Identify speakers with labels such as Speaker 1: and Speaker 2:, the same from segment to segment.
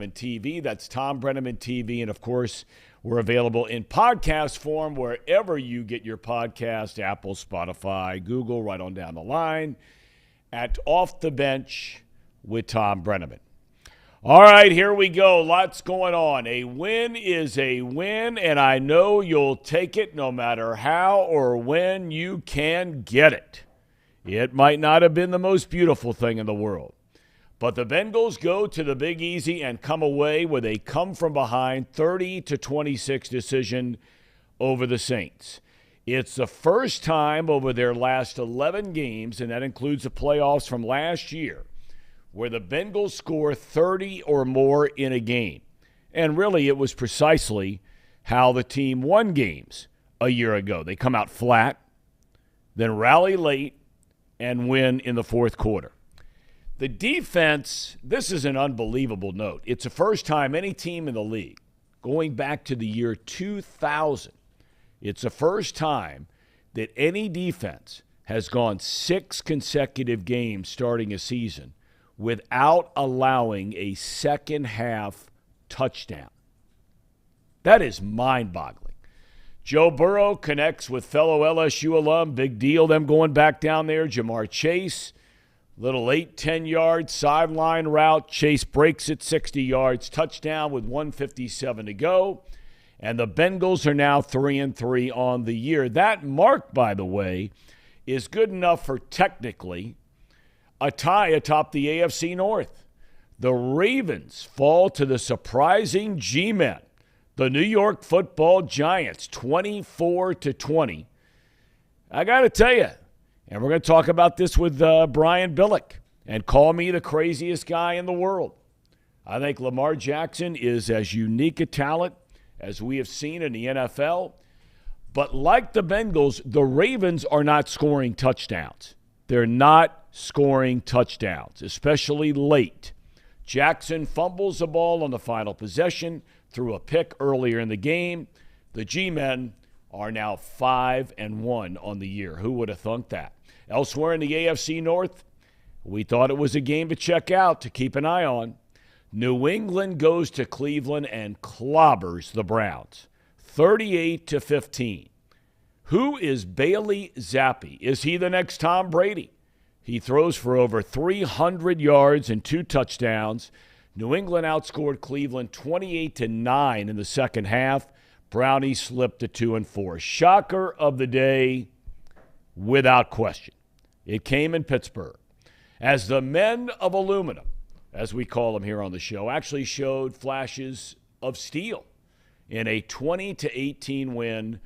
Speaker 1: TV. That's Thom Brennaman TV. And, of course, we're available in podcast form wherever you get your podcast, Apple, Spotify, Google, right on down the line, at Off the Bench with Thom Brennaman. All right, here we go. Lots going on. A win is a win, and I know you'll take it no matter how or when you can get it. It might not have been the most beautiful thing in the world, but the Bengals go to the Big Easy and come away with a come-from-behind 30-26 decision over the Saints. It's the first time over their last 11 games, and that includes the playoffs from last year, where the Bengals score 30 or more in a game. And really, it was precisely how the team won games a year ago. They come out flat, then rally late, and win in the fourth quarter. The defense, this is an unbelievable note. It's the first time any team in the league, going back to the year 2000, it's the first time that any defense has gone 6 consecutive games starting a season without allowing a second-half touchdown. That is mind-boggling. Joe Burrow connects with fellow LSU alum. Big deal, them going back down there. Jamar Chase, little 8-10-yard sideline route. Chase breaks it 60 yards. Touchdown with 1:57 to go. And the Bengals are now 3-3 on the year. That mark, by the way, is good enough for technically a tie atop the AFC North. The Ravens fall to the surprising G-Men, the New York Football Giants, 24-20. I got to tell you, and we're going to talk about this with Brian Billick, and call me the craziest guy in the world. I think Lamar Jackson is as unique a talent as we have seen in the NFL. But like the Bengals, the Ravens are not scoring touchdowns. They're not scoring touchdowns, especially late. Jackson fumbles the ball on the final possession, threw a pick earlier in the game. The G-Men are now 5-1 on the year. Who would have thunk that? Elsewhere in the AFC North, we thought it was a game to check out, to keep an eye on. New England goes to Cleveland and clobbers the Browns, 38-15. Who is Bailey Zappi? Is he the next Tom Brady? He throws for over 300 yards and 2 touchdowns. New England outscored Cleveland 28-9 in the second half. Brownies slipped to 2-4. Shocker of the day, without question. It came in Pittsburgh, as the men of aluminum, as we call them here on the show, actually showed flashes of steel in a 20-18 win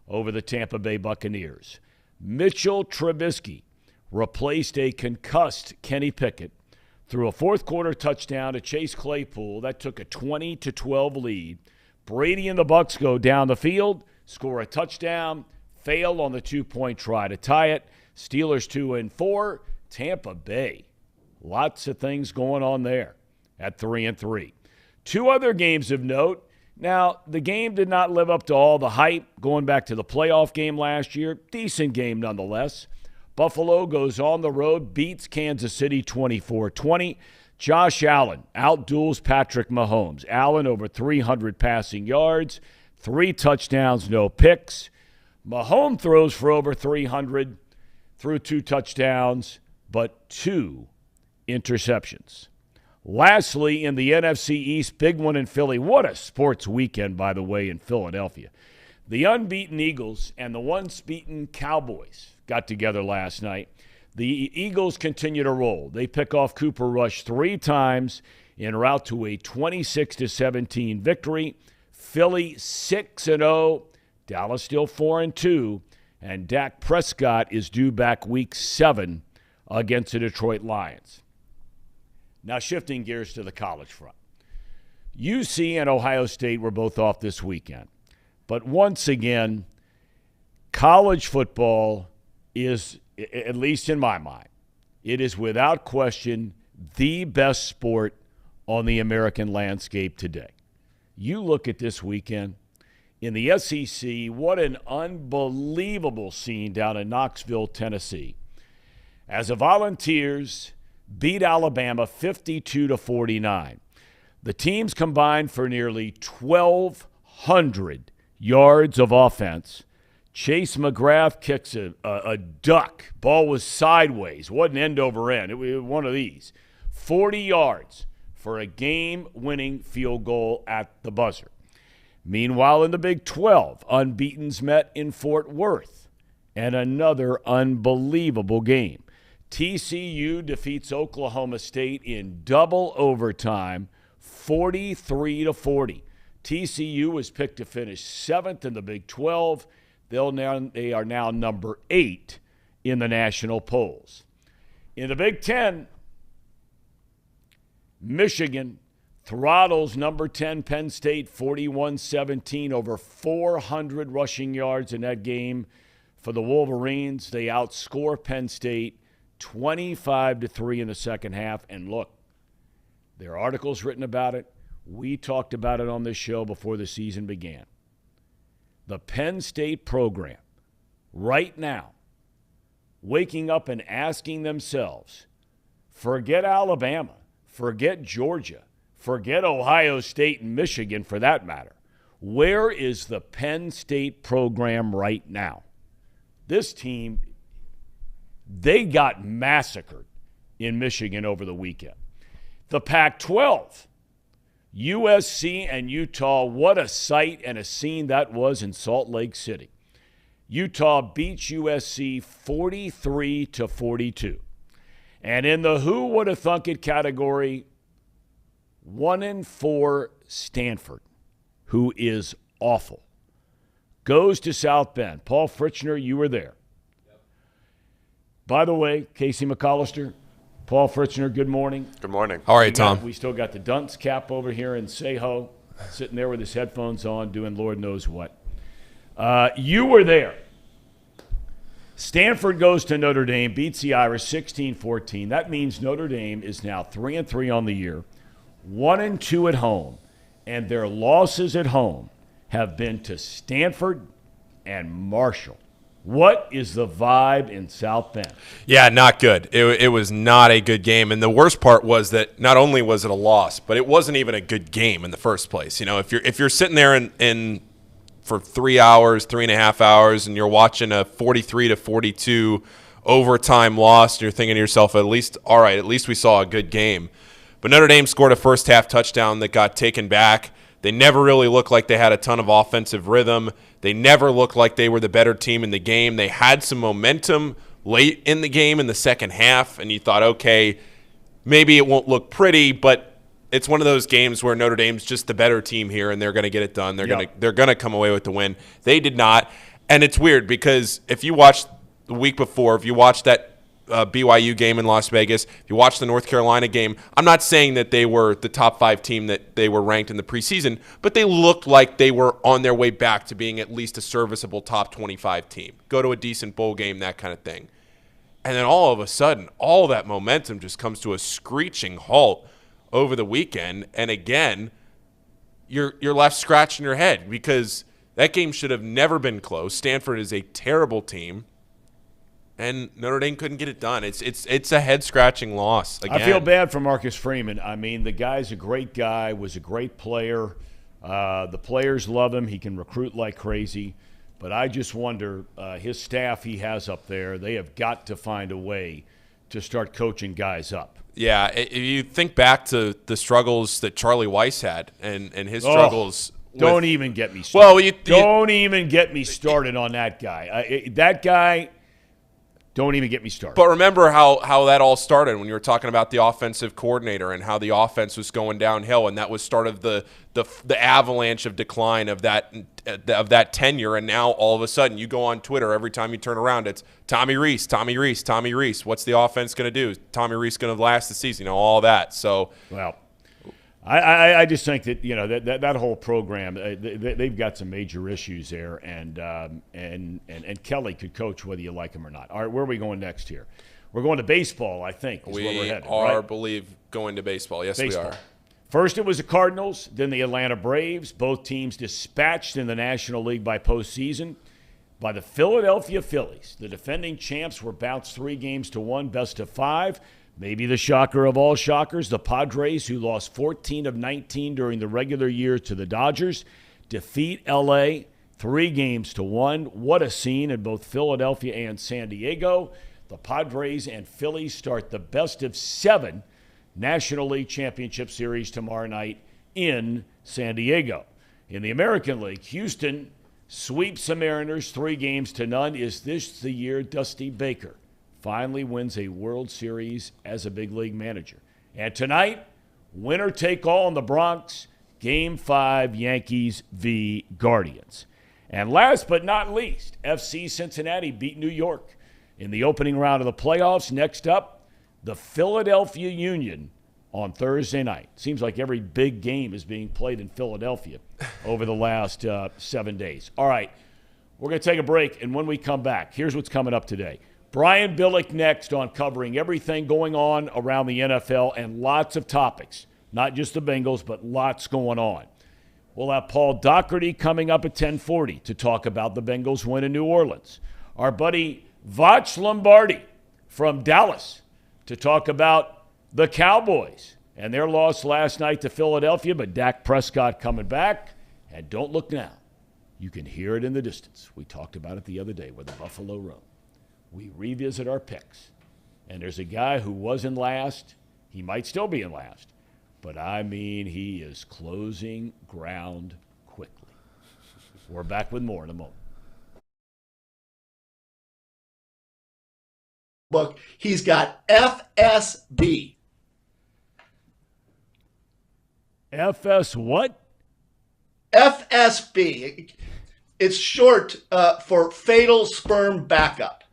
Speaker 1: over the Tampa Bay Buccaneers. Mitchell Trubisky replaced a concussed Kenny Pickett through a fourth-quarter touchdown to Chase Claypool. That took a 20-12 lead. Brady and the Bucs go down the field, score a touchdown, fail on the 2-point try to tie it. Steelers 2-4. Tampa Bay, lots of things going on there at 3-3. 2 other games of note. Now, the game did not live up to all the hype going back to the playoff game last year. Decent game nonetheless. Buffalo goes on the road, beats Kansas City 24-20. Josh Allen outduels Patrick Mahomes. Allen over 300 passing yards, 3 touchdowns, no picks. Mahomes throws for over 300, threw 2 touchdowns, but 2 interceptions. Lastly, in the NFC East, big one in Philly. What a sports weekend, by the way, in Philadelphia. The unbeaten Eagles and the once-beaten Cowboys got together last night. The Eagles continue to roll. They pick off Cooper Rush 3 times en route to a 26-17 victory. Philly 6-0. Dallas still 4-2. And Dak Prescott is due back week 7 against the Detroit Lions. Now shifting gears to the college front. UC and Ohio State were both off this weekend. But once again, college football is, at least in my mind, it is without question the best sport on the American landscape today. You look at this weekend in the SEC, what an unbelievable scene down in Knoxville, Tennessee, as the Volunteers beat Alabama 52-49. The teams combined for nearly 1,200 yards of offense. Chase McGrath kicks a duck. Ball was sideways. Wasn't end over end. It was one of these. 40 yards for a game-winning field goal at the buzzer. Meanwhile, in the Big 12, unbeatens met in Fort Worth. And another unbelievable game. TCU defeats Oklahoma State in double overtime, 43-40. TCU was picked to finish 7th in the Big 12. They are now number 8 in the national polls. In the Big 10, Michigan throttles number 10 Penn State 41-17, over 400 rushing yards in that game for the Wolverines. They outscore Penn State 25-3 in the second half. And look, there are articles written about it. We talked about it on this show before the season began. The Penn State program right now waking up and asking themselves, forget Alabama, forget Georgia, forget Ohio State and Michigan for that matter. Where is the Penn State program right now? This team, they got massacred in Michigan over the weekend. The Pac-12, USC and Utah, what a sight and a scene that was in Salt Lake City. Utah beats USC 43-42. And in the who would have thunk it category, 1-4 Stanford, who is awful, goes to South Bend. Paul Fritchner, you were there. Yep. By the way, Casey McAllister, Paul Fritchner, good morning.
Speaker 2: Good morning.
Speaker 3: How are you, Tom?
Speaker 1: We still got the dunce cap over here in Seho, sitting there with his headphones on, doing Lord knows what. You were there. Stanford goes to Notre Dame, beats the Irish 16-14. That means Notre Dame is now 3-3 on the year, 1-2 at home, and their losses at home have been to Stanford and Marshall. What is the vibe in South Bend?
Speaker 3: Yeah, not good. It was not a good game. And the worst part was that not only was it a loss, but it wasn't even a good game in the first place. You know, if you're sitting there in for 3 hours, 3.5 hours, and you're watching a 43-42 overtime loss, and you're thinking to yourself, at least we saw a good game. But Notre Dame scored a first half touchdown that got taken back. They never really looked like they had a ton of offensive rhythm. They never looked like they were the better team in the game. They had some momentum late in the game in the second half, and you thought, okay, maybe it won't look pretty, but it's one of those games where Notre Dame's just the better team here, and they're going to get it done. They're going to come away with the win. They did not, and it's weird because if you watched the week before, if you watched that BYU game in Las Vegas, if you watch the North Carolina game, I'm not saying that they were the top 5 team that they were ranked in the preseason, but they looked like they were on their way back to being at least a serviceable top 25 team. Go to a decent bowl game, that kind of thing. And then all of a sudden, all that momentum just comes to a screeching halt over the weekend. And again, you're left scratching your head because that game should have never been close. Stanford is a terrible team. And Notre Dame couldn't get it done. It's a head-scratching loss. Again.
Speaker 1: I feel bad for Marcus Freeman. I mean, the guy's a great guy, was a great player. The players love him. He can recruit like crazy. But I just wonder, his staff he has up there, they have got to find a way to start coaching guys up.
Speaker 3: Yeah, if you think back to the struggles that Charlie Weiss had and his struggles.
Speaker 1: Don't even get me started.
Speaker 3: Well,
Speaker 1: don't even get me started on that guy. That guy – don't even get me started.
Speaker 3: But remember how that all started when you were talking about the offensive coordinator and how the offense was going downhill, and that was start of the avalanche of decline of that tenure. And now all of a sudden you go on Twitter every time you turn around, it's Tommy Rees, Tommy Rees, Tommy Rees. What's the offense going to do? Tommy Rees going to last the season? You know, all that. So
Speaker 1: well. I just think that that whole program they've got some major issues there, and Kelly could coach whether you like him or not. All right, where are we going next here? We're going to baseball, I think. Is where we're headed,
Speaker 3: I
Speaker 1: right?
Speaker 3: believe going to baseball. Yes, baseball. We are.
Speaker 1: First, it was the Cardinals, then the Atlanta Braves. Both teams dispatched in the National League by postseason by the Philadelphia Phillies. The defending champs were bounced 3-1, best of 5. Maybe the shocker of all shockers, the Padres, who lost 14 of 19 during the regular year to the Dodgers, defeat L.A. 3-1. What a scene in both Philadelphia and San Diego. The Padres and Phillies start the best-of-7 National League Championship Series tomorrow night in San Diego. In the American League, Houston sweeps the Mariners 3-0. Is this the year Dusty Baker finally wins a World Series as a big league manager? And tonight, winner take all in the Bronx, Game 5, Yankees v. Guardians. And last but not least, FC Cincinnati beat New York in the opening round of the playoffs. Next up, the Philadelphia Union on Thursday night. Seems like every big game is being played in Philadelphia over the last 7 days. All right, we're going to take a break, and when we come back, here's what's coming up today. Brian Billick next on covering everything going on around the NFL and lots of topics, not just the Bengals, but lots going on. We'll have Paul Dougherty coming up at 10:40 to talk about the Bengals win in New Orleans. Our buddy Voch Lombardi from Dallas to talk about the Cowboys and their loss last night to Philadelphia, but Dak Prescott coming back. And don't look now. You can hear it in the distance. We talked about it the other day where the Buffalo roam. We revisit our picks. And there's a guy who was in last. He might still be in last. But, I mean, he is closing ground quickly. We're back with more in a moment.
Speaker 2: Look, he's got FSB.
Speaker 1: FS what?
Speaker 2: FSB. It's short for fatal sperm backup.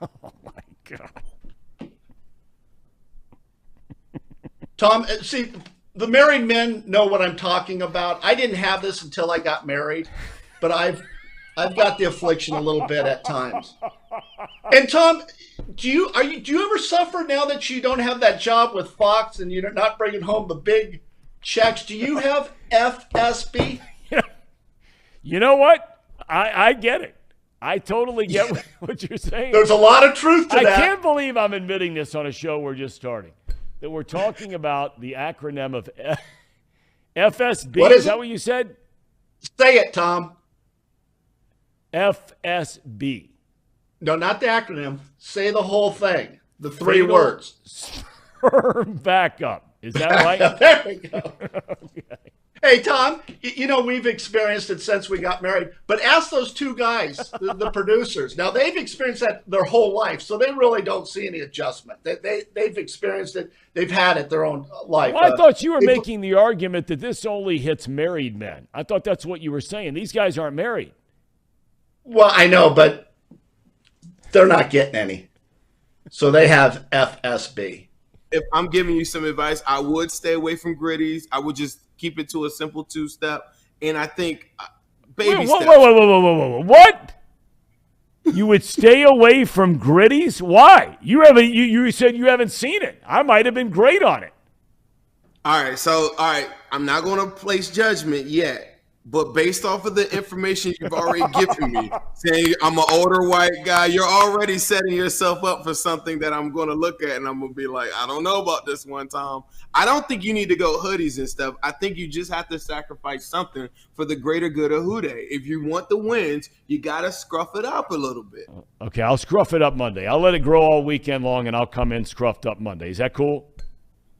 Speaker 1: Oh, my God.
Speaker 2: Thom, see, the married men know what I'm talking about. I didn't have this until I got married, but I've got the affliction a little bit at times. And Thom, do you ever suffer now that you don't have that job with Fox and you're not bringing home the big checks? Do you have FSB?
Speaker 1: You know what? I get it. I totally get what you're saying.
Speaker 2: There's a lot of truth to that.
Speaker 1: I can't believe I'm admitting this on a show we're just starting. That we're talking about the acronym of FSB.
Speaker 2: What is
Speaker 1: that
Speaker 2: it?
Speaker 1: what you said?
Speaker 2: Say it, Thom.
Speaker 1: FSB.
Speaker 2: No, not the acronym. Say the whole thing. The three words.
Speaker 1: Sperm backup. Is that right?
Speaker 2: There we go.
Speaker 1: Okay.
Speaker 2: Hey, Thom, you know, we've experienced it since we got married, but ask those two guys, the producers. Now, they've experienced that their whole life, so they really don't see any adjustment. They've experienced it. They've had it their own life.
Speaker 1: Well, I thought you were making the argument that this only hits married men. I thought that's what you were saying. These guys aren't married.
Speaker 2: Well, I know, but they're not getting any. So they have FSB.
Speaker 4: If I'm giving you some advice, I would stay away from gritties. I would just keep it to a simple 2-step. And I think baby steps.
Speaker 1: Whoa. What? You would stay away from gritties? Why? You said you haven't seen it. I might have been great on it.
Speaker 4: All right. I'm not going to place judgment yet. But based off of the information you've already given me, saying I'm an older white guy, you're already setting yourself up for something that I'm going to look at and I'm going to be like, I don't know about this one, Thom. I don't think you need to go hoodies and stuff. I think you just have to sacrifice something for the greater good of Houday. If you want the wins, you got to scruff it up a little bit.
Speaker 1: Okay, I'll scruff it up Monday. I'll let it grow all weekend long and I'll come in scruffed up Monday. Is that cool?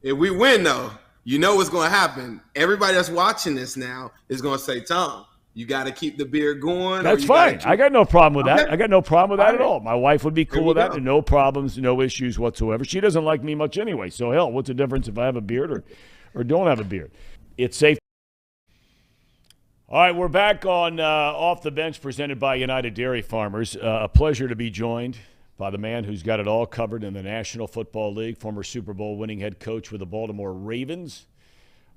Speaker 4: If we win, though, you know what's going to happen. Everybody that's watching this now is going to say, Thom, you got to keep the beard going.
Speaker 1: That's fine. I got no problem with that. I got no problem with that at all. My wife would be cool with that. And no problems, no issues whatsoever. She doesn't like me much anyway. So, hell, what's the difference if I have a beard or don't have a beard? It's safe. All right, we're back on Off the Bench presented by United Dairy Farmers. A pleasure to be joined by the man who's got it all covered in the National Football League, former Super Bowl winning head coach with the Baltimore Ravens,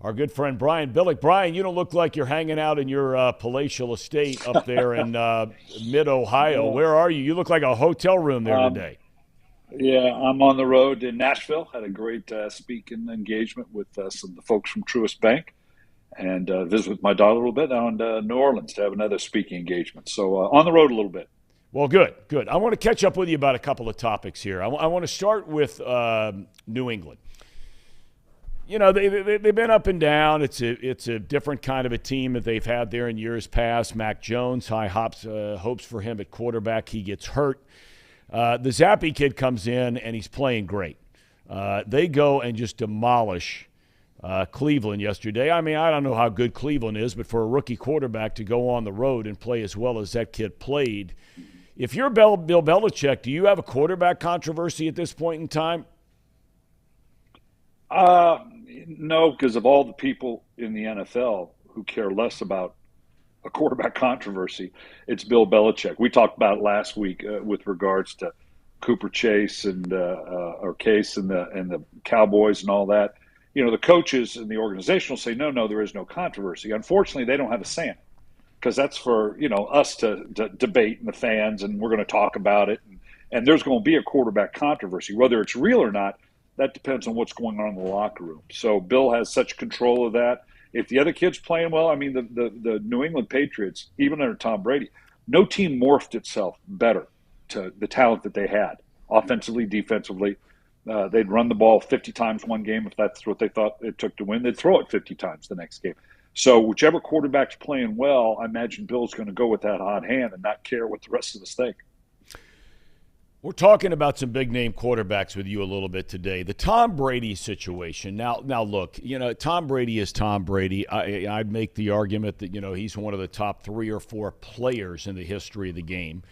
Speaker 1: our good friend Brian Billick. Brian, you don't look like you're hanging out in your palatial estate up there in mid-Ohio. Where are you? You look like a hotel room there today.
Speaker 5: Yeah, I'm on the road in Nashville. Had a great speaking engagement with some of the folks from Truist Bank, and visit with my daughter a little bit, and New Orleans to have another speaking engagement. So on the road a little bit.
Speaker 1: Well, good, good. I want to catch up with you about a couple of topics here. I want to start with New England. You know, they've been up and down. It's a different kind of a team that they've had there in years past. Mac Jones, high hopes for him at quarterback. He gets hurt. The Zappy kid comes in, and he's playing great. They go and just demolish Cleveland yesterday. I mean, I don't know how good Cleveland is, but for a rookie quarterback to go on the road and play as well as that kid played, if you're Bill Belichick, do you have a quarterback controversy at this point in time?
Speaker 5: No, because of all the people in the NFL who care less about a quarterback controversy, it's Bill Belichick. We talked about it last week with regards to Cooper Chase and or Case and the Cowboys and all that. You know, the coaches and the organization will say, no, there is no controversy. Unfortunately, they don't have a say in it because that's for, you know, us to debate and the fans, and we're going to talk about it. And there's going to be a quarterback controversy. Whether it's real or not, that depends on what's going on in the locker room. So Bill has such control of that. If the other kid's playing well, I mean, the New England Patriots, even under Tom Brady, no team morphed itself better to the talent that they had, offensively, defensively. They'd run the ball 50 times one game. If that's what they thought it took to win, they'd throw it 50 times the next game. So whichever quarterback's playing well, I imagine Bill's going to go with that hot hand and not care what the rest of us think.
Speaker 1: We're talking about some big-name quarterbacks with you a little bit today. The Tom Brady situation. Now, look, you know, Tom Brady is Tom Brady. I'd make the argument that, you know, he's one of the top 3 or 4 players in the history of the game.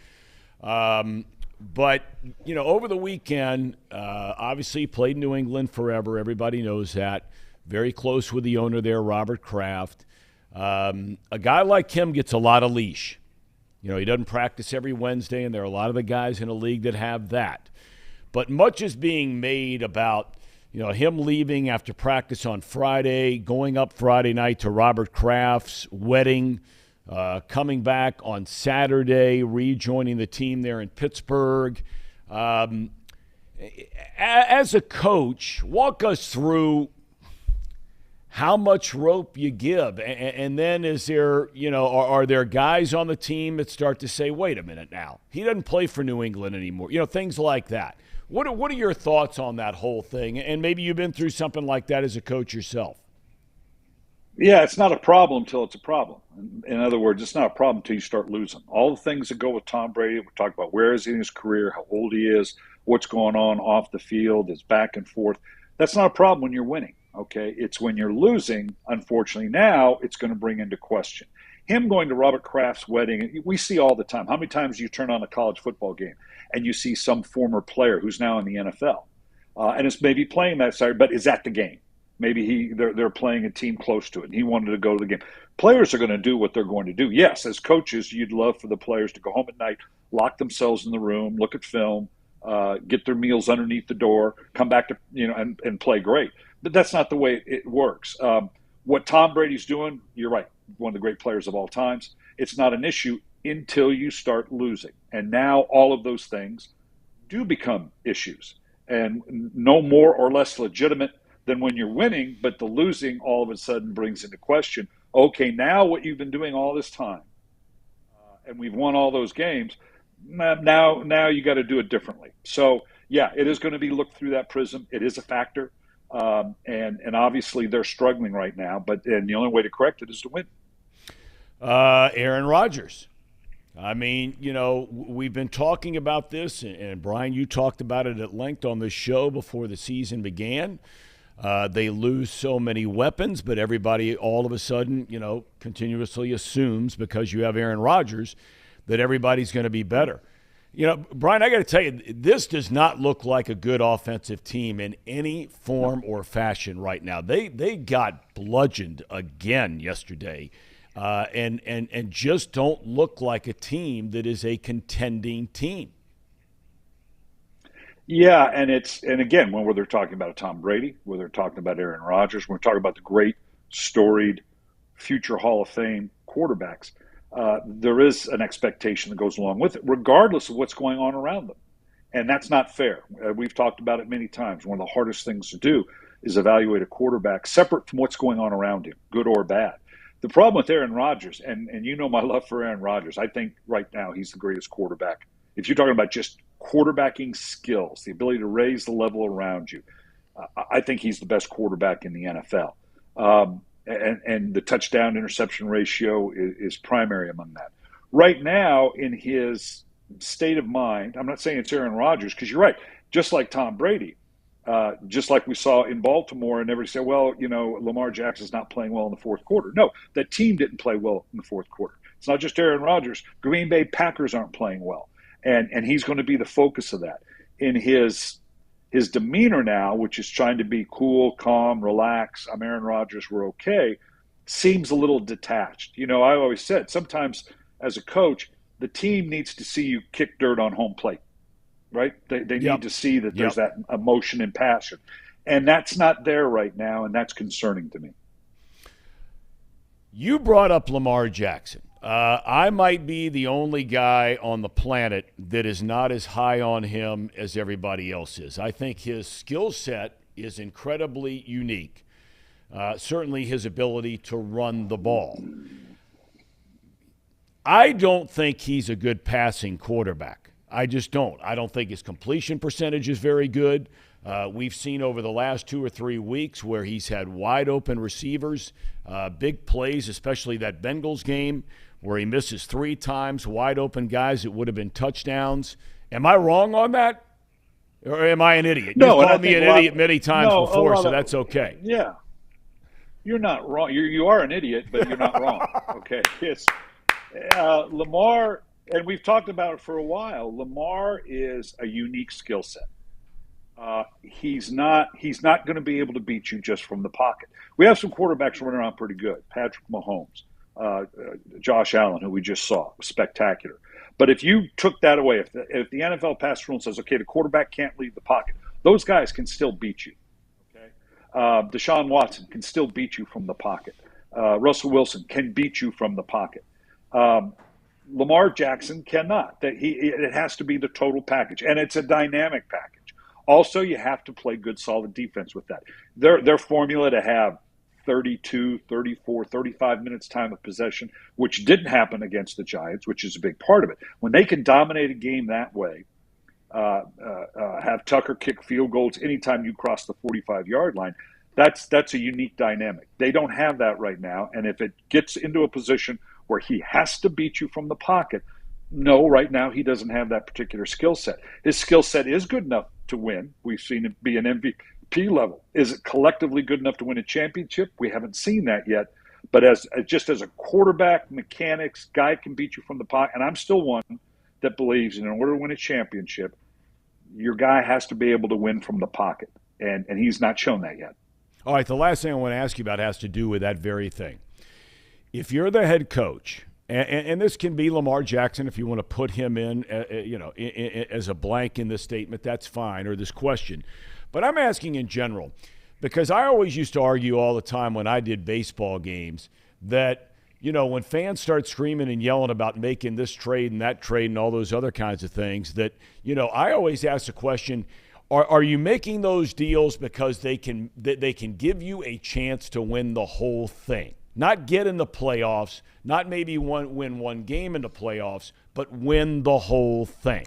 Speaker 1: But, you know, over the weekend, obviously played in New England forever. Everybody knows that. Very close with the owner there, Robert Kraft. A guy like him gets a lot of leash. You know, he doesn't practice every Wednesday, and there are a lot of the guys in the league that have that. But much is being made about, you know, him leaving after practice on Friday, going up Friday night to Robert Kraft's wedding, coming back on Saturday, rejoining the team there in Pittsburgh. As a coach, walk us through how much rope you give. And then is there, you know, are there guys on the team that start to say, wait a minute now, he doesn't play for New England anymore? You know, things like that. What are your thoughts on that whole thing? And maybe you've been through something like that as a coach yourself.
Speaker 5: Yeah, it's not a problem until it's a problem. In other words, it's not a problem until you start losing. All the things that go with Tom Brady, we talk about where is he in his career, how old he is, what's going on off the field, his back and forth. That's not a problem when you're winning. Okay, it's when you're losing, unfortunately, now it's going to bring into question. Him going to Robert Kraft's wedding, we see all the time. How many times do you turn on a college football game and you see some former player who's now in the NFL? And it's maybe playing that side, but is at the game. Maybe they're playing a team close to it, and he wanted to go to the game. Players are going to do what they're going to do. Yes, as coaches, you'd love for the players to go home at night, lock themselves in the room, look at film, get their meals underneath the door, come back to, you know, and play great. But that's not the way it works. What Tom Brady's doing, you're right, one of the great players of all times. It's not an issue until you start losing. And now all of those things do become issues, and no more or less legitimate than when you're winning, but the losing all of a sudden brings into question, okay, now what you've been doing all this time, and we've won all those games, now you got to do it differently. So, yeah, it is going to be looked through that prism. It is a factor. And obviously they're struggling right now, and the only way to correct it is to win.
Speaker 1: Aaron Rodgers. I mean, you know, we've been talking about this, and Brian, you talked about it at length on this show before the season began. They lose so many weapons, but everybody all of a sudden, you know, continuously assumes because you have Aaron Rodgers that everybody's going to be better. You know, Brian, I got to tell you, this does not look like a good offensive team in any form or fashion right now. They got bludgeoned again yesterday, and just don't look like a team that is a contending team.
Speaker 5: Yeah, and again, when they're talking about Tom Brady, when they're talking about Aaron Rodgers, when we're talking about the great, storied, future Hall of Fame quarterbacks, there is an expectation that goes along with it, regardless of what's going on around them. And that's not fair. We've talked about it many times. One of the hardest things to do is evaluate a quarterback separate from what's going on around him, good or bad. The problem with Aaron Rodgers, and you know my love for Aaron Rodgers, I think right now he's the greatest quarterback. If you're talking about just quarterbacking skills, the ability to raise the level around you, I think he's the best quarterback in the NFL. And the touchdown interception ratio is primary among that. Right now, in his state of mind, I'm not saying it's Aaron Rodgers, because you're right, just like Tom Brady, just like we saw in Baltimore, and everybody said, well, Lamar Jackson's not playing well in the fourth quarter. No, that team didn't play well in the fourth quarter. It's not just Aaron Rodgers. Green Bay Packers aren't playing well, and he's going to be the focus of that. In his demeanor now, which is trying to be cool, calm, relax, I'm Aaron Rodgers, we're okay, seems a little detached. I always said, sometimes as a coach, the team needs to see you kick dirt on home plate, right? They need to see that there's that emotion and passion. And that's not there right now, and that's concerning to me.
Speaker 1: You brought up Lamar Jackson. I might be the only guy on the planet that is not as high on him as everybody else is. I think his skill set is incredibly unique. Certainly his ability to run the ball. I don't think he's a good passing quarterback. I just don't. I don't think his completion percentage is very good. We've seen over the last 2 or 3 weeks where he's had wide open receivers, big plays, especially that Bengals game where he misses 3 times, wide open guys that would have been touchdowns. Am I wrong on that? Or am I an idiot?
Speaker 5: No,
Speaker 1: you called me an idiot many times before, so that's okay.
Speaker 5: Yeah. You're not wrong. You are an idiot, but you're not wrong. Okay. It's Lamar, and we've talked about it for a while. Lamar is a unique skill set. He's not going to be able to beat you just from the pocket. We have some quarterbacks running around pretty good. Patrick Mahomes, Josh Allen, who we just saw, was spectacular. But if you took that away, if the NFL pass rule says, okay, the quarterback can't leave the pocket, those guys can still beat you. Okay, Deshaun Watson can still beat you from the pocket. Russell Wilson can beat you from the pocket. Lamar Jackson cannot. It has to be the total package, and it's a dynamic package. Also, you have to play good, solid defense with that. Their formula to have 32, 34, 35 minutes time of possession, which didn't happen against the Giants, which is a big part of it. When they can dominate a game that way, have Tucker kick field goals anytime you cross the 45-yard line, that's a unique dynamic. They don't have that right now, and if it gets into a position where he has to beat you from the pocket, no, right now he doesn't have that particular skill set. His skill set is good enough to win. We've seen it be an MVP level. Is it collectively good enough to win a championship? We haven't seen that yet. But as a quarterback, mechanics, guy can beat you from the pocket. And I'm still one that believes in order to win a championship, your guy has to be able to win from the pocket. And he's not shown that yet.
Speaker 1: All right, the last thing I want to ask you about has to do with that very thing. If you're the head coach, and this can be Lamar Jackson if you want to put him in, as a blank in this statement, that's fine, or this question. But I'm asking in general, because I always used to argue all the time when I did baseball games that, when fans start screaming and yelling about making this trade and that trade and all those other kinds of things, that, I always ask the question, are you making those deals because they can give you a chance to win the whole thing? Not get in the playoffs, not maybe win one game in the playoffs, but win the whole thing.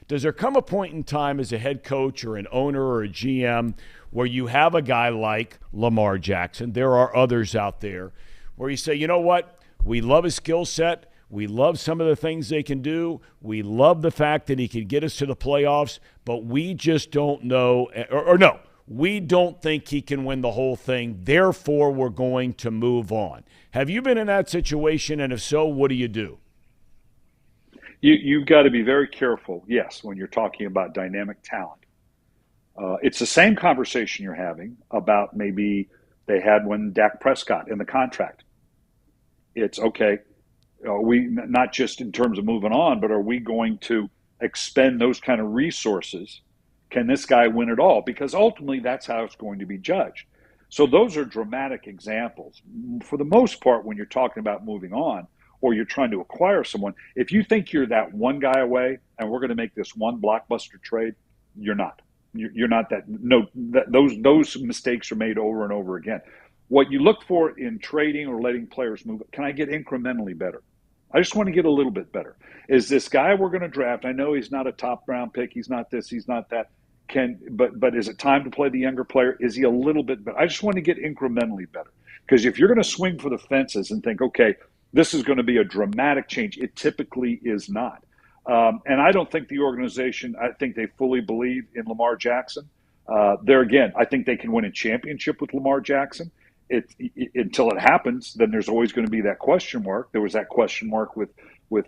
Speaker 1: Does there come a point in time as a head coach or an owner or a GM where you have a guy like Lamar Jackson, there are others out there, where you say, you know what, we love his skill set, we love some of the things they can do, we love the fact that he can get us to the playoffs, but we just don't know, or no, we don't think he can win the whole thing, therefore we're going to move on. Have you been in that situation, and if so, what do you do?
Speaker 5: You've got to be very careful, yes, when you're talking about dynamic talent. It's the same conversation you're having about maybe they had when Dak Prescott in the contract. It's, okay, are we, not just in terms of moving on, but are we going to expend those kind of resources? Can this guy win it all? Because ultimately that's how it's going to be judged. So those are dramatic examples. For the most part, when you're talking about moving on or you're trying to acquire someone, if you think you're that one guy away and we're going to make this one blockbuster trade, you're not. You're not that. No, those mistakes are made over and over again. What you look for in trading or letting players move, can I get incrementally better? I just want to get a little bit better. Is this guy we're going to draft? I know he's not a top round pick. He's not this. He's not that. But is it time to play the younger player? Is he a little bit better? I just want to get incrementally better. Because if you're going to swing for the fences and think, okay, this is going to be a dramatic change, it typically is not. And I don't think the organization, I think they fully believe in Lamar Jackson. There again, I think they can win a championship with Lamar Jackson. Until it happens, then there's always going to be that question mark. There was that question mark with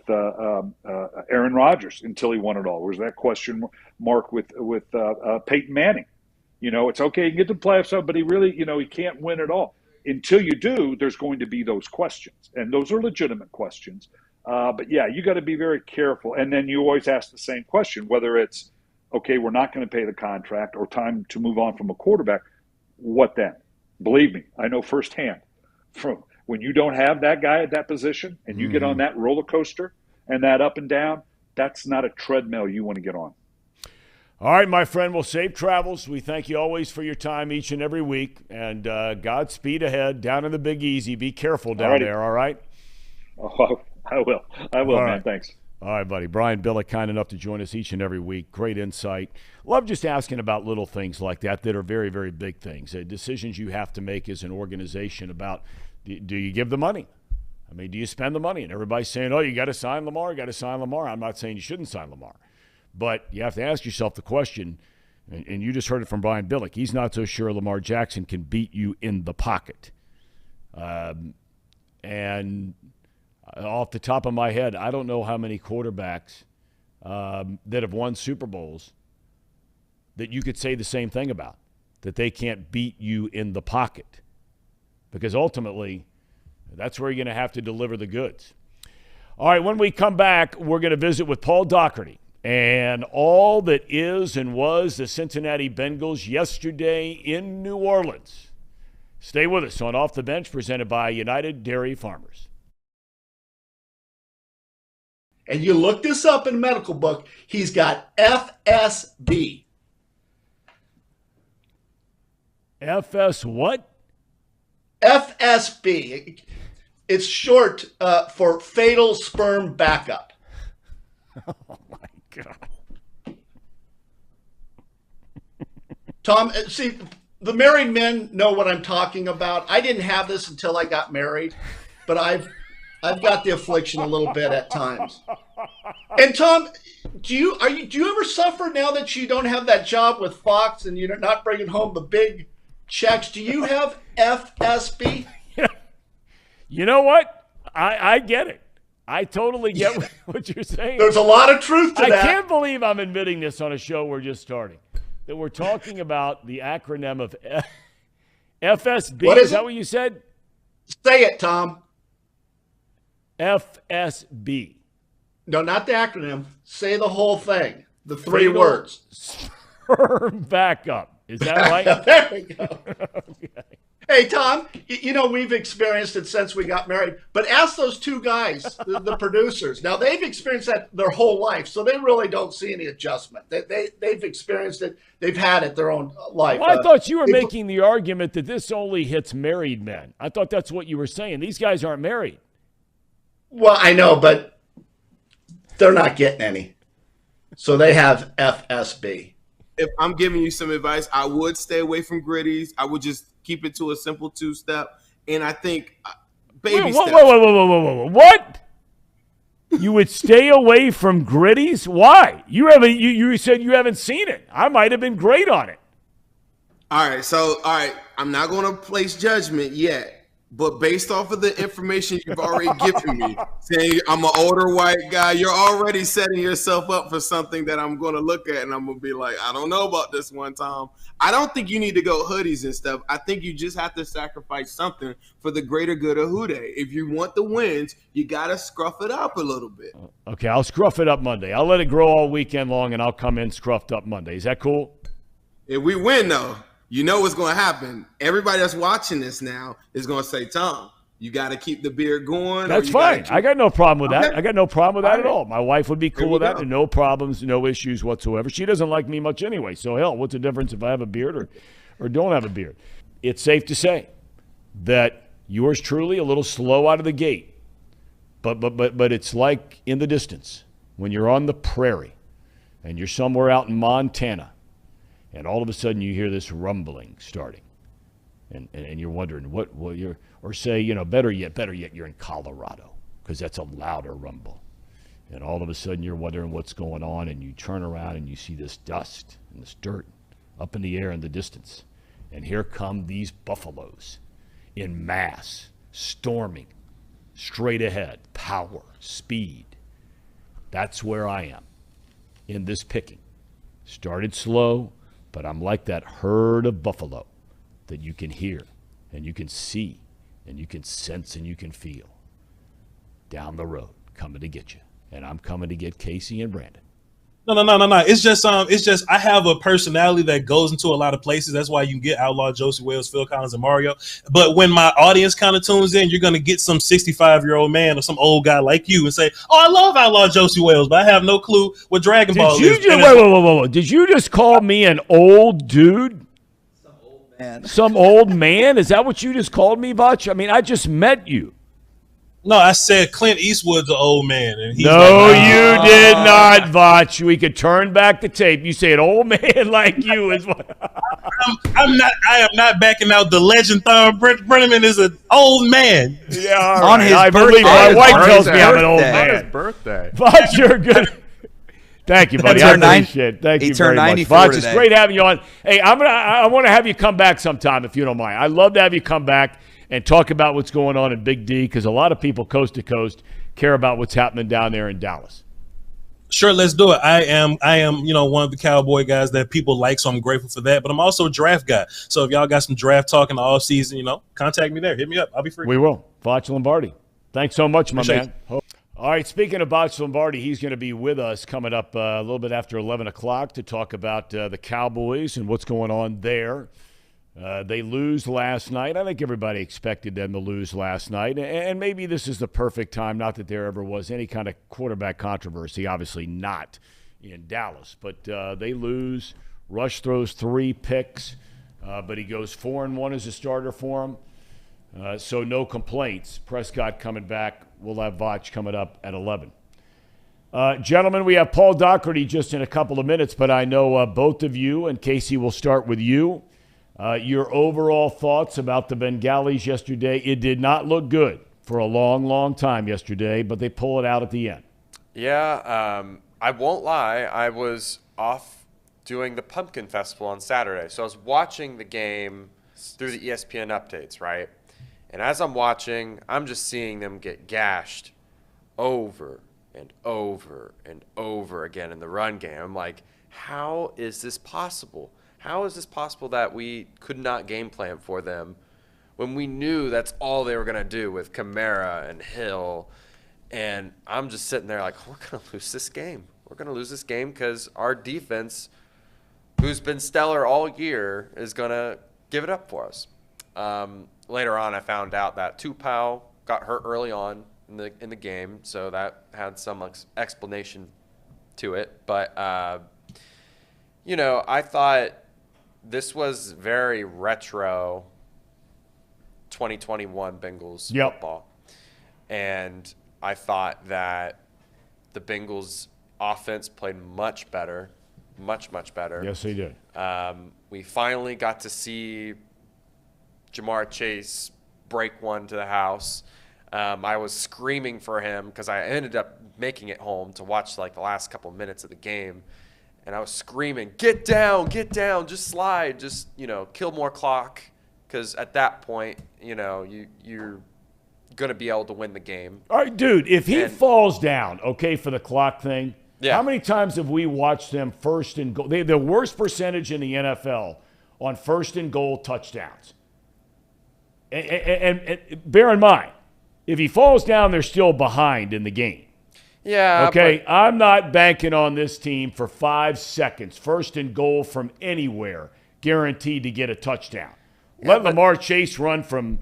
Speaker 5: Aaron Rodgers until he won it all. There was that question mark with Peyton Manning. It's okay, you can get to the playoffs, but he really, he can't win it all. Until you do, there's going to be those questions, and those are legitimate questions. But yeah, you got to be very careful. And then you always ask the same question, whether it's, okay, we're not going to pay the contract or time to move on from a quarterback. What then? Believe me, I know firsthand from when you don't have that guy at that position and you get on that roller coaster and that up and down, that's not a treadmill you want to get on.
Speaker 1: All right, my friend. Well, safe travels. We thank you always for your time each and every week. And Godspeed ahead down in the Big Easy. Be careful down there, all right?
Speaker 5: Oh, I will. All man. Right. Thanks.
Speaker 1: All right, buddy. Brian Billick, kind enough to join us each and every week. Great insight. Love just asking about little things like that are very, very big things. Decisions you have to make as an organization about, do you give the money? I mean, do you spend the money? And everybody's saying, oh, you got to sign Lamar, I'm not saying you shouldn't sign Lamar. But you have to ask yourself the question, and you just heard it from Brian Billick. He's not so sure Lamar Jackson can beat you in the pocket. And off the top of my head, I don't know how many quarterbacks that have won Super Bowls that you could say the same thing about, that they can't beat you in the pocket. Because ultimately, that's where you're going to have to deliver the goods. All right, when we come back, we're going to visit with Paul Dougherty and all that is and was the Cincinnati Bengals yesterday in New Orleans. Stay with us on Off the Bench, presented by United Dairy Farmers.
Speaker 2: And you look this up in a medical book, he's got FSB.
Speaker 1: FS what?
Speaker 2: FSB. It's short for fatal sperm backup.
Speaker 1: Oh, my God.
Speaker 2: Thom, see, the married men know what I'm talking about. I didn't have this until I got married, but I've got the affliction a little bit at times. And Thom, do you ever suffer now that you don't have that job with Fox and you're not bringing home the big checks? Do you have FSB?
Speaker 1: You know what? I get it. I totally get what you're saying.
Speaker 2: There's a lot of truth to that.
Speaker 1: I can't believe I'm admitting this on a show we're just starting, that we're talking about the acronym of FSB.
Speaker 2: What
Speaker 1: is that what you said?
Speaker 2: Say it, Thom.
Speaker 1: FSB.
Speaker 2: No, not the acronym. Say the whole thing. The three words.
Speaker 1: Sperm backup. Is that right?
Speaker 2: There we go.
Speaker 1: Okay.
Speaker 2: Hey, Thom, we've experienced it since we got married, but ask those two guys, the producers. Now, they've experienced that their whole life, so they really don't see any adjustment. They've experienced it. They've had it their own life.
Speaker 1: Well, I thought you were making the argument that this only hits married men. I thought that's what you were saying. These guys aren't married.
Speaker 2: Well, I know, but they're not getting any. So they have FSB.
Speaker 4: If I'm giving you some advice, I would stay away from gritties. I would just keep it to a simple two-step. And I think baby steps.
Speaker 1: Whoa. What? You would stay away from gritties? Why? You said you haven't seen it. I might have been great on it.
Speaker 4: All right. I'm not going to place judgment yet. But based off of the information you've already given me, saying I'm an older white guy, you're already setting yourself up for something that I'm going to look at and I'm going to be like, I don't know about this one, Thom. I don't think you need to go hoodies and stuff. I think you just have to sacrifice something for the greater good of Houday. If you want the wins, you got to scruff it up a little bit.
Speaker 1: Okay, I'll scruff it up Monday. I'll let it grow all weekend long and I'll come in scruffed up Monday. Is that cool?
Speaker 4: If we win, though. You know what's going to happen. Everybody that's watching this now is going to say, Thom, you got to keep the beard going.
Speaker 1: That's fine. I got no problem with that. I got no problem with that at all. My wife would be cool with that and no problems, no issues whatsoever. She doesn't like me much anyway. So, hell, what's the difference if I have a beard or don't have a beard? It's safe to say that yours truly a little slow out of the gate, but it's like in the distance when you're on the prairie and you're somewhere out in Montana, and all of a sudden you hear this rumbling starting, and you're wondering what you're, or say, better yet, you're in Colorado because that's a louder rumble. And all of a sudden you're wondering what's going on, and you turn around and you see this dust and this dirt up in the air in the distance. And here come these buffaloes in mass, storming, straight ahead, power, speed. That's where I am in this picking. Started slow, but I'm like that herd of buffalo that you can hear and you can see and you can sense and you can feel down the road coming to get you. And I'm coming to get Casey and Brandon.
Speaker 6: No. It's just I have a personality that goes into a lot of places. That's why you can get Outlaw, Josie Wales, Phil Collins, and Mario. But when my audience kind of tunes in, you're going to get some 65-year-old man or some old guy like you and say, "Oh, I love Outlaw Josie Wales," but I have no clue what Dragon Ball is.
Speaker 1: Wait. Did you just call me an old dude?
Speaker 7: Some old man.
Speaker 1: Some old man? Is that what you just called me, Voch? I mean, I just met you.
Speaker 6: No, I said Clint Eastwood's an old man. And he's
Speaker 1: no, you did not, Voch. We could turn back the tape. You say an old man like you is what.
Speaker 6: I'm not. I am not backing out the legend. Thom Brennaman is an old man.
Speaker 1: Yeah, all right.
Speaker 7: On his
Speaker 1: I believe
Speaker 7: birthday.
Speaker 1: my wife tells me I'm an old
Speaker 7: Birthday.
Speaker 1: man.
Speaker 3: On his birthday.
Speaker 1: Voch, you're good. Thank you, buddy. I appreciate it. Thank you very much. Voch, it's great having you on. Hey, I want to have you come back sometime if you don't mind. I'd love to have you come back and talk about what's going on in Big D, because a lot of people coast to coast care about what's happening down there in Dallas.
Speaker 6: Sure, let's do it. I am, one of the Cowboy guys that people like, so I'm grateful for that. But I'm also a draft guy. So if y'all got some draft talk in the off season, contact me there. Hit me up. I'll be free.
Speaker 1: We will. Voch Lombardi. Thanks so much, my
Speaker 6: Appreciate
Speaker 1: man. All right, speaking of Voch Lombardi, he's going to be with us coming up a little bit after 11 o'clock to talk about the Cowboys and what's going on there. They lose last night. I think everybody expected them to lose last night. And maybe this is the perfect time, not that there ever was any kind of quarterback controversy, obviously not in Dallas. But they lose. Rush throws 3 picks, but he goes 4-1 as a starter for him. So no complaints. Prescott coming back. We'll have Voch coming up at 11. Gentlemen, we have Paul Dougherty just in a couple of minutes, but I know both of you, and Casey, will start with you. Your overall thoughts about the Bengalis yesterday. It did not look good for a long, long time yesterday, but they pull it out at the end.
Speaker 3: Yeah, I won't lie. I was off doing the Pumpkin Festival on Saturday. So I was watching the game through the ESPN updates, right? And as I'm watching, I'm just seeing them get gashed over and over and over again in the run game. I'm like, how is this possible? How is this possible that we could not game plan for them when we knew that's all they were going to do with Kamara and Hill? And I'm just sitting there like, we're going to lose this game. We're going to lose this game because our defense, who's been stellar all year, is going to give it up for us. Later on, I found out that Tupou got hurt early on in the game, so that had some explanation to it. But, I thought this was very retro 2021 Bengals football. And I thought that the Bengals offense played much better, much better.
Speaker 1: Yes, they did.
Speaker 3: We finally got to see Jamar Chase break one to the house. I was screaming for him because I ended up making it home to watch the last couple minutes of the game. And I was screaming, get down, just slide, just, kill more clock. Because at that point, you're going to be able to win the game.
Speaker 1: All right, dude, if he falls down, for the clock thing, how many times have we watched them first and goal? They have the worst percentage in the NFL on first and goal touchdowns. And bear in mind, if he falls down, they're still behind in the game.
Speaker 3: Yeah.
Speaker 1: Okay, I'm not banking on this team for 5 seconds. First and goal from anywhere, guaranteed to get a touchdown. Let Lamar Chase run from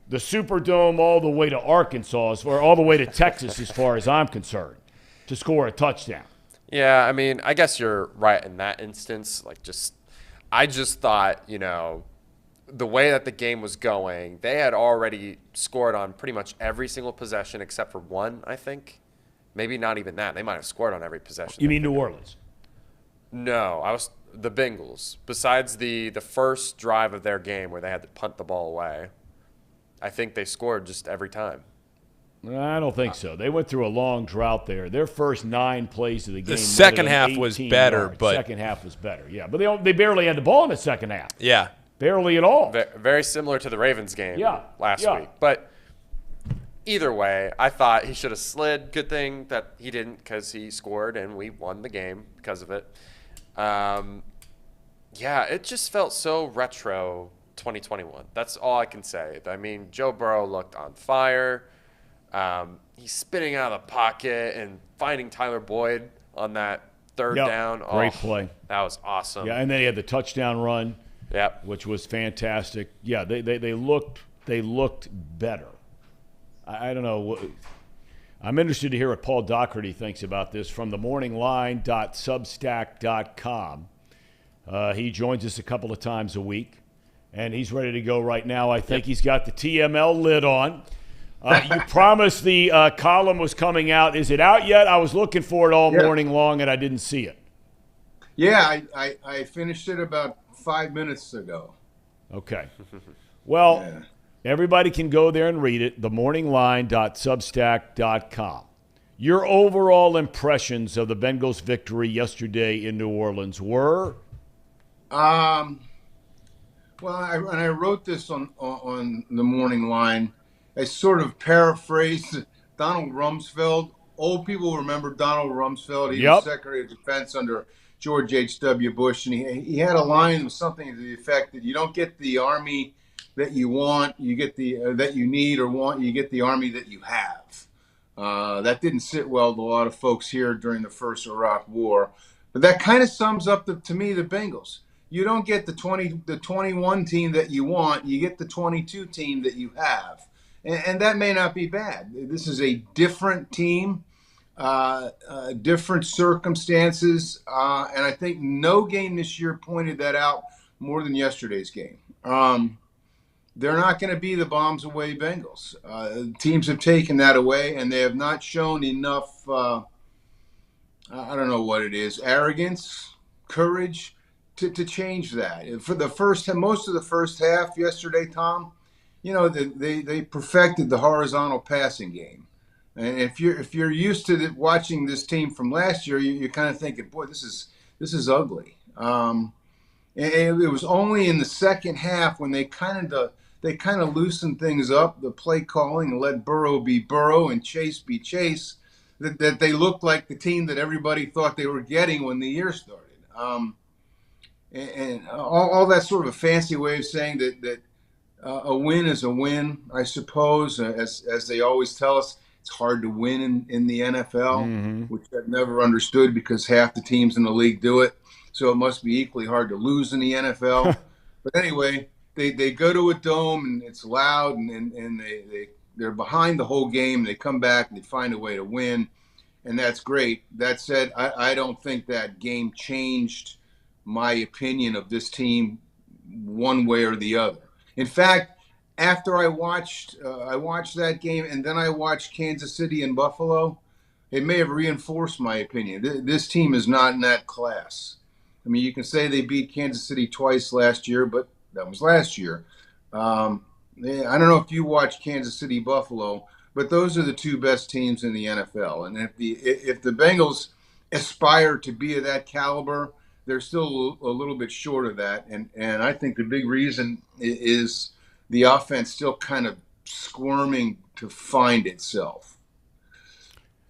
Speaker 1: the Superdome all the way to Arkansas, or all the way to Texas as far as I'm concerned, to score a touchdown.
Speaker 3: Yeah, I mean, I guess you're right in that instance. I just thought,
Speaker 7: the way that the game was going, they had already scored on pretty much every single possession except for one, I think. Maybe not even that. They might have scored on every possession.
Speaker 1: You mean New Orleans?
Speaker 7: No, I was the Bengals. Besides the first drive of their game where they had to punt the ball away, I think they scored just every time.
Speaker 1: I don't think so. They went through a long drought there. Their first 9 plays of the game.
Speaker 3: The second half was better,
Speaker 1: yards.
Speaker 3: but
Speaker 1: second half was better. Yeah, but they barely had the ball in the second half.
Speaker 3: yeah,
Speaker 1: Barely at all.
Speaker 7: Very similar to the Ravens game last
Speaker 1: Yeah.
Speaker 7: week. But either way, I thought he should have slid. Good thing that he didn't because he scored and we won the game because of it. Yeah, it just felt so retro 2021. That's all I can say. I mean, Joe Burrow looked on fire. He's spinning out of the pocket and finding Tyler Boyd on that third down.
Speaker 1: Great play.
Speaker 7: That was awesome.
Speaker 1: Yeah, and then he had the touchdown run, which was fantastic. Yeah, they looked better. I don't know. I'm interested to hear what Paul Dougherty thinks about this from themorningline.substack.com. He joins us a couple of times a week, and he's ready to go right now. I think he's got the TML lid on. You promised the column was coming out. Is it out yet? I was looking for it all morning long, and I didn't see it.
Speaker 8: Yeah, I finished it about 5 minutes ago.
Speaker 1: Okay. Well, everybody can go there and read it, themorningline.substack.com. Your overall impressions of the Bengals' victory yesterday in New Orleans were?
Speaker 8: Well, I wrote this on the Morning Line. I sort of paraphrased Donald Rumsfeld. Old people remember Donald Rumsfeld. He was Secretary of Defense under George H.W. Bush, and he had a line with something to the effect that you don't get the army that you want, you get the that you need or want, you get the army that you have. That didn't sit well with a lot of folks here during the first Iraq War, but that kind of sums up to me the Bengals. You don't get the 21 team that you want, you get the 22 team that you have. And that may not be bad. This is a different team, different circumstances, and I think no game this year pointed that out more than yesterday's game. They're not going to be the bombs away Bengals. Teams have taken that away, and they have not shown enough, I don't know what it is, arrogance, courage to change that. For most of the first half yesterday, Tom, you know, they perfected the horizontal passing game. And if you're used to watching this team from last year, you're kind of thinking, boy, this is ugly. And it was only in the second half when they kind of loosened things up, the play calling, and let Burrow be Burrow and Chase be Chase, that they looked like the team that everybody thought they were getting when the year started. And all that sort of a fancy way of saying that a win is a win, I suppose. As they always tell us, it's hard to win in the NFL, which I've never understood because half the teams in the league do it. So it must be equally hard to lose in the NFL. But anyway, they go to a dome and it's loud and they're behind the whole game. They come back and they find a way to win, and that's great. That said, I don't think that game changed my opinion of this team one way or the other. In fact, after I watched that game and then I watched Kansas City and Buffalo, it may have reinforced my opinion. This team is not in that class. I mean, you can say they beat Kansas City twice last year, but that was last year. I don't know if you watched Kansas City, Buffalo, but those are the two best teams in the NFL. And if the Bengals aspire to be of that caliber, they're still a little bit short of that. And I think the big reason is the offense still kind of squirming to find itself.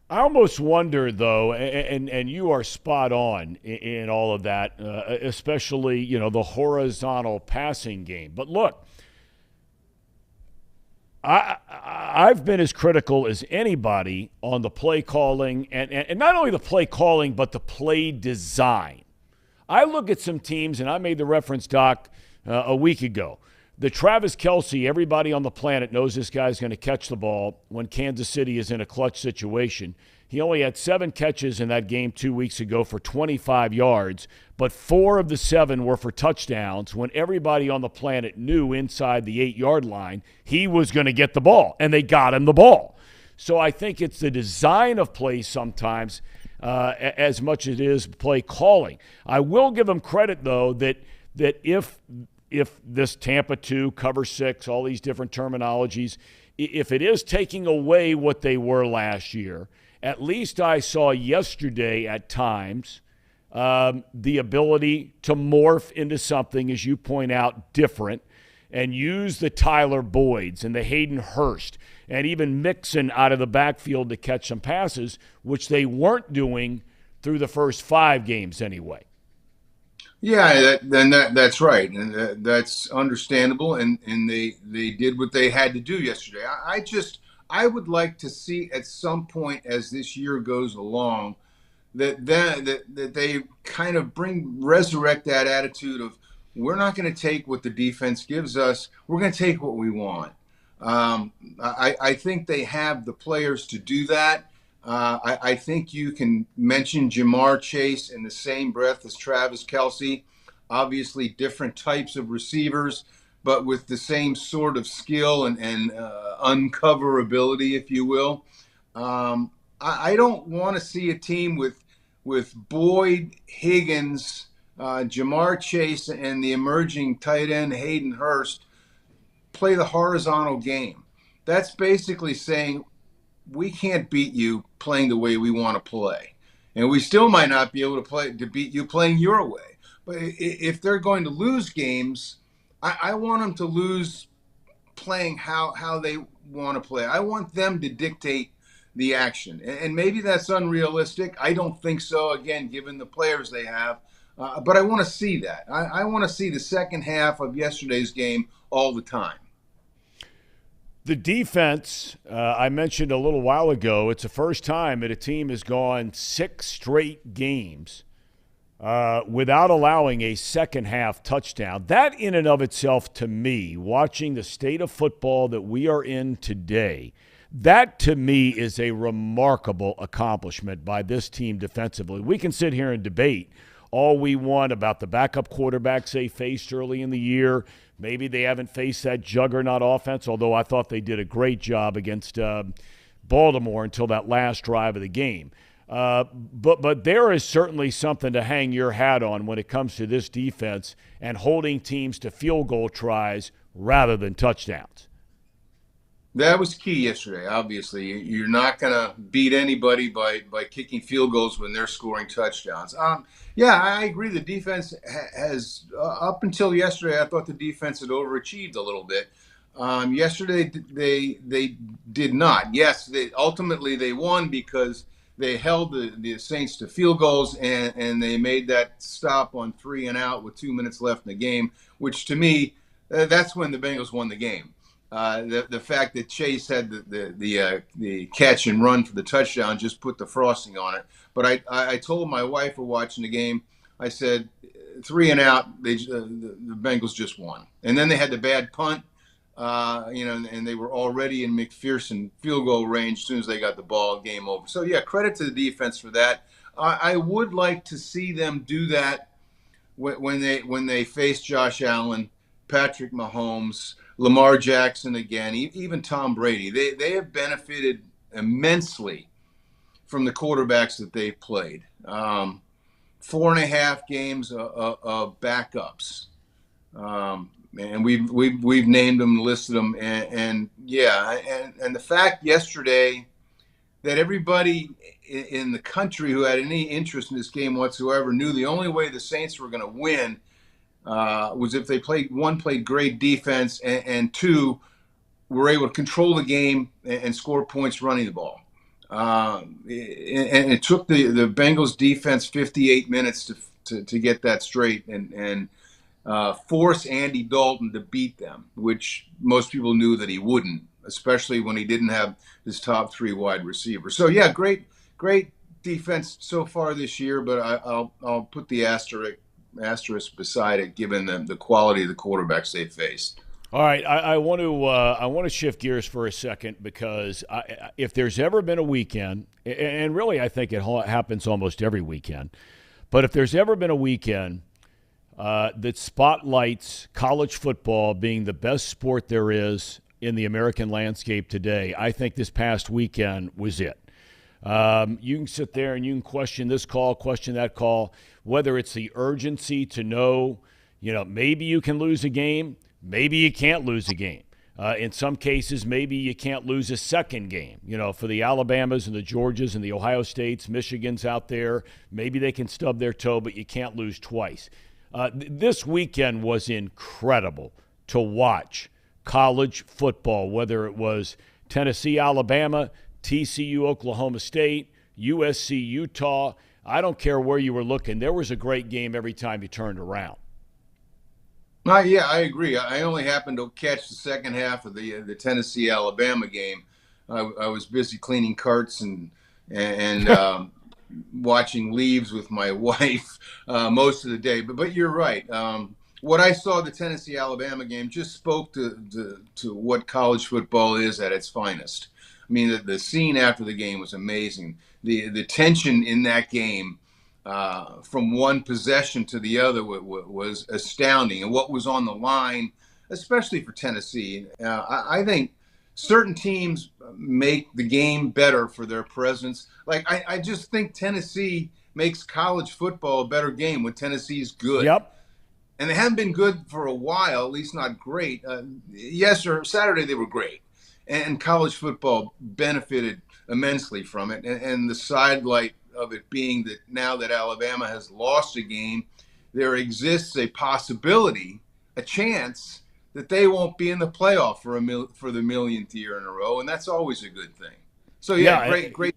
Speaker 1: I almost wonder, though, and you are spot on in all of that, especially, you know, the horizontal passing game. But look, I've been as critical as anybody on the play calling, and not only the play calling, but the play design. I look at some teams, and I made the reference, Doc, a week ago. the Travis Kelce, everybody on the planet knows this guy's going to catch the ball when Kansas City is in a clutch situation. He only had 7 catches in that game 2 weeks ago for 25 yards, but 4 of the 7 were for touchdowns when everybody on the planet knew inside the 8-yard line he was going to get the ball, and they got him the ball. So I think it's the design of plays sometimes as much as it is play calling. I will give them credit, though, that if this Tampa 2, cover 6, all these different terminologies, if it is taking away what they were last year, at least I saw yesterday at times the ability to morph into something, as you point out, different, and use the Tyler Boyds and the Hayden Hurst and even Mixon out of the backfield to catch some passes, which they weren't doing through the first 5 games anyway.
Speaker 8: Yeah, that's right, and that's understandable. And they did what they had to do yesterday. I would like to see at some point as this year goes along that they kind of resurrect that attitude of, we're not going to take what the defense gives us. We're going to take what we want. I think they have the players to do that. I think you can mention Jamar Chase in the same breath as Travis Kelce. Obviously, different types of receivers, but with the same sort of skill and uncoverability, if you will. I don't want to see a team with Boyd, Higgins, Jamar Chase, and the emerging tight end Hayden Hurst play the horizontal game. That's basically saying we can't beat you playing the way we want to play, and we still might not be able to beat you playing your way. But if they're going to lose games, I want them to lose playing how they want to play. I want them to dictate the action, and maybe that's unrealistic. I don't think so. Again, given the players they have. But I want to see that. I want to see the second half of yesterday's game all the time.
Speaker 1: The defense, I mentioned a little while ago, it's the first time that a team has gone 6 straight games without allowing a second half touchdown. That in and of itself, to me, watching the state of football that we are in today, that to me is a remarkable accomplishment by this team defensively. We can sit here and debate all we want about the backup quarterbacks they faced early in the year. Maybe they haven't faced that juggernaut offense, although I thought they did a great job against Baltimore until that last drive of the game. But there is certainly something to hang your hat on when it comes to this defense and holding teams to field goal tries rather than touchdowns.
Speaker 8: That was key yesterday, obviously. You're not going to beat anybody by kicking field goals when they're scoring touchdowns. Yeah, I agree. The defense has, up until yesterday, I thought the defense had overachieved a little bit. Yesterday, they did not. Yes, ultimately they won because they held the Saints to field goals, and they made that stop on 3 and out with 2 minutes left in the game, which to me, that's when the Bengals won the game. The fact that Chase had the catch and run for the touchdown just put the frosting on it. But I told my wife we're watching the game, I said 3 and out, the Bengals just won. And then they had the bad punt, and they were already in McPherson field goal range as soon as they got the ball, game over. So yeah, credit to the defense for that. I would like to see them do that when they face Josh Allen, Patrick Mahomes, Lamar Jackson again, even Tom Brady. They have benefited immensely from the quarterbacks that they've played. 4.5 games of backups, and we've named them, listed them, and the fact yesterday that everybody in the country who had any interest in this game whatsoever knew the only way the Saints were going to win was if they played great defense, and 2, were able to control the game and score points running the ball. And it took the Bengals defense 58 minutes to get that straight and force Andy Dalton to beat them, which most people knew that he wouldn't, especially when he didn't have his top 3 wide receivers. So yeah, great defense so far this year, but I'll put the asterisk beside it, given the quality of the quarterbacks they faced.
Speaker 1: All right, I want to shift gears for a second because if there's ever been a weekend, and really I think it happens almost every weekend, but if there's ever been a weekend that spotlights college football being the best sport there is in the American landscape today, I think this past weekend was it. You can sit there and you can question this call, question that call, whether it's the urgency to know, maybe you can lose a game, maybe you can't lose a game. In some cases, maybe you can't lose a second game. For the Alabamas and the Georgias and the Ohio States, Michigans out there, maybe they can stub their toe, but you can't lose twice. This weekend was incredible to watch college football, whether it was Tennessee, Alabama, TCU, Oklahoma State, USC, Utah. I don't care where you were looking. There was a great game every time you turned around.
Speaker 8: Yeah, I agree. I only happened to catch the second half of the Tennessee Alabama game. I was busy cleaning carts and watching leaves with my wife most of the day. But you're right. What I saw the Tennessee Alabama game just spoke to what college football is at its finest. I mean, the scene after the game was amazing. The tension in that game. From one possession to the other was astounding. And what was on the line, especially for Tennessee, I think certain teams make the game better for their presence. Like, I just think Tennessee makes college football a better game when Tennessee's good.
Speaker 1: Yep.
Speaker 8: And they haven't been good for a while, at least not great. Saturday they were great. And college football benefited immensely from it. And the sidelight of it being that now that Alabama has lost a game, there exists a possibility, a chance that they won't be in the playoff for the millionth year in a row, and that's always a good thing. So great.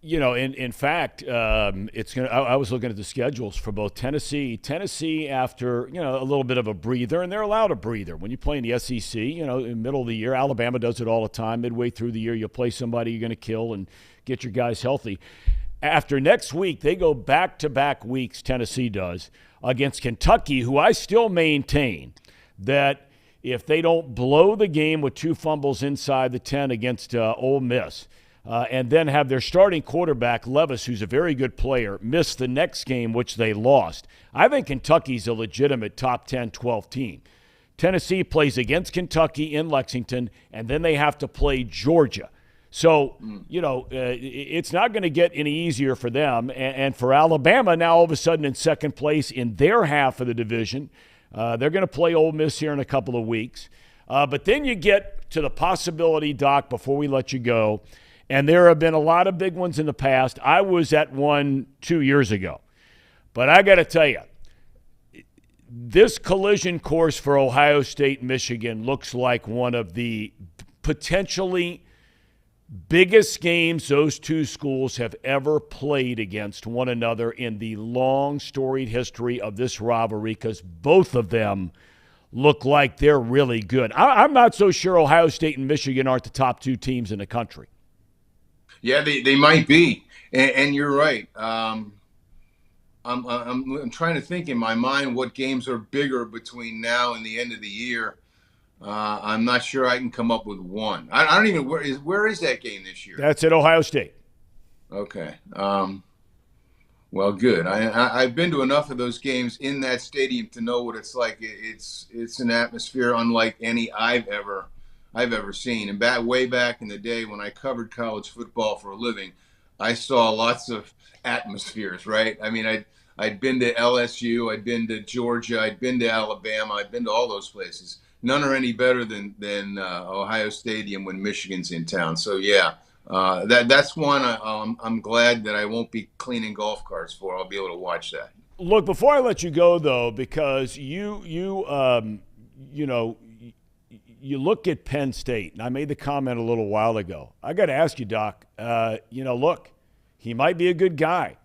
Speaker 1: In fact, it's gonna. I was looking at the schedules for both Tennessee after a little bit of a breather, and they're allowed a breather when you play in the SEC. In the middle of the year, Alabama does it all the time. Midway through the year, you'll play somebody you're going to kill and get your guys healthy. After next week, they go back-to-back weeks, Tennessee does, against Kentucky, who I still maintain that if they don't blow the game with 2 fumbles inside the 10 against Ole Miss, and then have their starting quarterback, Levis, who's a very good player, miss the next game, which they lost, I think Kentucky's a legitimate top 10, 12 team. Tennessee plays against Kentucky in Lexington, and then they have to play Georgia. So, it's not going to get any easier for them. And for Alabama, now all of a sudden in second place in their half of the division, they're going to play Ole Miss here in a couple of weeks. But then you get to the possibility, Doc, before we let you go, and there have been a lot of big ones in the past. I was at one 2 years ago. But I got to tell you, this collision course for Ohio State, Michigan looks like one of the potentially biggest games those two schools have ever played against one another in the long, storied history of this rivalry, because both of them look like they're really good. I'm not so sure Ohio State and Michigan aren't the top 2 teams in the country.
Speaker 8: Yeah, they might be, and you're right. I'm trying to think in my mind what games are bigger between now and the end of the year. I'm not sure I can come up with one. I don't even where is that game this year?
Speaker 1: That's at Ohio State.
Speaker 8: Okay. Well, good. I've been to enough of those games in that stadium to know what it's like. It's an atmosphere unlike any I've ever seen. And way back in the day when I covered college football for a living, I saw lots of atmospheres. Right? I mean, I'd been to LSU, I'd been to Georgia, I'd been to Alabama, I'd been to all those places. None are any better than Ohio Stadium when Michigan's in town. So that's one I'm glad that I won't be cleaning golf carts for. I'll be able to watch that.
Speaker 1: Look, before I let you go though, because you look at Penn State, and I made the comment a little while ago. I got to ask you, Doc. Look, he might be a good guy.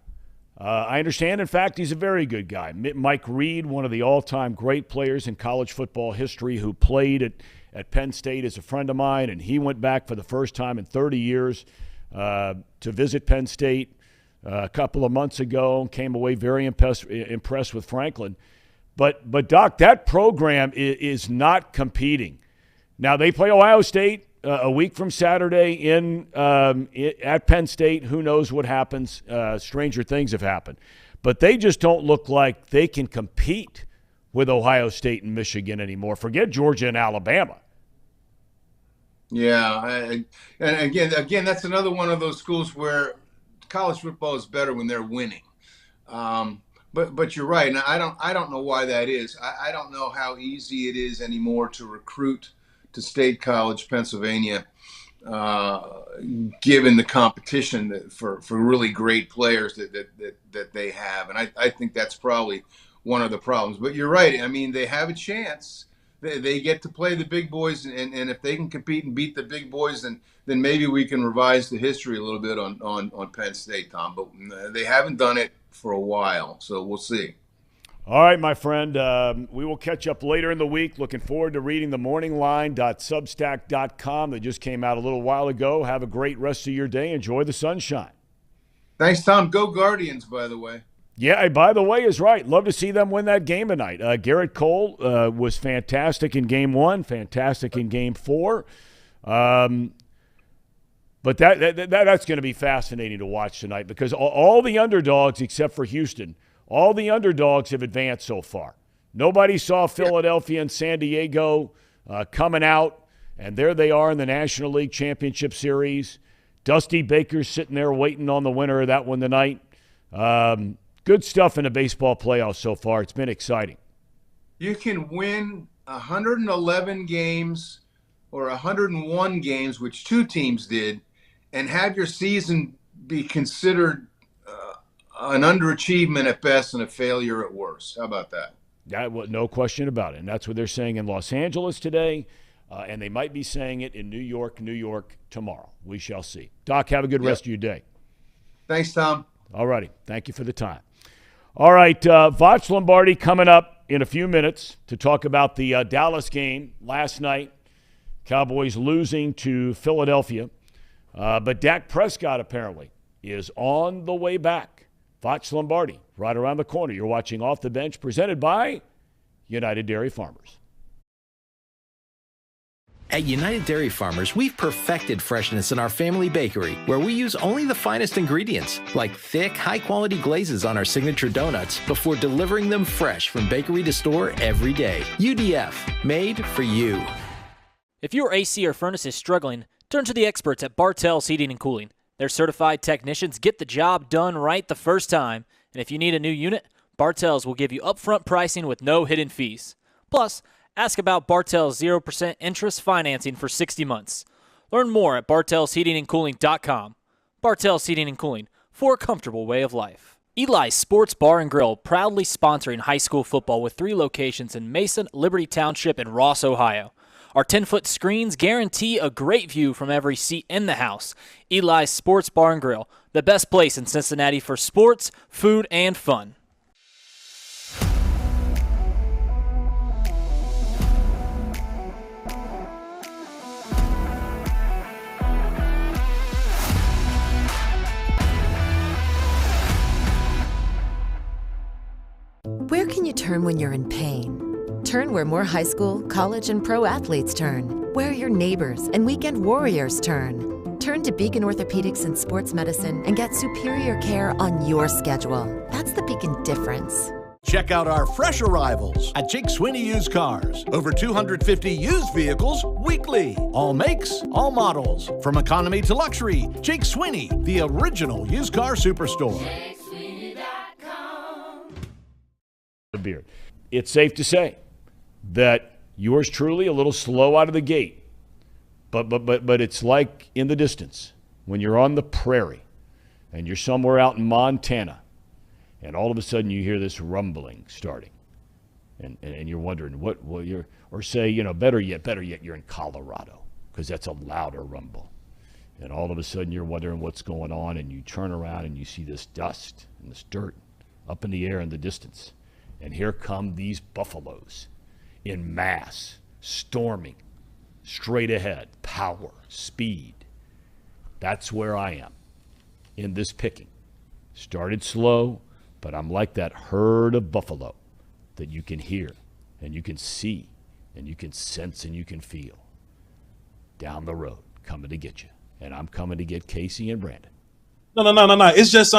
Speaker 1: I understand, in fact, he's a very good guy. Mike Reed, one of the all-time great players in college football history who played at Penn State, is a friend of mine, and he went back for the first time in 30 years to visit Penn State a couple of months ago and came away very impressed with Franklin. But Doc, that program is not competing. Now, they play Ohio State a week from Saturday at Penn State. Who knows what happens? Stranger things have happened. But they just don't look like they can compete with Ohio State and Michigan anymore. Forget Georgia and Alabama.
Speaker 8: Yeah, and again, that's another one of those schools where college football is better when they're winning. But you're right, and I don't know why that is. I don't know how easy it is anymore to recruit to State College, Pennsylvania, given the competition for really great players that they have, and I think that's probably one of the problems. But you're right. I mean, they have a chance. They get to play the big boys, and if they can compete and beat the big boys, then maybe we can revise the history a little bit on Penn State, Thom. But they haven't done it for a while, so we'll see.
Speaker 1: All right, my friend. We will catch up later in the week. Looking forward to reading the morningline.substack.com that just came out a little while ago. Have a great rest of your day. Enjoy the sunshine.
Speaker 8: Thanks, Thom. Go Guardians, by the way.
Speaker 1: Yeah, by the way, is right. Love to see them win that game tonight. Garrett Cole was fantastic in Game 1, fantastic in Game 4. But that's going to be fascinating to watch tonight because all the underdogs, except for Houston, all the underdogs have advanced so far. Nobody saw Philadelphia and San Diego coming out, and there they are in the National League Championship Series. Dusty Baker's sitting there waiting on the winner of that one tonight. Good stuff in the baseball playoffs so far. It's been exciting.
Speaker 8: You can win 111 games or 101 games, which two teams did, and have your season be considered an underachievement at best and a failure at worst. How about that?
Speaker 1: No question about it. And that's what they're saying in Los Angeles today, and they might be saying it in New York tomorrow. We shall see. Doc, have a good rest of your day.
Speaker 8: Thanks, Thom.
Speaker 1: All righty. Thank you for the time. All right, Voch Lombardi coming up in a few minutes to talk about the Dallas game last night. Cowboys losing to Philadelphia. But Dak Prescott apparently is on the way back. Voch Lombardi, right around the corner. You're watching Off the Bench, presented by United Dairy Farmers.
Speaker 9: At United Dairy Farmers, we've perfected freshness in our family bakery, where we use only the finest ingredients, like thick, high-quality glazes on our signature donuts, before delivering them fresh from bakery to store every day. UDF, made for you.
Speaker 10: If your AC or furnace is struggling, turn to the experts at Bartell's Heating and Cooling. Their certified technicians get the job done right the first time, and if you need a new unit, Bartell's will give you upfront pricing with no hidden fees. Plus, ask about Bartell's 0% interest financing for 60 months. Learn more at bartellsheatingandcooling.com. Bartell's Heating and Cooling, for a comfortable way of life. Eli's Sports Bar and Grill, proudly sponsoring high school football with 3 locations in Mason, Liberty Township, and Ross, Ohio. Our 10-foot screens guarantee a great view from every seat in the house. Eli's Sports Bar and Grill, the best place in Cincinnati for sports, food, and fun.
Speaker 11: Where can you turn when you're in pain? Turn where more high school, college, and pro athletes turn. Where your neighbors and weekend warriors turn. Turn to Beacon Orthopedics and Sports Medicine and get superior care on your schedule. That's the Beacon difference.
Speaker 12: Check out our fresh arrivals at Jake Sweeney Used Cars. Over 250 used vehicles weekly. All makes, all models. From economy to luxury, Jake Sweeney, the original used car superstore.
Speaker 1: The beard. It's safe to say that yours truly a little slow out of the gate, but it's like in the distance when you're on the prairie and you're somewhere out in Montana, and all of a sudden you hear this rumbling starting, and you're wondering what you're, or say, better yet you're in Colorado because that's a louder rumble, and all of a sudden you're wondering what's going on, and you turn around and you see this dust and this dirt up in the air in the distance, and here come these buffaloes in mass, storming, straight ahead, power, speed. That's where I am in this picking. Started slow, but I'm like that herd of buffalo that you can hear and you can see and you can sense and you can feel down the road coming to get you. And I'm coming to get Casey and Brandon.
Speaker 6: No. It's just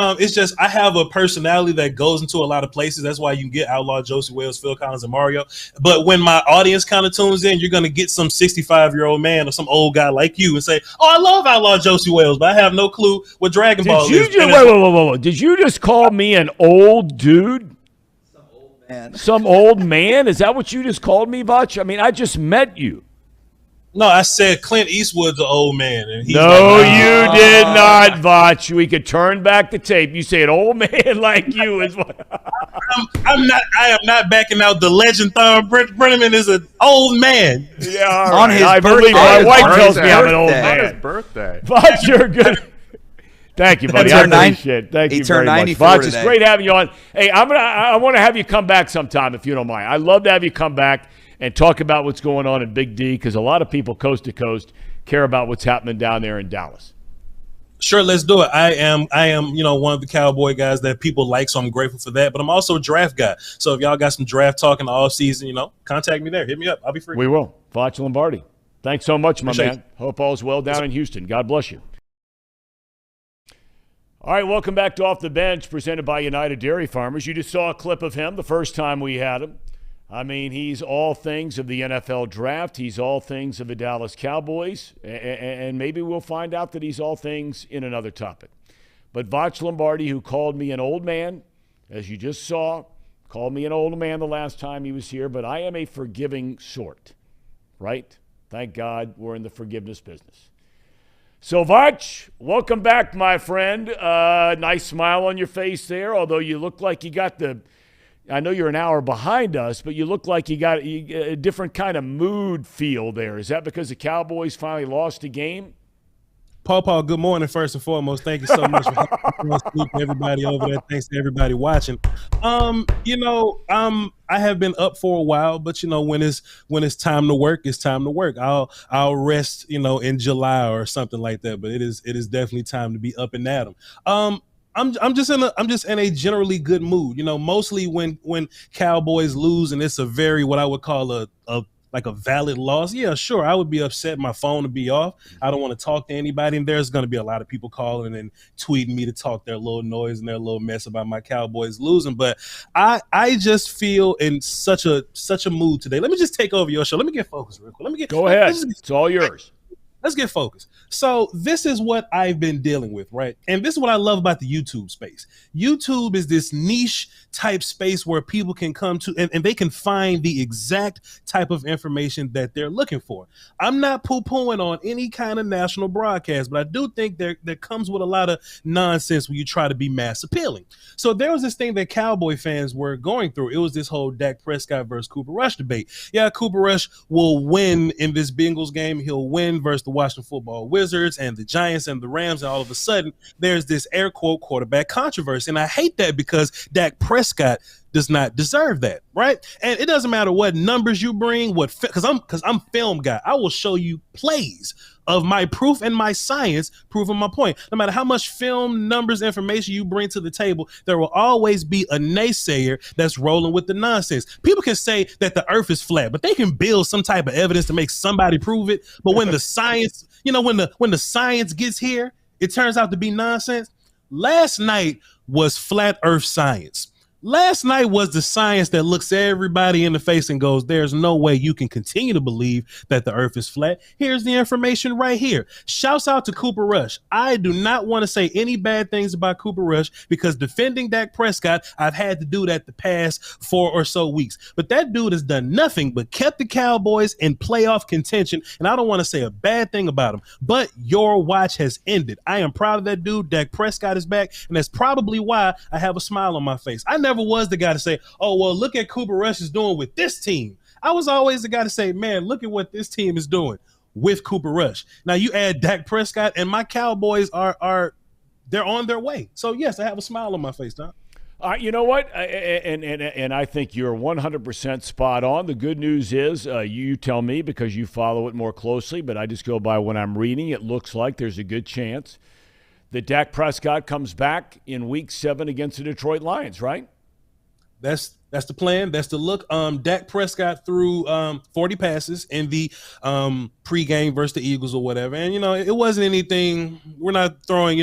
Speaker 6: I have a personality that goes into a lot of places. That's why you can get Outlaw, Josie Wales, Phil Collins, and Mario. But when my audience kind of tunes in, you're gonna get some 65-year-old man or some old guy like you and say, "Oh, I love Outlaw Josie Wales," but I have no clue what Dragon Ball is.
Speaker 1: Wait. Did you just call me an old dude?
Speaker 13: Some old man.
Speaker 1: Some old man? Is that what you just called me, Voch? I mean, I just met you.
Speaker 6: No, I said Clint Eastwood's an old man. And he's
Speaker 1: no, you did not, Voch. We could turn back the tape. You say an old man like you is what.
Speaker 6: I am not backing out the legend. Thom Brennaman is an old man.
Speaker 1: Yeah, all right.
Speaker 13: On his
Speaker 1: I
Speaker 13: birthday.
Speaker 1: believe my wife tells me I'm an old
Speaker 7: On
Speaker 1: man.
Speaker 7: his birthday.
Speaker 1: Voch, you're good. Thank you, buddy. I appreciate it. Thank you very much. Voch, it's great having you on. Hey, I want to have you come back sometime if you don't mind. I'd love to have you come back and talk about what's going on in Big D, because a lot of people coast to coast care about what's happening down there in Dallas.
Speaker 6: Sure, let's do it. I am, one of the Cowboy guys that people like, so I'm grateful for that. But I'm also a draft guy. So if y'all got some draft talk in the off season, contact me there. Hit me up. I'll be free.
Speaker 1: We will. Voch Lombardi. Thanks so much, my
Speaker 6: Appreciate
Speaker 1: man. Hope all's well down in Houston. God bless you. All right, welcome back to Off the Bench, presented by United Dairy Farmers. You just saw a clip of him the first time we had him. I mean, he's all things of the NFL draft. He's all things of the Dallas Cowboys. And maybe we'll find out that he's all things in another topic. But Voch Lombardi, who called me an old man, as you just saw, called me an old man the last time he was here, but I am a forgiving sort, right? Thank God we're in the forgiveness business. So, Voch, welcome back, my friend. Nice smile on your face there, although you look like you got I know you're an hour behind us, but you look like you got a different kind of mood feel there. Is that because the Cowboys finally lost a game?
Speaker 6: Paul, good morning, first and foremost. Thank you so much for having us, everybody over there. Thanks to everybody watching. I have been up for a while, but when it's time to work, it's time to work. I'll rest, in July or something like that. But it is definitely time to be up and at 'em. I'm just in a generally good mood. Mostly when Cowboys lose and it's a very, what I would call a valid loss. Yeah, sure, I would be upset. My phone would be off. I don't want to talk to anybody, and there's going to be a lot of people calling and tweeting me to talk their little noise and their little mess about my Cowboys losing. But I just feel in such a mood today. Let me just take over your show. Let me get focused real quick.
Speaker 1: Go ahead. It's all yours.
Speaker 6: Let's get focused. So this is what I've been dealing with, right? And this is what I love about the YouTube space. YouTube is this niche type space where people can come to and they can find the exact type of information that they're looking for. I'm not poo-pooing on any kind of national broadcast, but I do think there comes with a lot of nonsense when you try to be mass appealing. So there was this thing that Cowboy fans were going through. It was this whole Dak Prescott versus Cooper Rush debate. Yeah, Cooper Rush will win in this Bengals game. He'll win versus the Washington Football Wizards and the Giants and the Rams, and all of a sudden there's this air quote quarterback controversy. And I hate that because Dak Prescott does not deserve that, right? And it doesn't matter what numbers you bring, because I'm film guy. I will show you plays of my proof and my science proving my point. No matter how much film, numbers, information you bring to the table, there will always be a naysayer that's rolling with the nonsense. People can say that the earth is flat, but they can build some type of evidence to make somebody prove it. But when the science, when the science gets here, it turns out to be nonsense. Last night was flat earth science. Last night was the science that looks everybody in the face and goes, there's no way you can continue to believe that the earth is flat. Here's the information right here. Shouts out to Cooper Rush. I do not want to say any bad things about Cooper Rush because defending Dak Prescott, I've had to do that the past 4 or so weeks. But that dude has done nothing but kept the Cowboys in playoff contention. And I don't want to say a bad thing about him, but your watch has ended. I am proud of that dude. Dak Prescott is back. And that's probably why I have a smile on my face. I never was the guy to say, oh, well, look at Cooper Rush is doing with this team. I was always the guy to say, man, look at what this team is doing with Cooper Rush. Now you add Dak Prescott and my Cowboys they're on their way. So yes, I have a smile on my face, Tom.
Speaker 1: You know what? And I think you're 100% spot on. The good news is you tell me because you follow it more closely, but I just go by what I'm reading. It looks like there's a good chance that Dak Prescott comes back in Week 7 against the Detroit Lions, right?
Speaker 6: That's That's the plan. That's the look. Dak Prescott threw 40 passes in the pregame versus the Eagles or whatever. And, it wasn't anything. We're not throwing,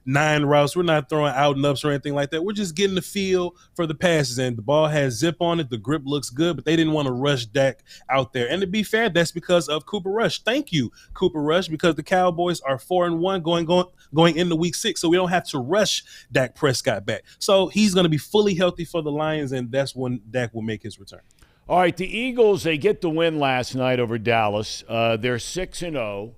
Speaker 6: 9 routes. We're not throwing out and ups or anything like that. We're just getting the feel for the passes. And the ball has zip on it. The grip looks good, but they didn't want to rush Dak out there. And to be fair, that's because of Cooper Rush. Thank you, Cooper Rush, because the Cowboys are 4-1 going into week 6. So we don't have to rush Dak Prescott back. So he's going to be fully healthy for the Lions, and that's when Dak will make his return.
Speaker 1: All right, the Eagles, they get the win last night over Dallas. They're 6-0.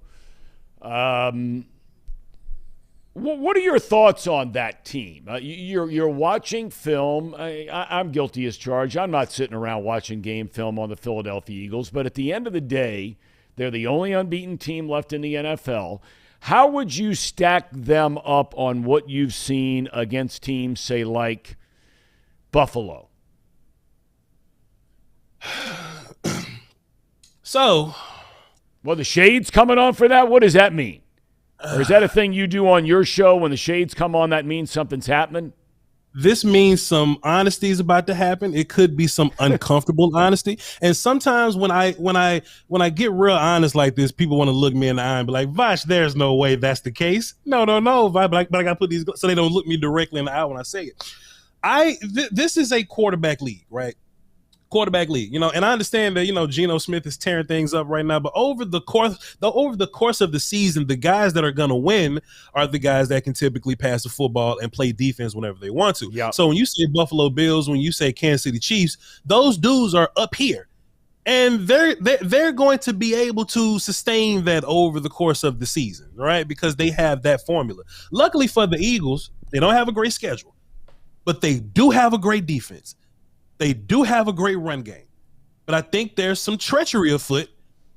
Speaker 1: What are your thoughts on that team? You're watching film. I'm guilty as charged. I'm not sitting around watching game film on the Philadelphia Eagles, but at the end of the day, they're the only unbeaten team left in the NFL. How would you stack them up on what you've seen against teams, say, like Buffalo?
Speaker 6: So,
Speaker 1: well, the shade's coming on for that? What does that mean? Or is that a thing you do on your show when the shades come on that means something's happening?
Speaker 6: This means some honesty is about to happen. It could be some uncomfortable honesty. And sometimes when I get real honest like this, people want to look me in the eye and be like, Voch, there's no way that's the case. No, but I got to put these so they don't look me directly in the eye when I say it. This is a quarterback league, right? Quarterback league, and I understand that, Geno Smith is tearing things up right now, but over the course of the season, the guys that are going to win are the guys that can typically pass the football and play defense whenever they want to.
Speaker 1: Yep.
Speaker 6: So when you say Buffalo Bills, when you say Kansas City Chiefs, those dudes are up here, and they're going to be able to sustain that over the course of the season, right? Because they have that formula. Luckily for the Eagles, they don't have a great schedule, but they do have a great defense. They do have a great run game, but I think there's some treachery afoot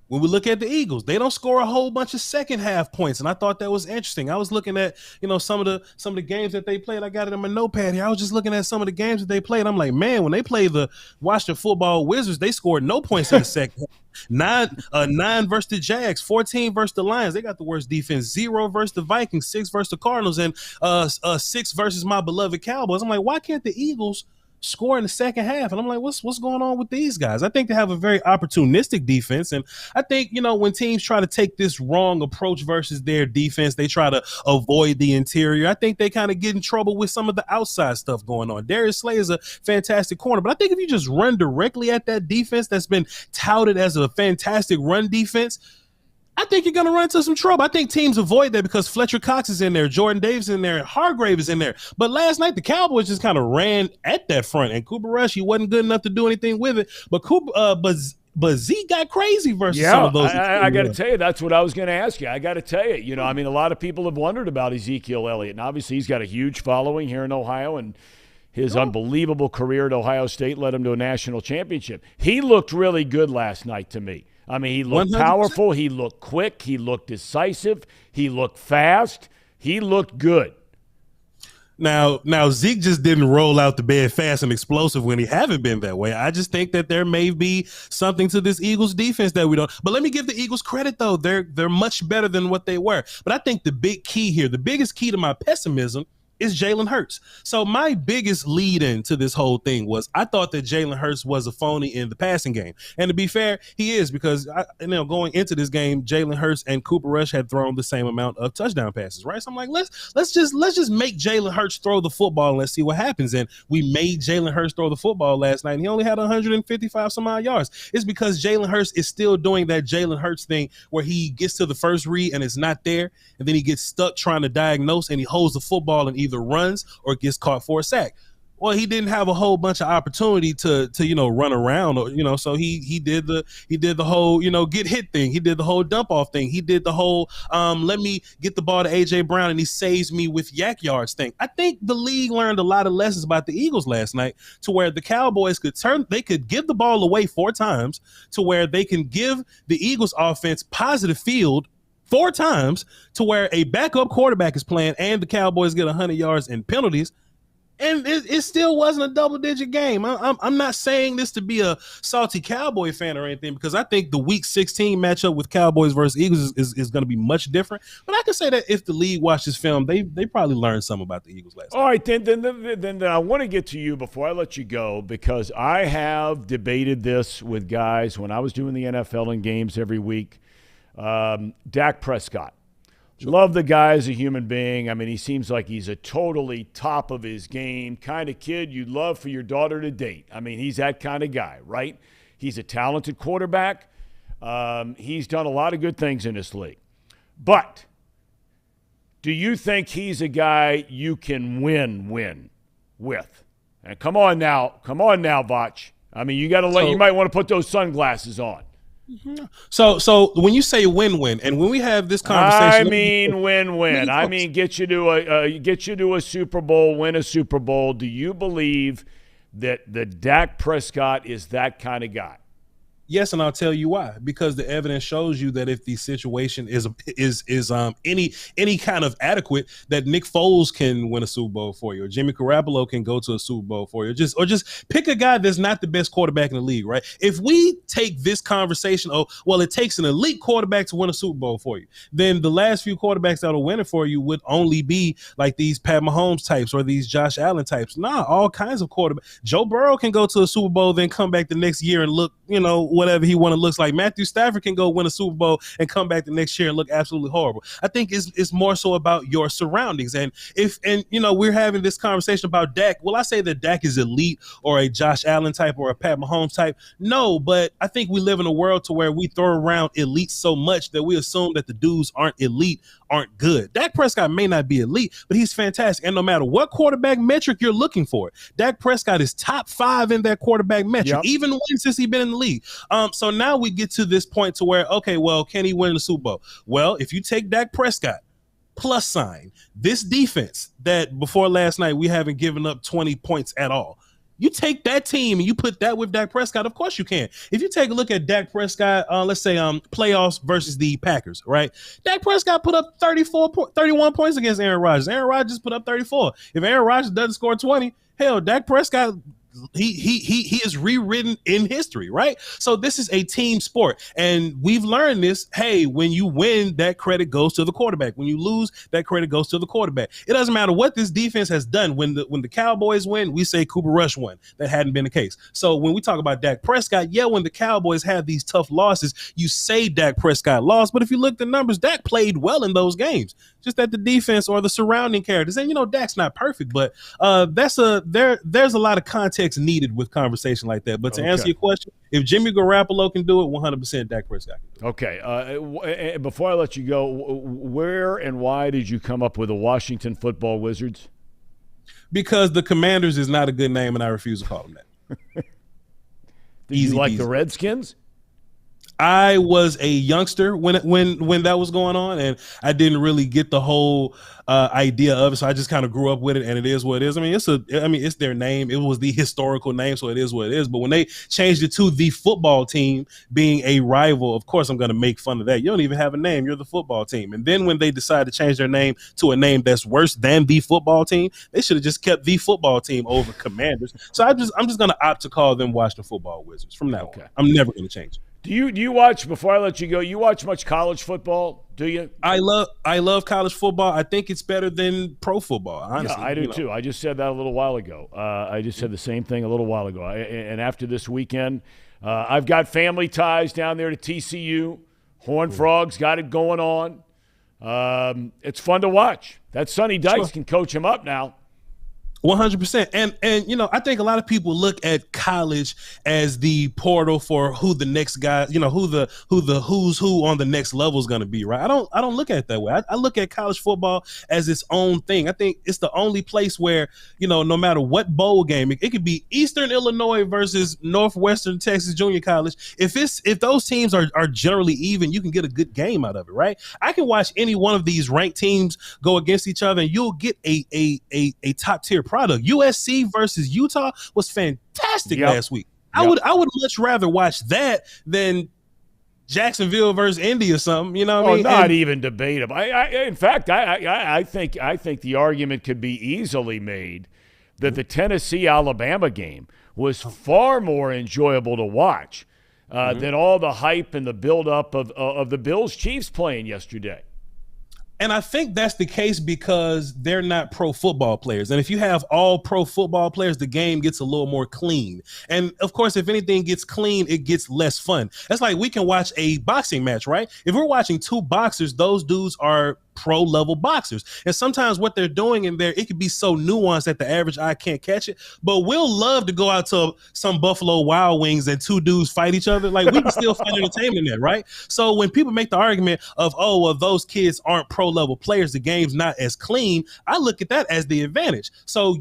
Speaker 6: when we look at the Eagles. They don't score a whole bunch of second half points, and I thought that was interesting. I was looking at some of the games that they played. I got it in my notepad here. I was just looking at some of the games that they played. I'm like, man, when they played the Washington Football Wizards, they scored no points in the second half. 9 versus the Jags, 14 versus the Lions. They got the worst defense. 0 versus the Vikings, 6 versus the Cardinals, and 6 versus my beloved Cowboys. I'm like, why can't the Eagles score in the second half? And I'm like, what's going on with these guys? I think they have a very opportunistic defense. And I think, when teams try to take this wrong approach versus their defense, they try to avoid the interior. I think they kind of get in trouble with some of the outside stuff going on. Darius Slay is a fantastic corner, but I think if you just run directly at that defense that's been touted as a fantastic run defense, I think you're going to run into some trouble. I think teams avoid that because Fletcher Cox is in there, Jordan Davis is in there, Hargrave is in there. But last night, the Cowboys just kind of ran at that front, and Cooper Rush, he wasn't good enough to do anything with it. But but Zeke got crazy versus some of those.
Speaker 1: I got to tell you, that's what I was going to ask you. I got to tell you, a lot of people have wondered about Ezekiel Elliott, and obviously he's got a huge following here in Ohio, and his unbelievable career at Ohio State led him to a national championship. He looked really good last night to me. I mean, he looked 100%. Powerful. He looked quick. He looked decisive. He looked fast. He looked good.
Speaker 6: Now Zeke just didn't roll out the bed fast and explosive when he haven't been that way. I just think that there may be something to this Eagles defense that we don't. But let me give the Eagles credit, though. They're much better than what they were. But I think the big key here, the biggest key to my pessimism is Jalen Hurts. So my biggest lead into this whole thing was I thought that Jalen Hurts was a phony in the passing game. And to be fair, he is, because going into this game, Jalen Hurts and Cooper Rush had thrown the same amount of touchdown passes, right? So I'm like, let's just make Jalen Hurts throw the football and let's see what happens. And we made Jalen Hurts throw the football last night, and he only had 155 some odd yards. It's because Jalen Hurts is still doing that Jalen Hurts thing where he gets to the first read and it's not there, and then he gets stuck trying to diagnose and he holds the football and either runs or gets caught for a sack. Well, he didn't have a whole bunch of opportunity to run around, or so he did the whole get hit thing. He did the whole dump off thing. He did the whole let me get the ball to AJ Brown and he saves me with yak yards thing. I think the league learned a lot of lessons about the Eagles last night, to where the Cowboys could give the ball away 4 times, to where they can give the Eagles offense positive field 4 times, to where a backup quarterback is playing and the Cowboys get 100 yards in penalties. And it still wasn't a double-digit game. I'm not saying this to be a salty Cowboy fan or anything, because I think the Week 16 matchup with Cowboys versus Eagles is going to be much different. But I can say that if the league watched this film, they probably learned something about the Eagles last night.
Speaker 1: All right, then I want to get to you before I let you go, because I have debated this with guys when I was doing the NFL and games every week. Dak Prescott. Love the guy as a human being. I mean, he seems like he's a totally top of his game kind of kid you'd love for your daughter to date. I mean, he's that kind of guy, right? He's a talented quarterback. He's done a lot of good things in this league. But do you think he's a guy you can win with? And come on now, Voch. I mean, you might want to put those sunglasses on.
Speaker 6: So when you say win-win, and when we have this conversation,
Speaker 1: I mean win-win. I mean get you to a Super Bowl, win a Super Bowl. Do you believe that Dak Prescott is that kind of guy?
Speaker 6: Yes, and I'll tell you why. Because the evidence shows you that if the situation is any kind of adequate, that Nick Foles can win a Super Bowl for you, or Jimmy Garoppolo can go to a Super Bowl for you, or just pick a guy that's not the best quarterback in the league, right? If we take this conversation, it takes an elite quarterback to win a Super Bowl for you, then the last few quarterbacks that'll win it for you would only be like these Pat Mahomes types or these Josh Allen types. Nah, all kinds of quarterbacks. Joe Burrow can go to a Super Bowl, then come back the next year and look, whatever he looks like. Matthew Stafford can go win a Super Bowl and come back the next year and look absolutely horrible. I think it's more so about your surroundings. And we're having this conversation about Dak. Will I say that Dak is elite or a Josh Allen type or a Pat Mahomes type? No, but I think we live in a world to where we throw around elite so much that we assume that the dudes aren't elite, aren't good. Dak Prescott may not be elite, but he's fantastic. And no matter what quarterback metric you're looking for, Dak Prescott is top 5 in that quarterback metric, even since he's been in the league. So now we get to this point to where, okay, well, can he win the Super Bowl? Well, if you take Dak Prescott, plus sign this defense that before last night we haven't given up 20 points at all. You take that team and you put that with Dak Prescott, of course you can. If you take a look at Dak Prescott, let's say playoffs versus the Packers, right? Dak Prescott put up 31 points against Aaron Rodgers. Aaron Rodgers put up 34. If Aaron Rodgers doesn't score 20, hell, Dak Prescott, he is rewritten in history, right? So this is a team sport, and we've learned this. Hey, when you win, that credit goes to the quarterback. When you lose, that credit goes to the quarterback. It doesn't matter what this defense has done. When the Cowboys win, we say Cooper Rush won. That hadn't been the case. So when we talk about Dak Prescott, when the Cowboys have these tough losses, you say Dak Prescott lost, but if you look at the numbers, Dak played well in those games. Just that the defense or the surrounding characters, and Dak's not perfect, but there's a lot of context needed with conversation like that. But to answer your question, if Jimmy Garoppolo can do it, 100% Dak Prescott can do it.
Speaker 1: Okay. Before I let you go, where and why did you come up with the Washington Football Wizards?
Speaker 6: Because the Commanders is not a good name, and I refuse to call them that.
Speaker 1: Did you like the Redskins?
Speaker 6: I was a youngster when that was going on, and I didn't really get the whole idea of it. So I just kind of grew up with it, and it is what it is. I mean, it's their name. It was the historical name, so it is what it is. But when they changed it to the football team being a rival, of course I'm going to make fun of that. You don't even have a name. You're the football team. And then when they decided to change their name to a name that's worse than the football team, they should have just kept the football team over Commanders. So I'm just going to opt to call them Washington Football Wizards from now on. I'm never going to change it.
Speaker 1: Do you watch, before I let you go, you watch much college football, do you?
Speaker 6: I love college football. I think it's better than pro football, honestly.
Speaker 1: Yeah, I do too. I just said that a little while ago. I just said the same thing a little while ago. And after this weekend, I've got family ties down there to TCU. Horned Frogs got it going on. It's fun to watch. That Sonny Dykes can coach him up now.
Speaker 6: 100%. And I think a lot of people look at college as the portal for who the next guy, who the who's who on the next level is going to be, right? I don't look at it that way. I look at college football as its own thing. I think it's the only place where, no matter what bowl game, it could be Eastern Illinois versus Northwestern Texas Junior College. If those teams are generally even, you can get a good game out of it, right? I can watch any one of these ranked teams go against each other, and you'll get a top tier product. USC versus Utah was fantastic last week. I would much rather watch that than Jacksonville versus Indy or something. You know what I mean?
Speaker 1: Not even debatable. In fact, I think the argument could be easily made that the Tennessee-Alabama game was far more enjoyable to watch than all the hype and the buildup of the Bills-Chiefs playing yesterday.
Speaker 6: And I think that's the case because they're not pro football players. And if you have all pro football players, the game gets a little more clean. And of course, if anything gets clean, it gets less fun. That's like we can watch a boxing match, right? If we're watching two boxers, those dudes are pro level boxers. And sometimes what they're doing in there, it could be so nuanced that the average eye can't catch it. But we'll love to go out to some Buffalo Wild Wings and two dudes fight each other. Like, we can still find entertainment in that, right? So when people make the argument of, oh, well, those kids aren't pro level players, the game's not as clean, I look at that as the advantage. So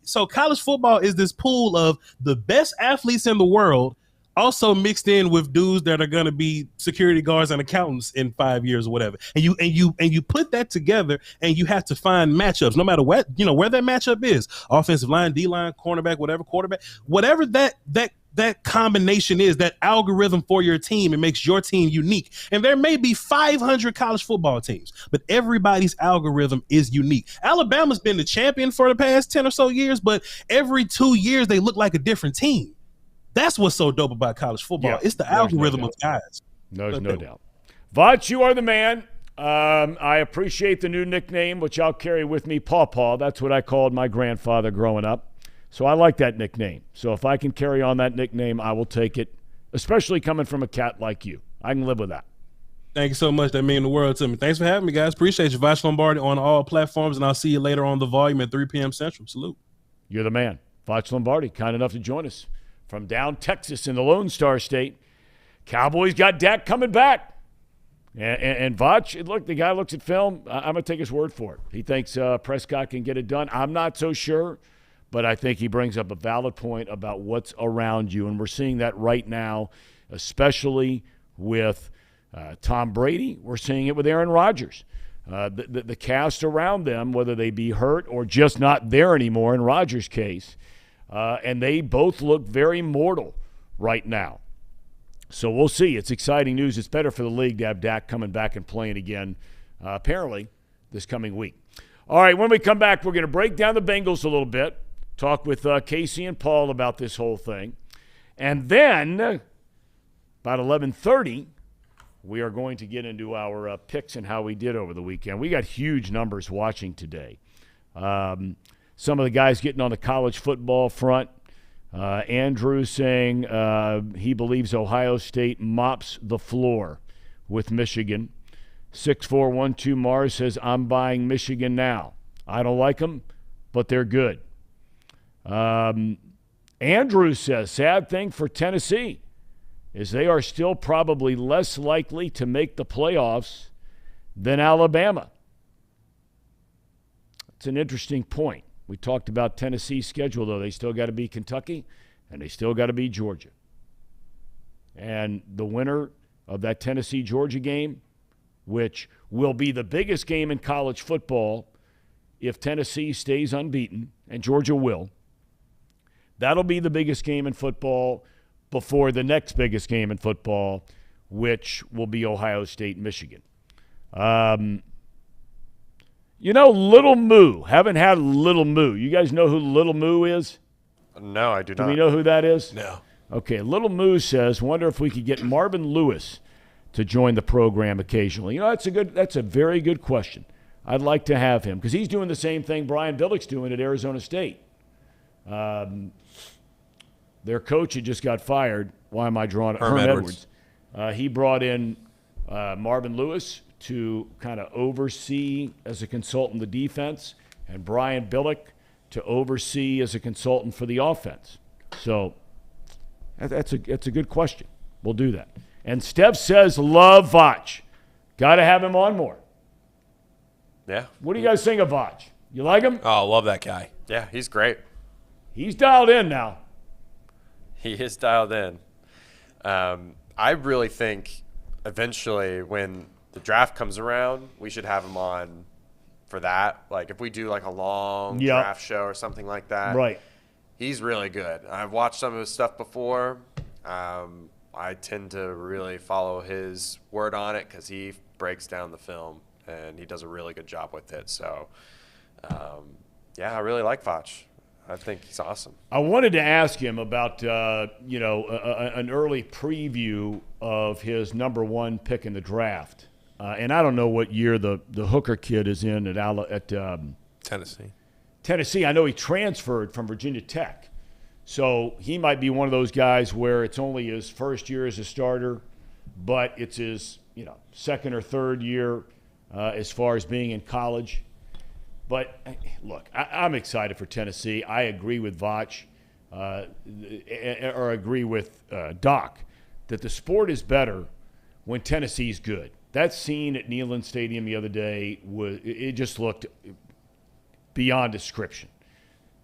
Speaker 6: so college football is this pool of the best athletes in the world, also mixed in with dudes that are going to be security guards and accountants in 5 years or whatever. And you put that together, and you have to find matchups, no matter what, where that matchup is, offensive line, D-line, cornerback, whatever, quarterback, whatever that combination is, that algorithm for your team, it makes your team unique. And there may be 500 college football teams, but everybody's algorithm is unique. Alabama's been the champion for the past 10 or so years, but every 2 years they look like a different team. That's what's so dope about college football.
Speaker 1: Yeah,
Speaker 6: it's the algorithm of guys.
Speaker 1: There's no doubt. Voch, you are the man. I appreciate the new nickname, which I'll carry with me, Paw Paw. That's what I called my grandfather growing up. So I like that nickname. So if I can carry on that nickname, I will take it, especially coming from a cat like you. I can live with that.
Speaker 6: Thank you so much. That means the world to me. Thanks for having me, guys. Appreciate you. Voch Lombardi on all platforms, and I'll see you later on The Volume at 3 p.m. Central. Salute.
Speaker 1: You're the man. Voch Lombardi, kind enough to join us from down Texas in the Lone Star State. Cowboys got Dak coming back. And Voch, look, the guy looks at film. I'm going to take his word for it. He thinks Prescott can get it done. I'm not so sure, but I think he brings up a valid point about what's around you. And we're seeing that right now, especially with Tom Brady. We're seeing it with Aaron Rodgers. The cast around them, whether they be hurt or just not there anymore in Rodgers' case, and they both look very mortal right now. So we'll see. It's exciting news. It's better for the league to have Dak coming back and playing again, apparently, this coming week. All right, when we come back, we're going to break down the Bengals a little bit, talk with Casey and Paul about this whole thing. And then, about 11:30, we are going to get into our picks and how we did over the weekend. We got huge numbers watching today. Some of the guys getting on the college football front. Andrew saying he believes Ohio State mops the floor with Michigan. 6412 Mars says, I'm buying Michigan now. I don't like them, but they're good. Andrew says, sad thing for Tennessee is they are still probably less likely to make the playoffs than Alabama. It's an interesting point. We talked about Tennessee's schedule, though. They still got to beat Kentucky, and they still got to beat Georgia. And the winner of that Tennessee-Georgia game, which will be the biggest game in college football if Tennessee stays unbeaten, and Georgia will, that'll be the biggest game in football before the next biggest game in football, which will be Ohio State-Michigan. Little Moo. Haven't had Little Moo. You guys know who Little Moo is?
Speaker 7: No, I do not.
Speaker 1: Do we know who that is?
Speaker 3: No.
Speaker 1: Okay, Little Moo says, wonder if we could get Marvin Lewis to join the program occasionally. That's a very good question. I'd like to have him because he's doing the same thing Brian Billick's doing at Arizona State. Their coach had just got fired. Why am I drawing it?
Speaker 3: Herm Edwards.
Speaker 1: He brought in Marvin Lewis to kind of oversee as a consultant the defense, and Brian Billick to oversee as a consultant for the offense. So that's a good question. We'll do that. And Steph says, love Voch. Got to have him on more.
Speaker 7: Yeah.
Speaker 1: What do you guys think of Voch? You like him?
Speaker 3: Oh, love that guy.
Speaker 7: Yeah, he's great.
Speaker 1: He's dialed in now.
Speaker 7: He is dialed in. I really think eventually when the draft comes around, we should have him on for that. Like if we do like a long draft show or something like that.
Speaker 1: Right.
Speaker 7: He's really good. I've watched some of his stuff before. I tend to really follow his word on it because he breaks down the film and he does a really good job with it. So, I really like Voch. I think he's awesome.
Speaker 1: I wanted to ask him about, an early preview of his number 1 pick in the draft. And I don't know what year the Hooker kid is in at
Speaker 3: Tennessee.
Speaker 1: Tennessee. I know he transferred from Virginia Tech. So he might be one of those guys where it's only his first year as a starter, but it's his second or third year as far as being in college. But, look, I'm excited for Tennessee. I agree with Voch, or agree with Doc, that the sport is better when Tennessee's good. That scene at Neyland Stadium the other day, it just looked beyond description.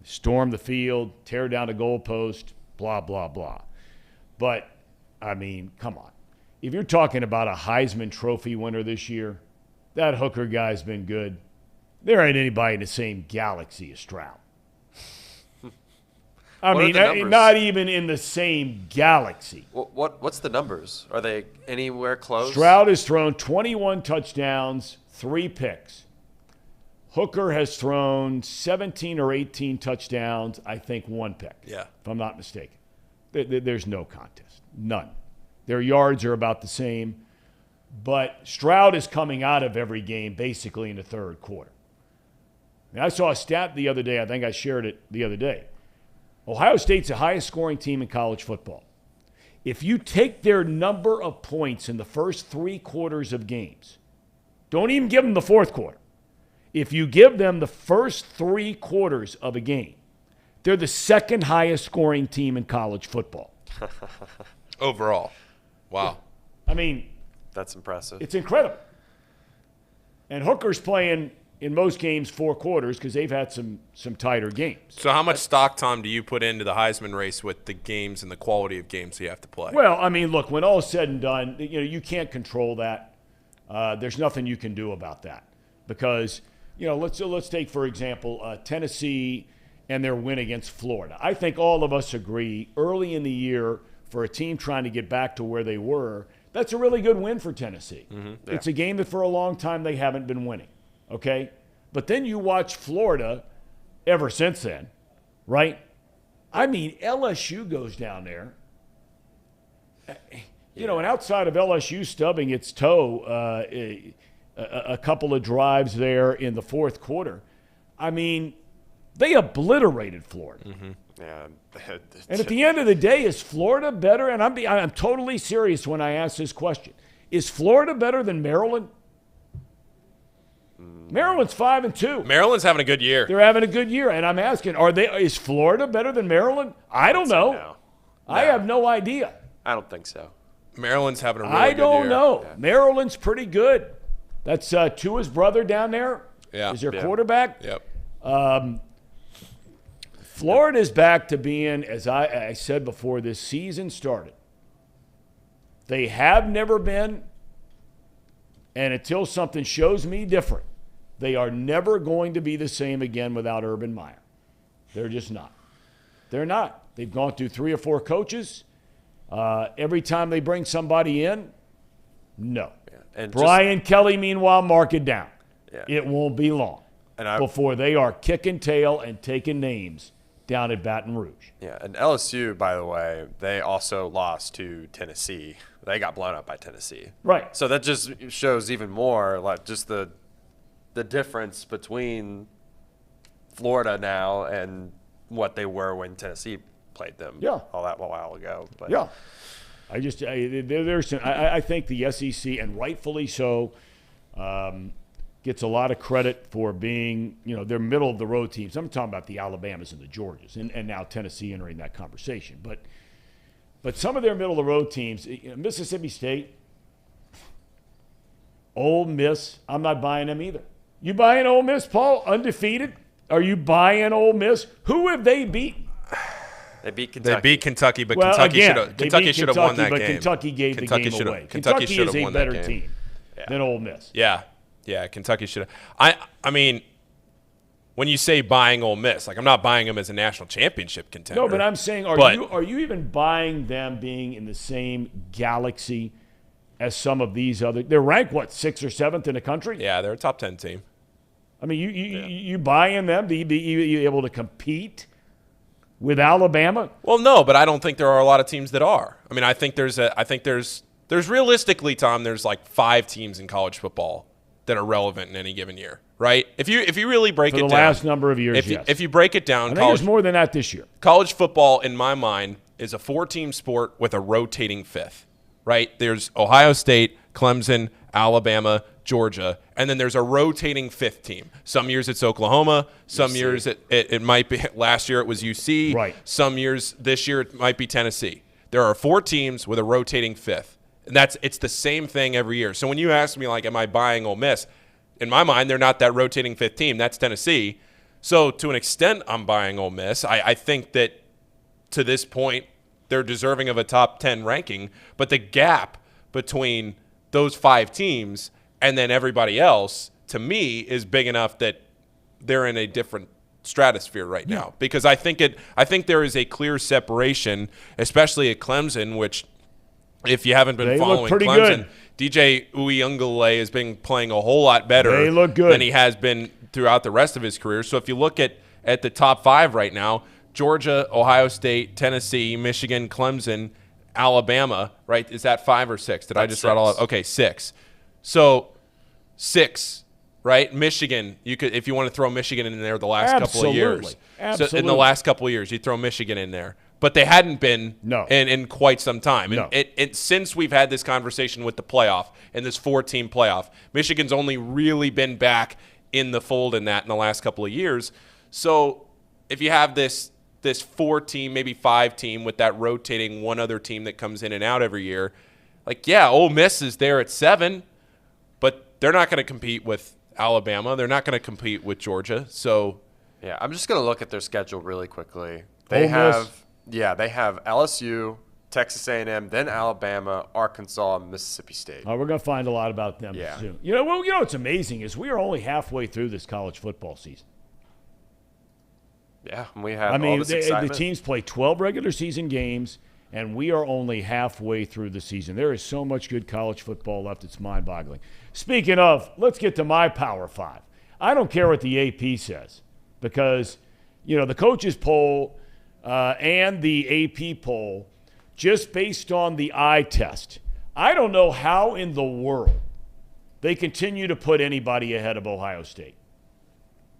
Speaker 1: Storm the field, tear down the goalpost, blah, blah, blah. But, I mean, come on. If you're talking about a Heisman Trophy winner this year, that Hooker guy's been good. There ain't anybody in the same galaxy as Stroud. I mean, not even in the same galaxy.
Speaker 7: What's the numbers? Are they anywhere close?
Speaker 1: Stroud has thrown 21 touchdowns, 3 picks. Hooker has thrown 17 or 18 touchdowns, I think 1 pick.
Speaker 3: Yeah.
Speaker 1: If I'm not mistaken. There's no contest. None. Their yards are about the same. But Stroud is coming out of every game basically in the third quarter. And I saw a stat the other day. I think I shared it the other day. Ohio State's the highest scoring team in college football. If you take their number of points in the first 3 quarters of games, don't even give them the fourth quarter. If you give them the first 3 quarters of a game, they're the second highest scoring team in college football.
Speaker 3: Overall. Wow.
Speaker 1: I mean,
Speaker 7: that's impressive.
Speaker 1: It's incredible. And Hooker's playing in most games 4 quarters because they've had some tighter games.
Speaker 3: So how much stock, Tom, do you put into the Heisman race with the games and the quality of games you have to play?
Speaker 1: Well, I mean, look, when all is said and done, you can't control that. There's nothing you can do about that because, let's take, for example, Tennessee and their win against Florida. I think all of us agree early in the year for a team trying to get back to where they were, that's a really good win for Tennessee.
Speaker 7: Mm-hmm. Yeah.
Speaker 1: It's a game that for a long time they haven't been winning. Okay? But then you watch Florida ever since then, right? I mean, LSU goes down there. And outside of LSU stubbing its toe a couple of drives there in the fourth quarter, I mean, they obliterated Florida.
Speaker 7: Mm-hmm. Yeah.
Speaker 1: And at the end of the day, is Florida better? And I'm totally serious when I ask this question. Is Florida better than Maryland? Maryland's 5-2.
Speaker 3: Maryland's having a good year.
Speaker 1: They're having a good year, and I'm asking, is Florida better than Maryland? I don't know.
Speaker 7: No.
Speaker 1: I have no idea.
Speaker 7: I don't think so.
Speaker 3: Maryland's having a really good year.
Speaker 1: I don't know. Yeah. Maryland's pretty good. That's Tua's brother down there.
Speaker 3: Yeah.
Speaker 1: Is their quarterback?
Speaker 3: Yep.
Speaker 1: Florida's back to being, as I said before this season started, they have never been, and until something shows me different, they are never going to be the same again without Urban Meyer. They're just not. They're not. They've gone through 3 or 4 coaches. Every time they bring somebody in, no.
Speaker 7: Yeah. And
Speaker 1: Brian Kelly, meanwhile, mark it down.
Speaker 7: Yeah.
Speaker 1: It won't be long before they are kicking tail and taking names down at Baton Rouge.
Speaker 7: Yeah, and LSU, by the way, they also lost to Tennessee. They got blown up by Tennessee.
Speaker 1: Right.
Speaker 7: So that just shows even more, like, just the difference between Florida now and what they were when Tennessee played them all that while ago. But
Speaker 1: yeah. I think the SEC, and rightfully so, gets a lot of credit for being, they're middle of the road teams. I'm talking about the Alabamas and the Georgias, and now Tennessee entering that conversation. But some of their middle of the road teams, Mississippi State, Ole Miss, I'm not buying them either. You buying Ole Miss, Paul? Undefeated? Are you buying Ole Miss? Who have they beaten?
Speaker 7: They beat Kentucky.
Speaker 3: They beat Kentucky, but
Speaker 1: well,
Speaker 3: Kentucky should have won that
Speaker 1: but
Speaker 3: game.
Speaker 1: Kentucky gave the game away. Kentucky is a better team than Ole Miss.
Speaker 3: Yeah, Kentucky should have. I mean, when you say buying Ole Miss, like I'm not buying them as a national championship contender.
Speaker 1: No, but I'm saying, are you even buying them being in the same galaxy as some of these other? They're ranked, 6th or 7th in the country?
Speaker 3: Yeah, they're a top 10 team.
Speaker 1: I mean, you buying them to be able to compete with Alabama?
Speaker 3: Well, no, but I don't think there are a lot of teams that are. I mean, I think there's realistically, Tom, there's like 5 teams in college football that are relevant in any given year, right? If you really break it down.
Speaker 1: For the last number of years, yes.
Speaker 3: If you break it down,
Speaker 1: I think there's more than that this year.
Speaker 3: College football, in my mind, is a 4-team sport with a rotating 5th, right? There's Ohio State, Clemson, Alabama, Georgia, and then there's a rotating 5th team. Some years it's Oklahoma. Some years it might be – last year it was UC.
Speaker 1: Right.
Speaker 3: Some years this year it might be Tennessee. There are 4 teams with a rotating 5th, and it's the same thing every year. So when you ask me, like, am I buying Ole Miss, in my mind they're not that rotating 5th team. That's Tennessee. So to an extent I'm buying Ole Miss. I think that to this point they're deserving of a top 10 ranking, but the gap between those 5 teams and then everybody else, to me, is big enough that they're in a different stratosphere right now. Because I think there is a clear separation, especially at Clemson, which, if you haven't been following Clemson, DJ Uiagalelei has been playing a whole lot better than he has been throughout the rest of his career. So if you look at the top 5 right now, Georgia, Ohio State, Tennessee, Michigan, Clemson, Alabama, right? Is that 5 or 6? Did I just rattle off? Okay, 6. So 6, right? Michigan, you could, if you want to throw Michigan in there the last couple of years.
Speaker 1: Absolutely.
Speaker 3: So in the last couple of years, you throw Michigan in there. But they hadn't been in quite some time.
Speaker 1: No.
Speaker 3: And since we've had this conversation with the playoff and this 4-team playoff, Michigan's only really been back in the fold in the last couple of years. So if you have this 4-team, maybe 5-team with that rotating one other team that comes in and out every year, like, yeah, Ole Miss is there at 7, but they're not going to compete with Alabama. They're not going to compete with Georgia. So,
Speaker 7: yeah, I'm just going to look at their schedule really quickly. They have LSU, Texas A&M, then Alabama, Arkansas, and Mississippi State.
Speaker 1: We're going to find a lot about them soon. You know what's amazing is we are only halfway through this college football season.
Speaker 7: Yeah, we have all this excitement.
Speaker 1: The teams play 12 regular season games, and we are only halfway through the season. There is so much good college football left, it's mind-boggling. Speaking of, let's get to my Power 5. I don't care what the AP says because, the coaches poll and the AP poll, just based on the eye test, I don't know how in the world they continue to put anybody ahead of Ohio State.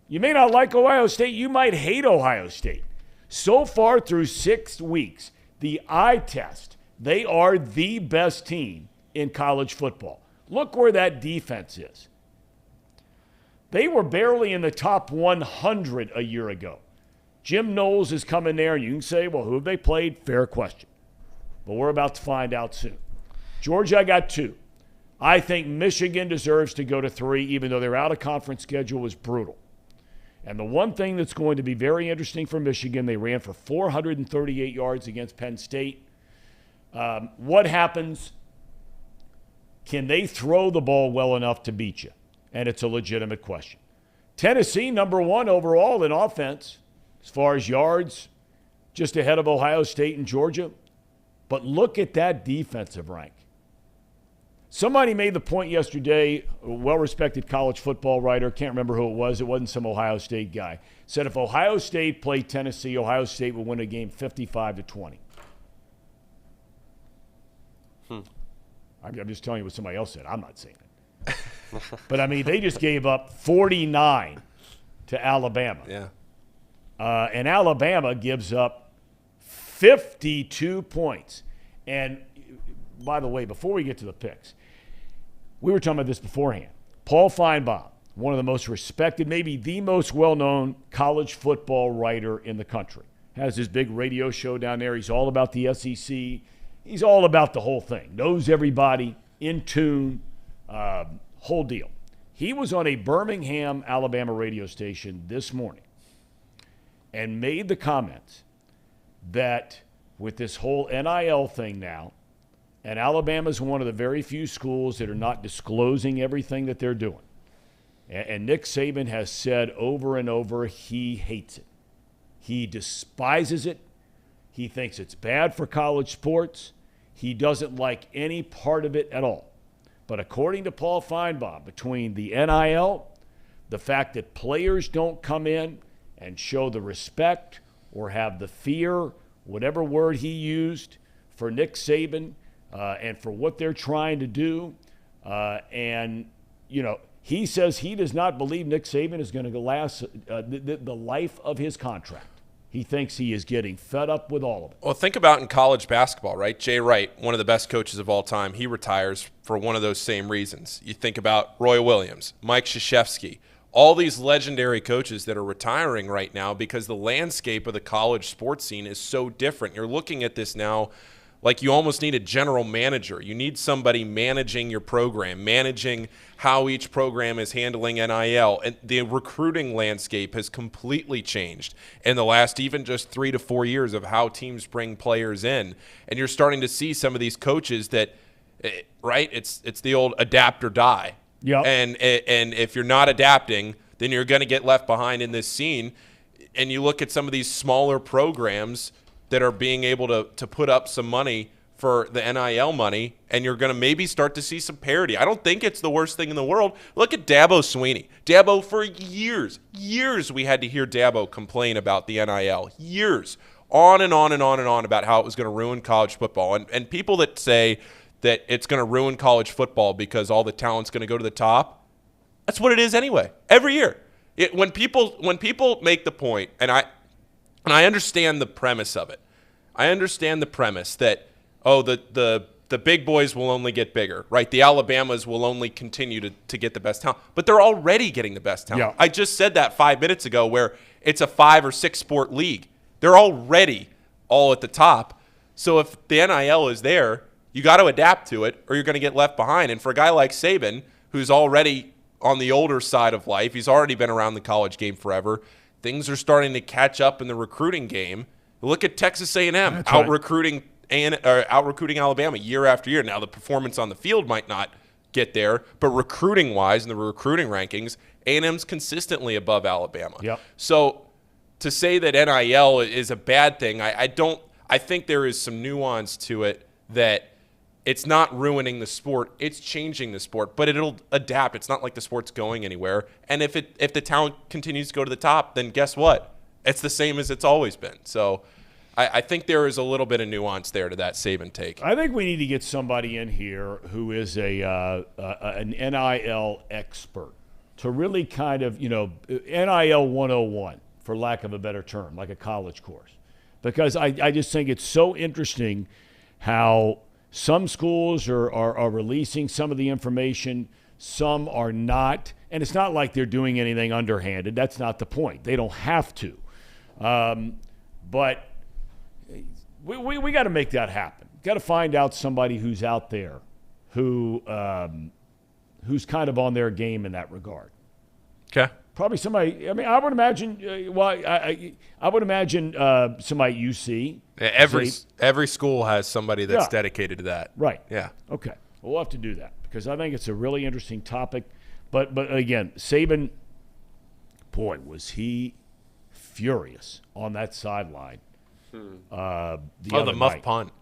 Speaker 1: You may not like Ohio State. You might hate Ohio State. So far through 6 weeks, the eye test, they are the best team in college football. Look where that defense is. They were barely in the top 100 a year ago. Jim Knowles is coming there, and you can say, well, who have they played? Fair question. But we're about to find out soon. Georgia, I got 2. I think Michigan deserves to go to 3, even though their out-of-conference schedule was brutal. And the one thing that's going to be very interesting for Michigan, they ran for 438 yards against Penn State. What happens? Can they throw the ball well enough to beat you? And it's a legitimate question. Tennessee, number 1 overall in offense, as far as yards, just ahead of Ohio State and Georgia. But look at that defensive rank. Somebody made the point yesterday, a well-respected college football writer, can't remember who it wasn't some Ohio State guy, said if Ohio State played Tennessee, Ohio State would win a game 55-20. I'm just telling you what somebody else said. I'm not saying it. But, I mean, they just gave up 49 to Alabama.
Speaker 3: Yeah.
Speaker 1: And Alabama gives up 52 points. And, by the way, before we get to the picks, we were talking about this beforehand. Paul Feinbaum, one of the most respected, maybe the most well-known college football writer in the country, has his big radio show down there. He's all about the SEC. He's all about the whole thing. Knows everybody, in tune, whole deal. He was on a Birmingham, Alabama radio station this morning and made the comment that with this whole NIL thing now, and Alabama's one of the very few schools that are not disclosing everything that they're doing. And Nick Saban has said over and over he hates it. He despises it. He thinks it's bad for college sports. He doesn't like any part of it at all. But according to Paul Feinbaum, between the NIL, the fact that players don't come in and show the respect or have the fear, whatever word he used, for Nick Saban and for what they're trying to do. And, you know, he says he does not believe Nick Saban is going to last the life of his contract. He thinks he is getting fed up with all of it.
Speaker 3: Well, think about in college basketball, right? Jay Wright, one of the best coaches of all time, he retires for one of those same reasons. You think about Roy Williams, Mike Krzyzewski, all these legendary coaches that are retiring right now because the landscape of the college sports scene is so different. You're looking at this now like you almost need a general manager. You need somebody managing your program, managing how each program is handling NIL. And the recruiting landscape has completely changed in the last even just 3 to 4 years of how teams bring players in. And you're starting to see some of these coaches that, right, it's the old adapt or die.
Speaker 1: Yep.
Speaker 3: And if you're not adapting, then you're going to get left behind in this scene. And you look at some of these smaller programs that are being able to put up some money for the NIL money, and you're going to maybe start to see some parity. I don't think it's the worst thing in the world. Look at Dabo Swinney. Dabo, for years we had to hear Dabo complain about the NIL. Years. On and on and on and on about how it was going to ruin college football. And people that say that it's going to ruin college football because all the talent's going to go to the top, that's what it is anyway. Every year. When people make the point, and I understand the premise of it. I understand the premise that, the big boys will only get bigger, right? The Alabamas will only continue to get the best talent. But they're already getting the best talent.
Speaker 1: Yeah.
Speaker 3: I just said that 5 minutes ago where it's a 5 or 6 sport league. They're already all at the top. So if the NIL is there, you got to adapt to it or you're going to get left behind. And for a guy like Saban, who's already on the older side of life, he's already been around the college game forever, things are starting to catch up in the recruiting game. Look at Texas A&M out-recruiting Alabama year after year. Now, the performance on the field might not get there, but recruiting-wise in the recruiting rankings, A&M's consistently above Alabama.
Speaker 1: Yep.
Speaker 3: So to say that NIL is a bad thing, I think there is some nuance to it that it's not ruining the sport, it's changing the sport, but it'll adapt. It's not like the sport's going anywhere. And if the talent continues to go to the top, then guess what? It's the same as it's always been. So I think there is a little bit of nuance there to that Saban take.
Speaker 1: I think we need to get somebody in here who is an NIL expert to really kind of, NIL 101, for lack of a better term, like a college course. Because I just think it's so interesting how some schools are releasing some of the information, some are not. And it's not like they're doing anything underhanded. That's not the point. They don't have to. But we got to make that happen. Got to find out somebody who's out there who's kind of on their game in that regard.
Speaker 3: Okay.
Speaker 1: Probably somebody. I mean, I would imagine. I would imagine somebody at UC.
Speaker 3: Every school has somebody that's dedicated to that.
Speaker 1: Right.
Speaker 3: Yeah.
Speaker 1: Okay. Well, we'll have to do that because I think it's a really interesting topic. But again, Saban, boy, was he furious on that sideline. The
Speaker 3: muff punt.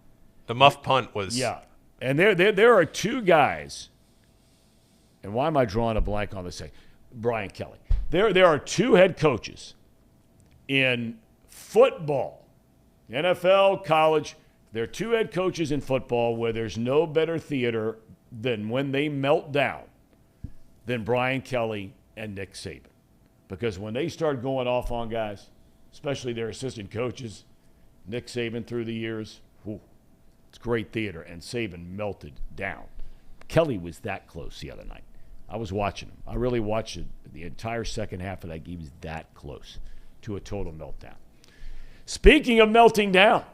Speaker 3: The muff punt was.
Speaker 1: Yeah. And there are two guys. And why am I drawing a blank on this thing? Brian Kelly. There are two head coaches in football, NFL, college. There are two head coaches in football where there's no better theater than when they melt down than Brian Kelly and Nick Saban. Because when they start going off on guys, especially their assistant coaches, Nick Saban through the years, it's great theater, and Saban melted down. Kelly was that close the other night. I was watching him. I really watched it. The entire second half of that game. He was that close to a total meltdown. Speaking of melting down,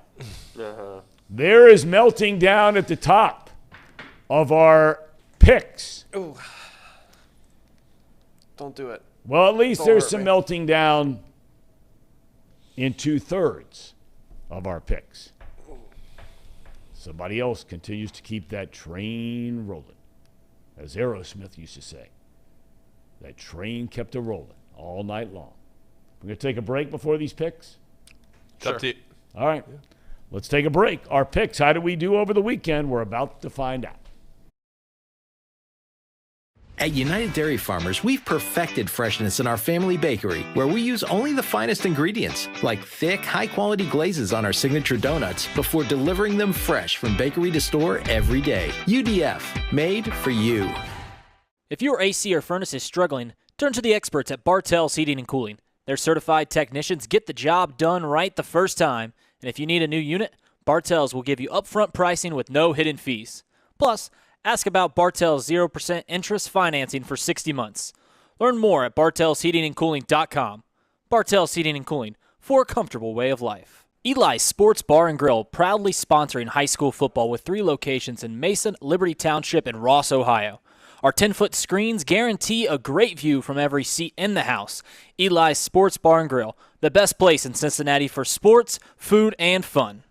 Speaker 1: there is melting down at the top of our picks.
Speaker 7: Ooh. Don't do it.
Speaker 1: Well, at least there's some melting down in 2/3 of our picks. Somebody else continues to keep that train rolling. As Aerosmith used to say, that train kept a rolling all night long. We're going to take a break before these picks?
Speaker 3: Sure. Up to you.
Speaker 1: All right. Let's take a break. Our picks, how did we do over the weekend? We're about to find out.
Speaker 9: At United Dairy Farmers, we've perfected freshness in our family bakery, where we use only the finest ingredients, like thick, high-quality glazes on our signature donuts, before delivering them fresh from bakery to store every day. UDF, made for you.
Speaker 10: If your AC or furnace is struggling, turn to the experts at Bartell's Heating and Cooling. Their certified technicians get the job done right the first time, and if you need a new unit, Bartell's will give you upfront pricing with no hidden fees. Plus, ask about Bartell's 0% interest financing for 60 months. Learn more at bartellsheatingandcooling.com. Bartell's Heating and Cooling, for a comfortable way of life. Eli's Sports Bar and Grill, proudly sponsoring high school football with 3 locations in Mason, Liberty Township, and Ross, Ohio. Our 10-foot screens guarantee a great view from every seat in the house. Eli's Sports Bar and Grill, the best place in Cincinnati for sports, food, and fun.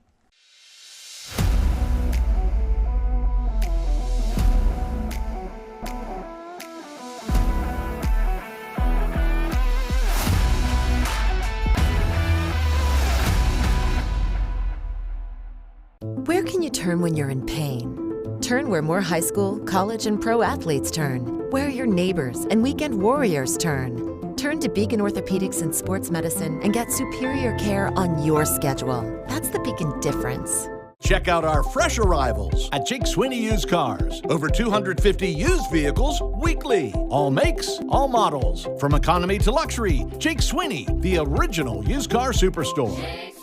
Speaker 11: Where can you turn when you're in pain? Turn where more high school, college, and pro athletes turn. Where your neighbors and weekend warriors turn. Turn to Beacon Orthopedics and Sports Medicine and get superior care on your schedule. That's the Beacon difference.
Speaker 12: Check out our fresh arrivals at Jake Sweeney Used Cars. Over 250 used vehicles weekly. All makes, all models. From economy to luxury, Jake Sweeney, the original used car superstore.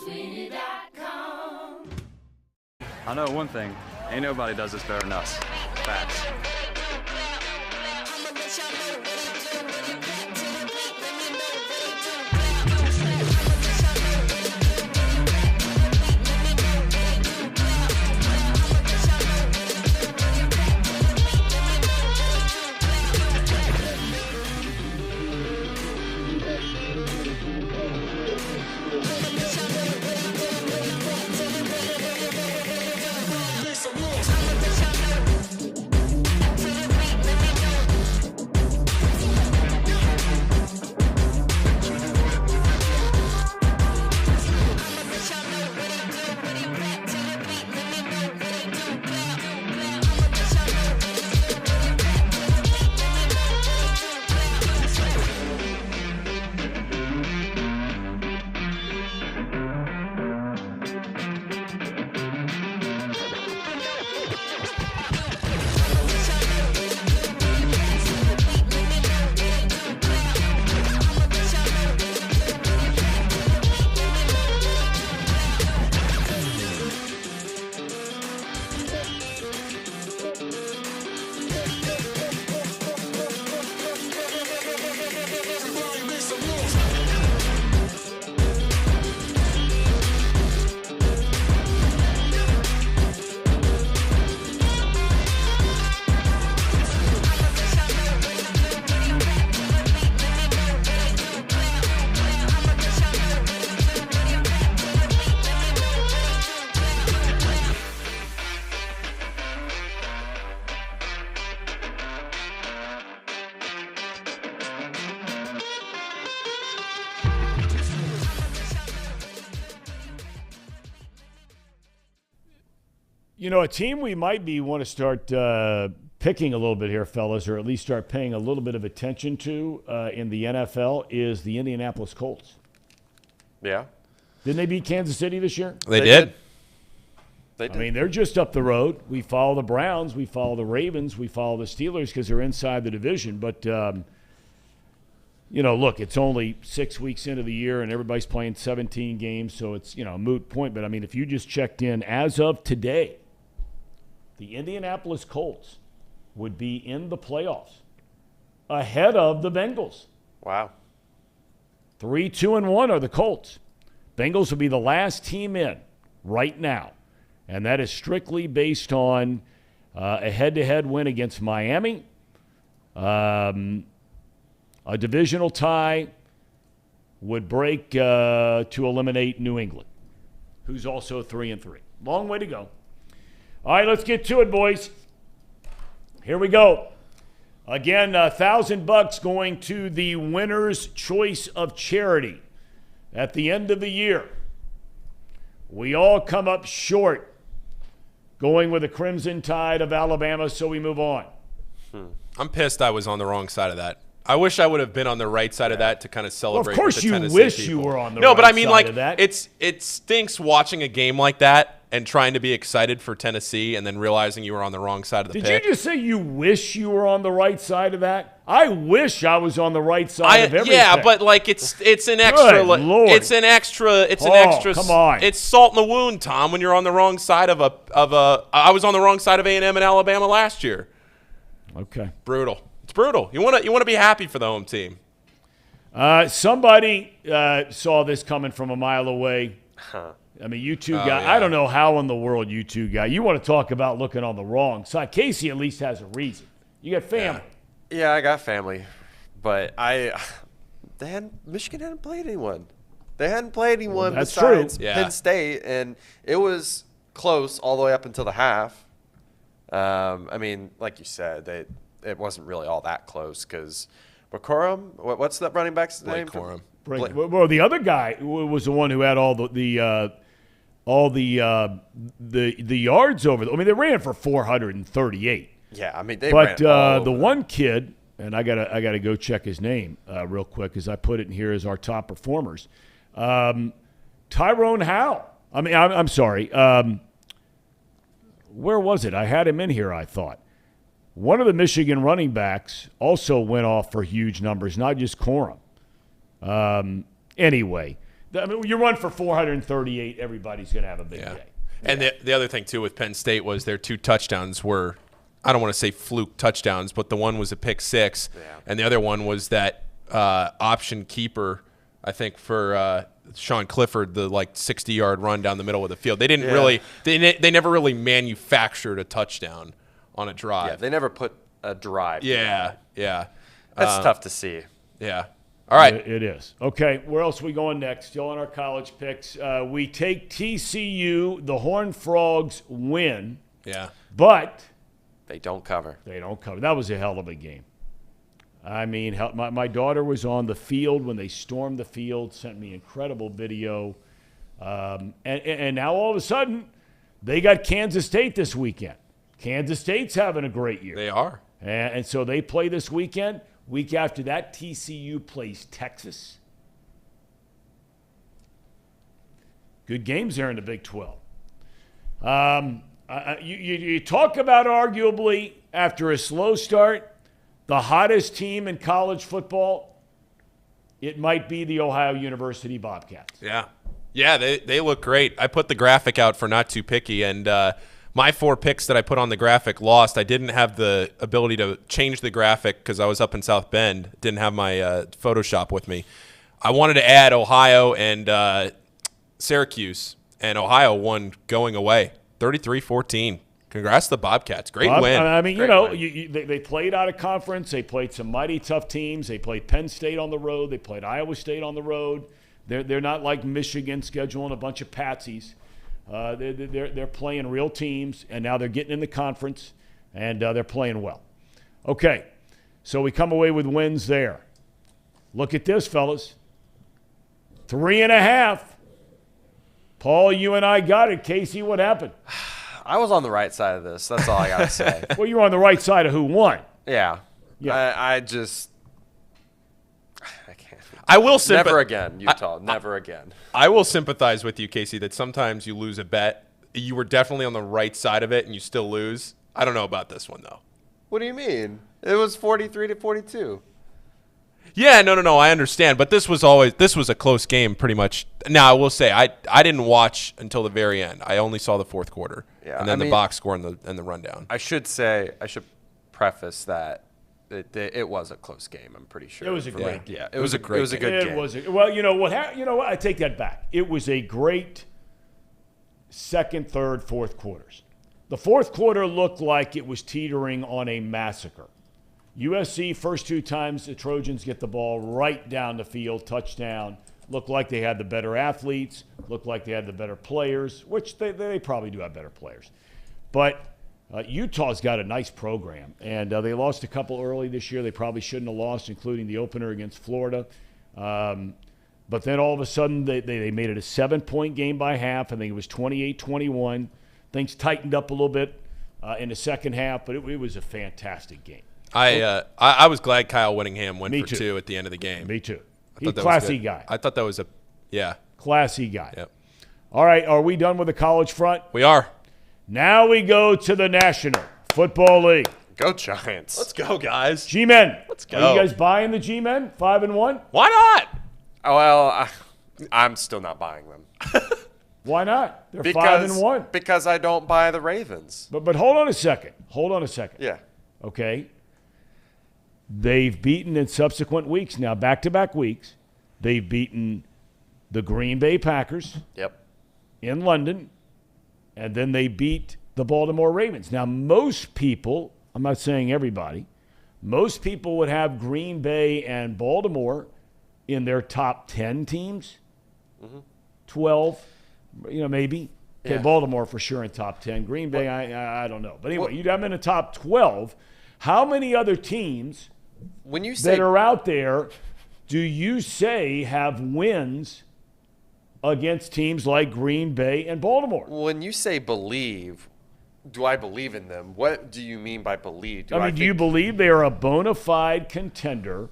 Speaker 13: I know one thing, ain't nobody does this better than us. Facts.
Speaker 1: You know, a team we might want to start picking a little bit here, fellas, or at least start paying a little bit of attention to in the NFL is the Indianapolis Colts.
Speaker 7: Yeah.
Speaker 1: Didn't they beat Kansas City this year?
Speaker 3: They did.
Speaker 7: They did.
Speaker 1: I mean, they're just up the road. We follow the Browns. We follow the Ravens. We follow the Steelers because they're inside the division. But, you know, look, it's only 6 weeks into the year and everybody's playing 17 games, so it's, you know, a moot point. But, I mean, if you just checked in as of today, the Indianapolis Colts would be in the playoffs ahead of the Bengals.
Speaker 7: Wow.
Speaker 1: 3-2-1 are the Colts. Bengals will be the last team in right now, and that is strictly based on a head-to-head win against Miami, a divisional tie would break to eliminate New England, who's also 3-3. Long way to go. All right, let's get to it, boys. Here we go. Again, $1,000 going to the winner's choice of charity. At the end of the year, we all come up short going with the Crimson Tide of Alabama, so we move on.
Speaker 3: I'm pissed I was on the wrong side of that. I wish I would have been on the right side of that to kind of celebrate.
Speaker 1: Well, of course
Speaker 3: with the
Speaker 1: you
Speaker 3: Tennessee
Speaker 1: wish
Speaker 3: people.
Speaker 1: you were on the
Speaker 3: no,
Speaker 1: right
Speaker 3: but I mean,
Speaker 1: side
Speaker 3: like,
Speaker 1: of that.
Speaker 3: it stinks watching a game like that and trying to be excited for Tennessee and then realizing you were on the wrong side of the pick.
Speaker 1: Did you just say you wish you were on the right side of that? I wish I was on the right side of everything.
Speaker 3: Yeah, but like it's an extra.
Speaker 1: Lord.
Speaker 3: It's an extra.
Speaker 1: Come on.
Speaker 3: It's salt in the wound, Tom. When you're on the wrong side of a. I was on the wrong side of A&M and Alabama last year.
Speaker 1: Okay.
Speaker 3: Brutal. It's brutal. You want to be happy for the home team.
Speaker 1: Somebody saw this coming from a mile away. I mean, you two guys.
Speaker 3: yeah.
Speaker 1: I don't know how in the world you two guys. You want to talk about looking on the wrong side. Casey at least has a reason. You got family.
Speaker 7: Yeah, I got family, but Michigan hadn't played anyone. They hadn't played anyone
Speaker 1: that's
Speaker 7: besides
Speaker 1: true.
Speaker 3: Yeah.
Speaker 7: Penn State, and it was close all the way up until the half. I mean, like you said, it wasn't really all that close because Corum. What's that running back's name?
Speaker 3: Corum.
Speaker 1: Well, the other guy was the one who had all the yards over. I mean, they ran for 438.
Speaker 7: Yeah, I mean, they
Speaker 1: but
Speaker 7: ran all
Speaker 1: the
Speaker 7: over.
Speaker 1: one kid, and I gotta go check his name real quick because I put it in here as our top performers. Tyrone Howe. I mean, I'm sorry. Where was it? I had him in here, I thought. One of the Michigan running backs also went off for huge numbers, not just Corum. Anyway, I mean, you run for 438, everybody's going to have a big day.
Speaker 3: And the other thing, too, with Penn State was their 2 touchdowns were, I don't want to say fluke touchdowns, but the one was a pick 6, and the other one was that option keeper, I think, for Sean Clifford, the, 60-yard run down the middle of the field. They didn't really – they never really manufactured a touchdown on a drive.
Speaker 7: Yeah, they never put a drive.
Speaker 3: Yeah.
Speaker 7: That's tough to see.
Speaker 3: Yeah. All right.
Speaker 1: It is. Okay, where else are we going next? Still on our college picks. We take TCU. The Horned Frogs win.
Speaker 3: Yeah.
Speaker 1: But
Speaker 7: they don't cover.
Speaker 1: That was a hell of a game. I mean, my daughter was on the field when they stormed the field, sent me incredible video. And now all of a sudden, they got Kansas State this weekend. Kansas State's having a great year.
Speaker 3: They are.
Speaker 1: And so they play this weekend. Week after that, TCU plays Texas. Good games there in the Big 12. You talk about arguably, after a slow start, the hottest team in college football, it might be the Ohio University Bobcats.
Speaker 3: Yeah. Yeah, they look great. I put the graphic out for Not Too Picky, and my 4 picks that I put on the graphic lost. I didn't have the ability to change the graphic because I was up in South Bend. Didn't have my Photoshop with me. I wanted to add Ohio and Syracuse, and Ohio won going away, 33-14. Congrats to the Bobcats. Great win.
Speaker 1: I mean,
Speaker 7: Great
Speaker 1: they played out of conference. They played some mighty tough teams. They played Penn State on the road. They played Iowa State on the road. They're not like Michigan scheduling a bunch of patsies. They're playing real teams, and now they're getting in the conference, and they're playing well. Okay, so we come away with wins there. Look at this, fellas. 3.5. Paul, you and I got it. Casey, what happened?
Speaker 7: I was on the right side of this. That's all I got to say.
Speaker 1: Well, you were on the right side of who won.
Speaker 7: Yeah. I can't.
Speaker 3: I will
Speaker 7: never again, Utah. Never again.
Speaker 3: I will sympathize with you, Casey, that sometimes you lose a bet. You were definitely on the right side of it, and you still lose. I don't know about this one, though.
Speaker 7: What do you mean? It was 43-42.
Speaker 3: Yeah, no, I understand. But this was a close game pretty much. Now, I will say, I didn't watch until the very end. I only saw the fourth quarter.
Speaker 7: Yeah,
Speaker 3: and then the box score and the rundown.
Speaker 7: I should preface that it was a close game. I'm pretty sure.
Speaker 1: It was a great game.
Speaker 7: Yeah, it was a good game.
Speaker 1: Well, you know what? I take that back. It was a great second, third, fourth quarters. The fourth quarter looked like it was teetering on a massacre. USC, first 2 times the Trojans get the ball right down the field, touchdown. Looked like they had the better athletes. Looked like they had the better players, which they probably do have better players. But Utah's got a nice program, and they lost a couple early this year. They probably shouldn't have lost, including the opener against Florida. But then all of a sudden they made it a 7-point game by half. I think it was 28-21. Things tightened up a little bit in the second half, but it was a fantastic game.
Speaker 3: I was glad Kyle Whittingham went
Speaker 1: Me
Speaker 3: for
Speaker 1: too.
Speaker 3: 2 at the end of the game.
Speaker 1: Me too.
Speaker 3: I
Speaker 1: He's
Speaker 3: thought that was
Speaker 1: classy
Speaker 3: good.
Speaker 1: guy.
Speaker 3: I thought that was
Speaker 1: classy guy.
Speaker 3: Yep.
Speaker 1: All right, are we done with the college front?
Speaker 3: We are.
Speaker 1: Now we go to the National Football League.
Speaker 7: Go Giants.
Speaker 3: Let's go, guys.
Speaker 1: G-Men.
Speaker 3: Let's go.
Speaker 1: Are you guys buying the G-Men? 5-1?
Speaker 3: Why not?
Speaker 7: Oh, well, I'm still not buying them.
Speaker 1: Why not? They're 5-1.
Speaker 7: Because I don't buy the Ravens.
Speaker 1: But hold on a second.
Speaker 7: Yeah.
Speaker 1: Okay. They've beaten in subsequent weeks now, back-to-back weeks. They've beaten the Green Bay Packers.
Speaker 7: Yep.
Speaker 1: In London, and then they beat the Baltimore Ravens. Now, most people, I'm not saying everybody, most people would have Green Bay and Baltimore in their top 10 teams, 12, maybe. Okay,
Speaker 7: Yeah.
Speaker 1: Baltimore for sure in top 10. Green Bay, I don't know. But anyway, you'd have them in the top 12. How many other teams
Speaker 7: When you say
Speaker 1: that are out there do you say have wins against teams like Green Bay and Baltimore?
Speaker 7: when you say believe, do I believe in them? What do you mean by believe?
Speaker 1: Do you believe they are a bona fide contender,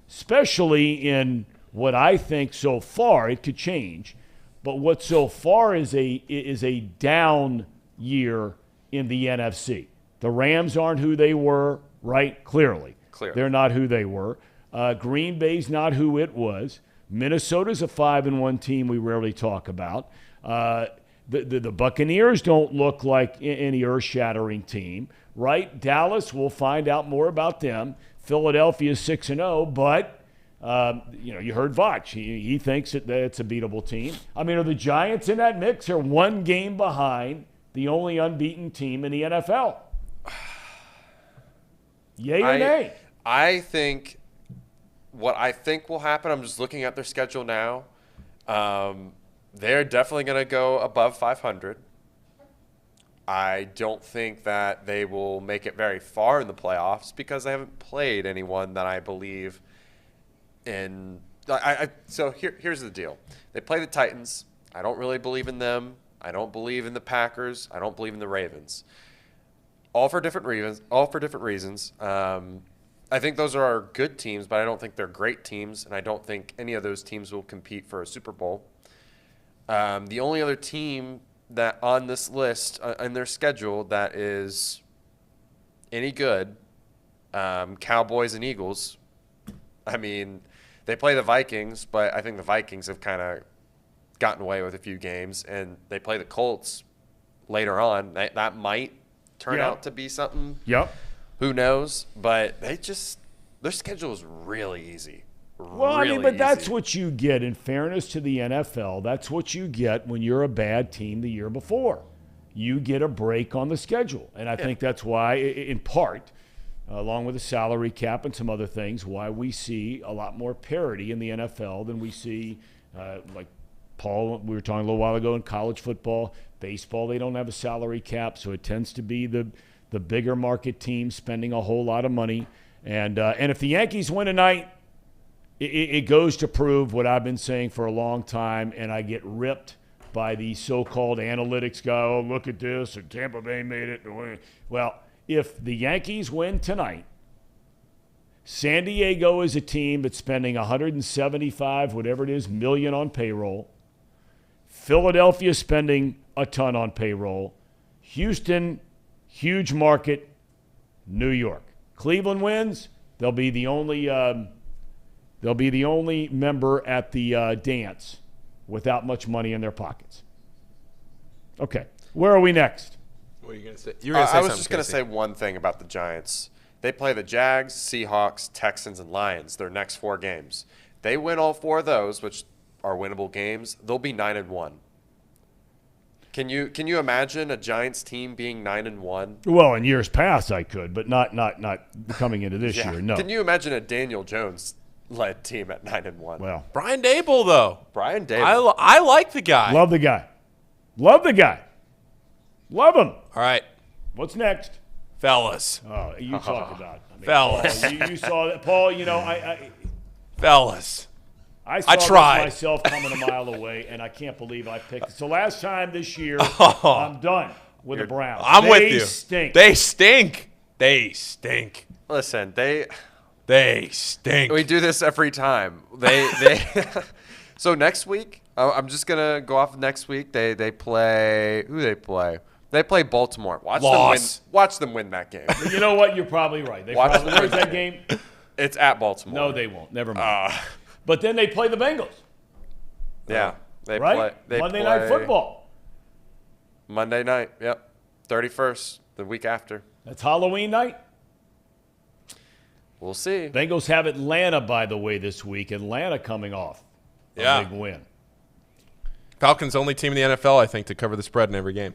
Speaker 1: especially in what I think so far, it could change, but what so far is a down year in the NFC? The Rams aren't who they were, right? Clearly. They're not who they were. Green Bay's not who it was. Minnesota's a 5-1 team we rarely talk about. The Buccaneers don't look like any earth-shattering team, right? Dallas, we'll find out more about them. Philadelphia's 6-0, but you heard Voch. He thinks that it's a beatable team. I mean, are the Giants in that mix? They're one game behind the only unbeaten team in the NFL. Yay or nay?
Speaker 7: I think what I think will happen, I'm just looking at their schedule now. They're definitely going to go above 500. I don't think that they will make it very far in the playoffs because they haven't played anyone that I believe in. So here's the deal. They play the Titans. I don't really believe in them. I don't believe in the Packers. I don't believe in the Ravens. All for different reasons. I think those are good teams, but I don't think they're great teams, and I don't think any of those teams will compete for a Super Bowl. The only other team that on this list in their schedule that is any good, Cowboys and Eagles. I mean, they play the Vikings, but I think the Vikings have kind of gotten away with a few games, and they play the Colts later on. That might turn out to be something.
Speaker 1: Yep.
Speaker 7: Who knows? But their schedule is really easy.
Speaker 1: Well, but that's what you get. In fairness to the NFL, that's what you get when you're a bad team the year before. You get a break on the schedule. And I think that's why, in part, along with the salary cap and some other things, why we see a lot more parity in the NFL than we see, like Paul, we were talking a little while ago, in college football. Baseball, they don't have a salary cap, so it tends to be the bigger market team spending a whole lot of money. And if the Yankees win tonight, it goes to prove what I've been saying for a long time, and I get ripped by the so-called analytics guy. Oh, look at this, and Tampa Bay made it. Well, if the Yankees win tonight, San Diego is a team that's spending 175, whatever it is, million on payroll. Philadelphia spending a ton on payroll. Houston, huge market. New York. Cleveland wins. They'll be the only member at the dance without much money in their pockets. Okay, where are we next?
Speaker 3: What are you going to say?
Speaker 7: I was just going to say one thing about the Giants. They play the Jags, Seahawks, Texans, and Lions their next 4 games. They win all 4 of those, which are winnable games. They'll be 9-1. Can you imagine a Giants team being 9-1?
Speaker 1: Well, in years past I could, but not coming into this year. No.
Speaker 7: Can you imagine a Daniel Jones-led team at 9-1?
Speaker 1: Well,
Speaker 3: Brian Dable, though.
Speaker 7: Brian Dable.
Speaker 3: I like the guy.
Speaker 1: Love the guy. Love the guy. Love him.
Speaker 3: All right.
Speaker 1: What's next?
Speaker 3: Fellas.
Speaker 1: Oh, you talk about it.
Speaker 3: Fellas.
Speaker 1: You saw that, Paul.
Speaker 3: Fellas.
Speaker 1: I saw
Speaker 3: tried.
Speaker 1: this myself coming a mile away, and I can't believe I picked it. So last time this year, I'm done with the Browns.
Speaker 3: I'm with you.
Speaker 1: Stink.
Speaker 3: They stink. They stink.
Speaker 7: Listen,
Speaker 3: They stink.
Speaker 7: we do this every time. They So next week, I'm just gonna go off next week. They play who they play. They play Baltimore. Watch them win that game.
Speaker 1: You know what? You're probably right. Where's that game?
Speaker 7: It's at Baltimore.
Speaker 1: No, they won't. Never mind. But then they play the Bengals.
Speaker 7: Yeah, they
Speaker 1: Right?
Speaker 7: play
Speaker 1: Monday Night Football.
Speaker 7: Monday night. Yep, 31st, the week after.
Speaker 1: That's Halloween night.
Speaker 7: We'll see.
Speaker 1: Bengals have Atlanta, by the way, this week. Atlanta coming off a big win.
Speaker 3: Falcons only team in the NFL, I think, to cover the spread in every game.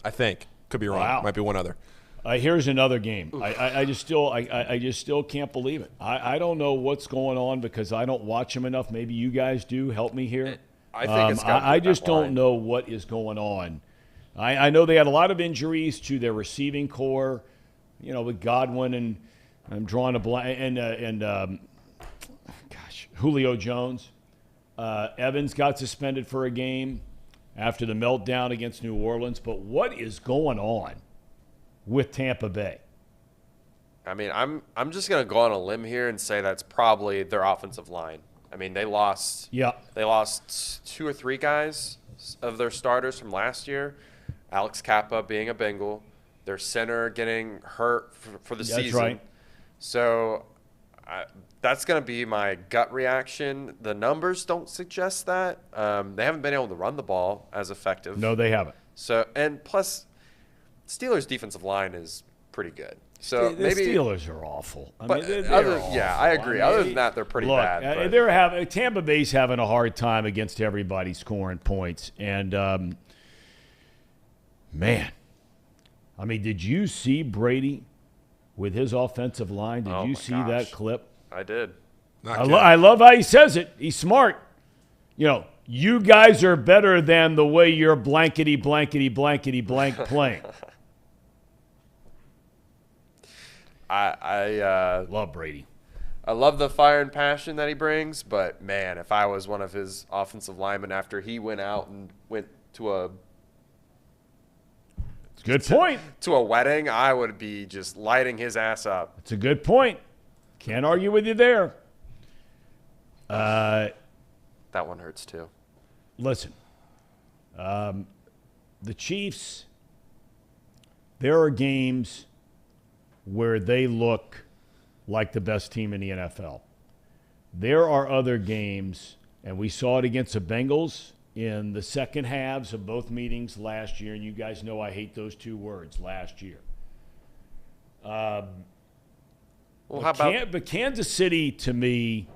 Speaker 3: I think. Could be wrong.
Speaker 1: Wow.
Speaker 3: Might be one other.
Speaker 1: Here's another game. I just still can't believe it. I don't know what's going on because I don't watch them enough. Maybe you guys do. Help me here.
Speaker 7: I think it's got to be
Speaker 1: I
Speaker 7: that
Speaker 1: just don't
Speaker 7: line.
Speaker 1: know what is going on. I know they had a lot of injuries to their receiving core, with Godwin and I'm drawing a blank and Julio Jones. Evans got suspended for a game after the meltdown against New Orleans. But what is going on with Tampa Bay?
Speaker 7: I mean, I'm just gonna go on a limb here and say that's probably their offensive line. I mean, they lost.
Speaker 1: Yeah.
Speaker 7: They lost 2 or 3 guys of their starters from last year. Alex Kappa being a Bengal, their center getting hurt for the season.
Speaker 1: That's right.
Speaker 7: So that's going to be my gut reaction. The numbers don't suggest that. They haven't been able to run the ball as effective.
Speaker 1: No, they haven't.
Speaker 7: So and plus, Steelers' defensive line is pretty good. So
Speaker 1: the
Speaker 7: maybe
Speaker 1: Steelers are awful. I
Speaker 7: but
Speaker 1: mean, they're awful.
Speaker 7: yeah, I agree. Other than that, they're pretty bad. But
Speaker 1: Tampa Bay's having a hard time against everybody scoring points. And, man, I mean, did you see Brady with his offensive line? Did you see that clip?
Speaker 7: I did.
Speaker 1: I love how he says it. He's smart. You guys are better than the way you're blankety, blankety, blankety, blank playing.
Speaker 7: I
Speaker 1: love Brady.
Speaker 7: I love the fire and passion that he brings, but man, if I was one of his offensive linemen after he went out and went to a
Speaker 1: good point.
Speaker 7: To a wedding, I would be just lighting his ass up.
Speaker 1: It's a good point. Can't argue with you there.
Speaker 7: That one hurts too.
Speaker 1: Listen, the Chiefs, there are games where they look like the best team in the NFL. There are other games, and we saw it against the Bengals in the second halves of both meetings last year, and you guys know I hate those 2 words, last year. But Kansas City, to me,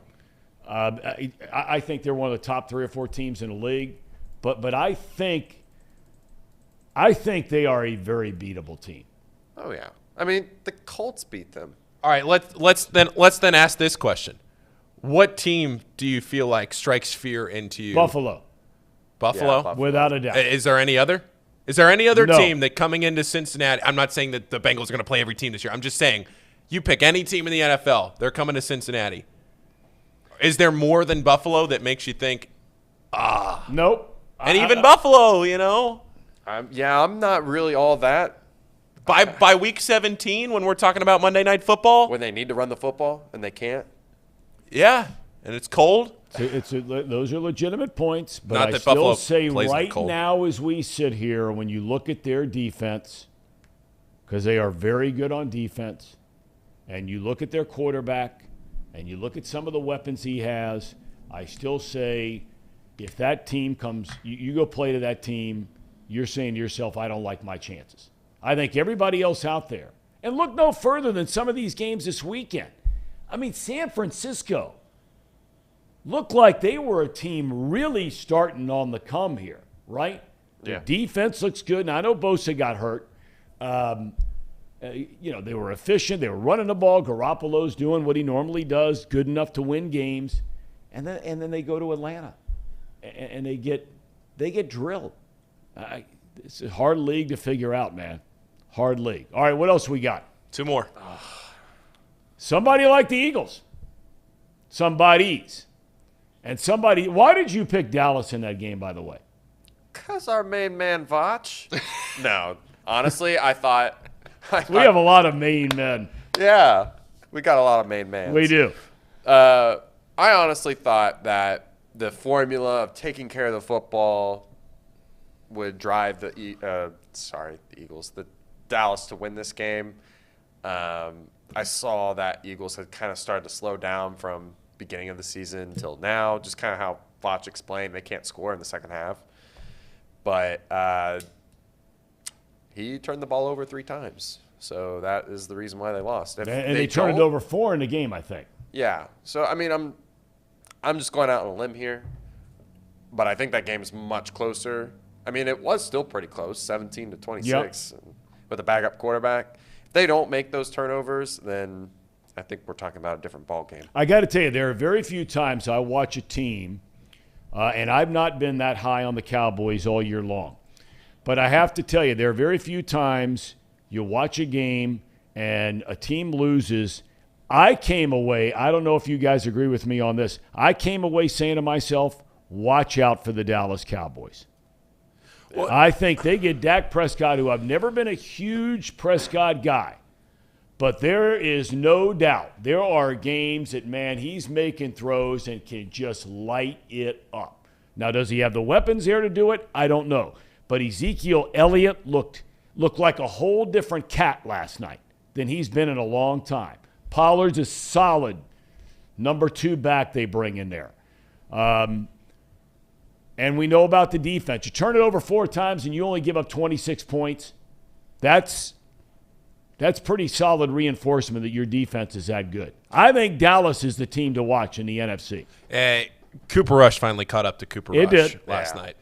Speaker 1: I think they're one of the top 3 or 4 teams in the league. But I think they are a very beatable team.
Speaker 7: Oh yeah, I mean the Colts beat them.
Speaker 3: All right, let's then ask this question: what team do you feel like strikes fear into you?
Speaker 1: Buffalo.
Speaker 3: Buffalo?
Speaker 7: Yeah, Buffalo.
Speaker 1: Without a doubt.
Speaker 3: Is there any other? Is there any other
Speaker 1: No.
Speaker 3: team that coming into Cincinnati? I'm not saying that the Bengals are going to play every team this year. I'm just saying you pick any team in the NFL, they're coming to Cincinnati. Is there more than Buffalo that makes you think,
Speaker 1: Nope.
Speaker 3: And even Buffalo,
Speaker 7: I'm not really all that.
Speaker 3: By week 17, when we're talking about Monday Night Football,
Speaker 7: When they need to run the football and they can't.
Speaker 3: yeah, and it's cold.
Speaker 1: Those are legitimate points, but
Speaker 3: Not
Speaker 1: I
Speaker 3: that
Speaker 1: still
Speaker 3: Buffalo
Speaker 1: say
Speaker 3: plays in the
Speaker 1: right
Speaker 3: cold.
Speaker 1: now as we sit here, when you look at their defense, because they are very good on defense, and you look at their quarterback, and you look at some of the weapons he has, I still say if that team comes, you go play to that team, you're saying to yourself, I don't like my chances. I think everybody else out there, and look no further than some of these games this weekend. I mean, San Francisco looked like they were a team really starting on the come here, right?
Speaker 7: Yeah.
Speaker 1: The defense looks good. Now, I know Bosa got hurt. They were efficient. They were running the ball. Garoppolo's doing what he normally does, good enough to win games. And then they go to Atlanta, and they get drilled. It's a hard league to figure out, man. Hard league. All right, what else we got?
Speaker 3: 2 more.
Speaker 1: Somebody like the Eagles. Somebody's. And somebody – why did you pick Dallas in that game, by the way?
Speaker 7: Because our main man, Voch. No, honestly, I thought
Speaker 1: We have a lot of Maine men.
Speaker 7: Yeah. We got a lot of main man.
Speaker 1: We do.
Speaker 7: I honestly thought that the formula of taking care of the football would drive the Eagles, the Dallas to win this game. I saw that Eagles had kind of started to slow down from beginning of the season till now, just kind of how Voch explained they can't score in the second half. But he turned the ball over 3 times. So that is the reason why they lost.
Speaker 1: And they turned it over 4 in the game, I think.
Speaker 7: Yeah. So, I mean, I'm just going out on a limb here. But I think that game is much closer. I mean, it was still pretty close, 17-26 with a backup quarterback. If they don't make those turnovers, then I think we're talking about a different ball game.
Speaker 1: I got to tell you, there are very few times I watch a team, and I've not been that high on the Cowboys all year long. But I have to tell you, there are very few times you watch a game and a team loses. I came away, I don't know if you guys agree with me on this, I came away saying to myself, watch out for the Dallas Cowboys. Well, I think they get Dak Prescott, who I've never been a huge Prescott guy. But there is no doubt there are games that, man, he's making throws and can just light it up. Now, does he have the weapons there to do it? I don't know. But Ezekiel Elliott looked like a whole different cat last night than he's been in a long time. Pollard's a solid number 2 back they bring in there. And we know about the defense. You turn it over 4 times and you only give up 26 points. That's pretty solid reinforcement that your defense is that good. I think Dallas is the team to watch in the NFC.
Speaker 3: Cooper Rush finally caught up to Cooper Rush last
Speaker 7: Yeah.
Speaker 3: night.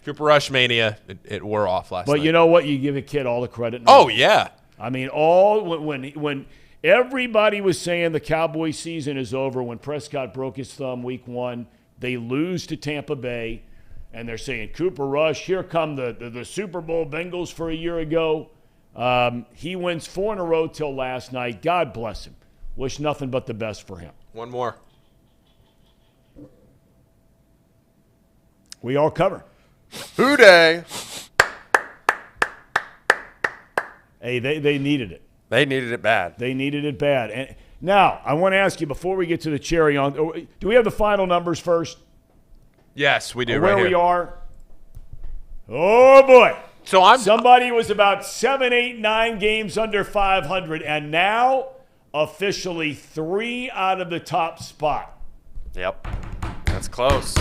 Speaker 3: Cooper Rush mania, it wore off last night.
Speaker 1: But you know what? You give a kid all the credit.
Speaker 3: Oh, yeah.
Speaker 1: I mean, when everybody was saying the Cowboys season is over, when Prescott broke his thumb week 1, they lose to Tampa Bay, and they're saying, Cooper Rush, here come the Super Bowl Bengals for a year ago. He wins 4 in a row till last night. God bless him. Wish nothing but the best for him.
Speaker 3: One more.
Speaker 1: We all cover.
Speaker 7: Hooday.
Speaker 1: Hey, they needed it.
Speaker 7: They needed it bad.
Speaker 1: They needed it bad. And now, I want to ask you, before we get to the cherry on, do we have the final numbers first?
Speaker 3: Yes, we do.
Speaker 1: Where
Speaker 3: right
Speaker 1: we
Speaker 3: here.
Speaker 1: are? Oh, boy.
Speaker 3: So
Speaker 1: Somebody was about 7, 8, 9 games under 500, and now officially 3 out of the top spot.
Speaker 7: Yep. That's close.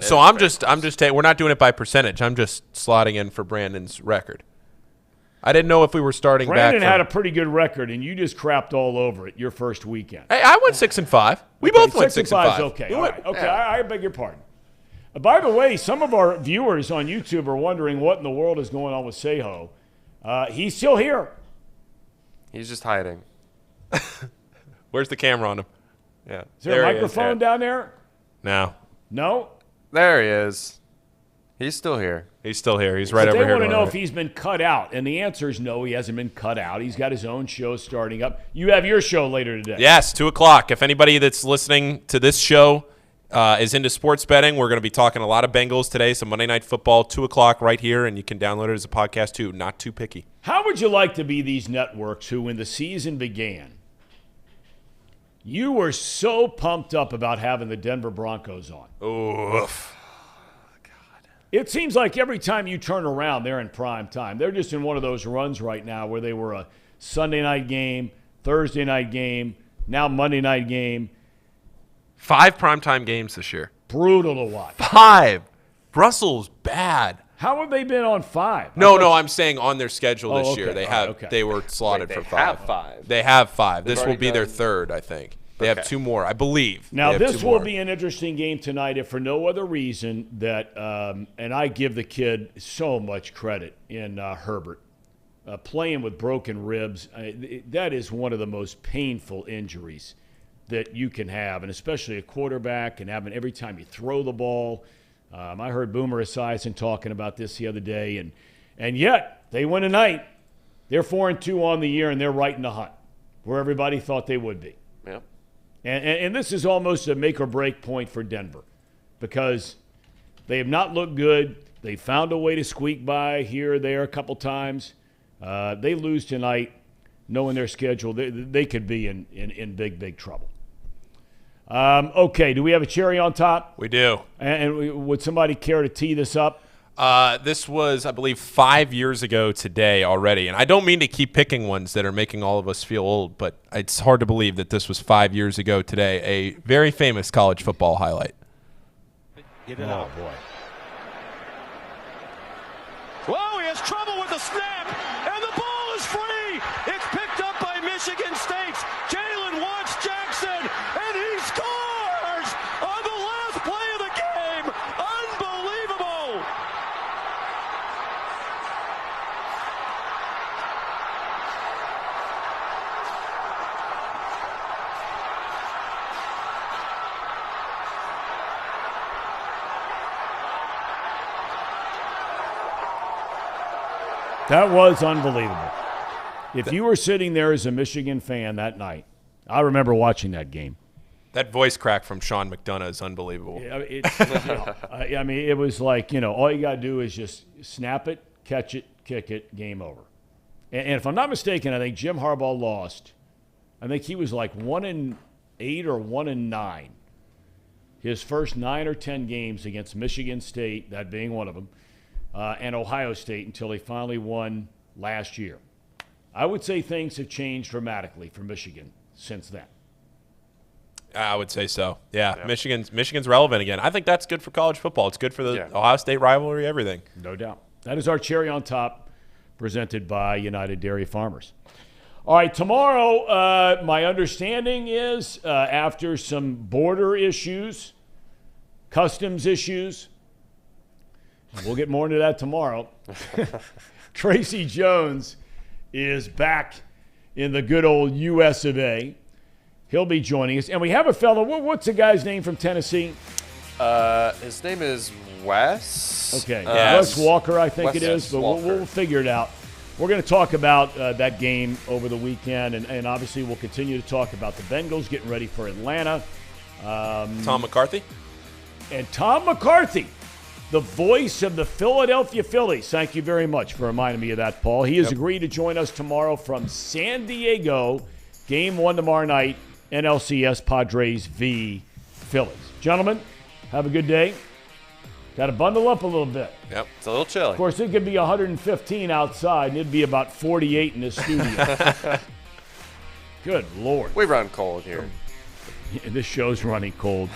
Speaker 3: So I'm just we're not doing it by percentage. I'm just slotting in for Brandon's record. I didn't know if we were starting
Speaker 1: Brandon
Speaker 3: back.
Speaker 1: had a pretty good record, and you just crapped all over it your first weekend.
Speaker 3: Hey, I went 6-5. We both went 6-5.
Speaker 1: 6-5 is okay. All right. Okay, yeah. I beg your pardon. By the way, some of our viewers on YouTube are wondering what in the world is going on with Seho. He's still here.
Speaker 7: He's just hiding.
Speaker 3: Where's the camera on him?
Speaker 7: Yeah.
Speaker 1: Is there a microphone down there?
Speaker 3: No.
Speaker 1: No?
Speaker 7: There he is. He's still here.
Speaker 3: He's still here. He's right over here.
Speaker 1: They want to know if he's been cut out, and the answer is no, he hasn't been cut out. He's got his own show starting up. You have your show later today.
Speaker 3: Yes, 2 o'clock. If anybody that's listening to this show is into sports betting, we're going to be talking a lot of Bengals today, some Monday Night Football, 2 o'clock right here, and you can download it as a podcast too. Not too picky.
Speaker 1: How would you like to be these networks who, when the season began, you were so pumped up about having the Denver Broncos on?
Speaker 3: Oof.
Speaker 1: It seems like every time you turn around, they're in prime time. They're just in one of those runs right now where they were a Sunday night game, Thursday night game, now Monday night game.
Speaker 3: 5 primetime games this year.
Speaker 1: Brutal to watch.
Speaker 3: 5. Russell's bad.
Speaker 1: How have they been on 5?
Speaker 3: No, I'm saying on their schedule this
Speaker 1: okay.
Speaker 3: year. They
Speaker 1: All
Speaker 3: have
Speaker 1: right, okay.
Speaker 3: They were slotted for 5.
Speaker 7: Have 5.
Speaker 3: They have 5.
Speaker 7: They've
Speaker 3: This will
Speaker 7: already
Speaker 3: be their
Speaker 7: done-
Speaker 3: 3rd, I think. They have 2 more, I believe.
Speaker 1: Now,
Speaker 3: They have
Speaker 1: this
Speaker 3: 2
Speaker 1: will
Speaker 3: more.
Speaker 1: be an interesting game tonight if for no other reason that, and I give the kid so much credit in Herbert. Playing with broken ribs, that is one of the most painful injuries that you can have, and especially a quarterback and having every time you throw the ball. I heard Boomer Esiason talking about this the other day, and yet they win tonight. They're 4-2 on the year, and they're right in the hunt where everybody thought they would be.
Speaker 7: Yep.
Speaker 1: And this is almost a make or break point for Denver because they have not looked good. They found a way to squeak by here or there a couple times. They lose tonight. knowing their schedule, they could be in big, big trouble. Okay, do we have a cherry on top?
Speaker 3: We do.
Speaker 1: And would somebody care to tee this up?
Speaker 3: This was, I believe, 5 years ago today already. And I don't mean to keep picking ones that are making all of us feel old, but it's hard to believe that this was 5 years ago today. A very famous college football highlight.
Speaker 1: Get it out, boy.
Speaker 14: Whoa, he has trouble with the snap, and the ball is free. It's picked up by Michigan State's Jalen Watts Jackson, and he scores on the last play of the game. Unbelievable.
Speaker 1: That was unbelievable. If you were sitting there as a Michigan fan that night, I remember watching that game.
Speaker 3: That voice crack from Sean McDonough is unbelievable.
Speaker 1: I mean, it was like, all you got to do is just snap it, catch it, kick it, game over. And if I'm not mistaken, I think Jim Harbaugh lost. I think he was like 1-8 or 1-9. His first 9 or 10 games against Michigan State, that being one of them, and Ohio State until he finally won last year. I would say things have changed dramatically for Michigan since then.
Speaker 3: I would say so. Yeah. Michigan's relevant again. I think that's good for college football. It's good for the Ohio State rivalry, everything.
Speaker 1: No doubt. That is our cherry on top, presented by United Dairy Farmers. All right, tomorrow, my understanding is after some border issues, customs issues, we'll get more into that tomorrow. Tracy Jones is back in the good old U.S. of A. He'll be joining us. And we have a fellow, what's the guy's name from Tennessee?
Speaker 7: His name is Wes.
Speaker 1: Okay, Wes Walker, I think
Speaker 7: Wes
Speaker 1: it is, but
Speaker 7: Walker.
Speaker 1: we'll figure it out. We're going to talk about that game over the weekend, and obviously we'll continue to talk about the Bengals getting ready for Atlanta.
Speaker 3: Tom McCarthy?
Speaker 1: And Tom McCarthy, the voice of the Philadelphia Phillies. Thank you very much for reminding me of that, Paul. He has agreed to join us tomorrow from San Diego. Game 1 tomorrow night, NLCS Padres v. Phillies. Gentlemen, have a good day. Got to bundle up a little bit.
Speaker 7: Yep, it's a little chilly.
Speaker 1: Of course, it could be 115 outside, and it'd be about 48 in the studio. Good Lord.
Speaker 7: We run cold here.
Speaker 1: This show's running cold.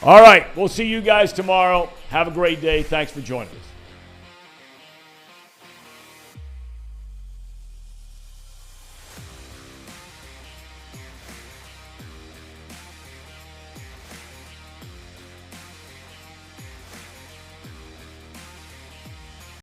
Speaker 1: All right, we'll see you guys tomorrow. Have a great day. Thanks for joining us.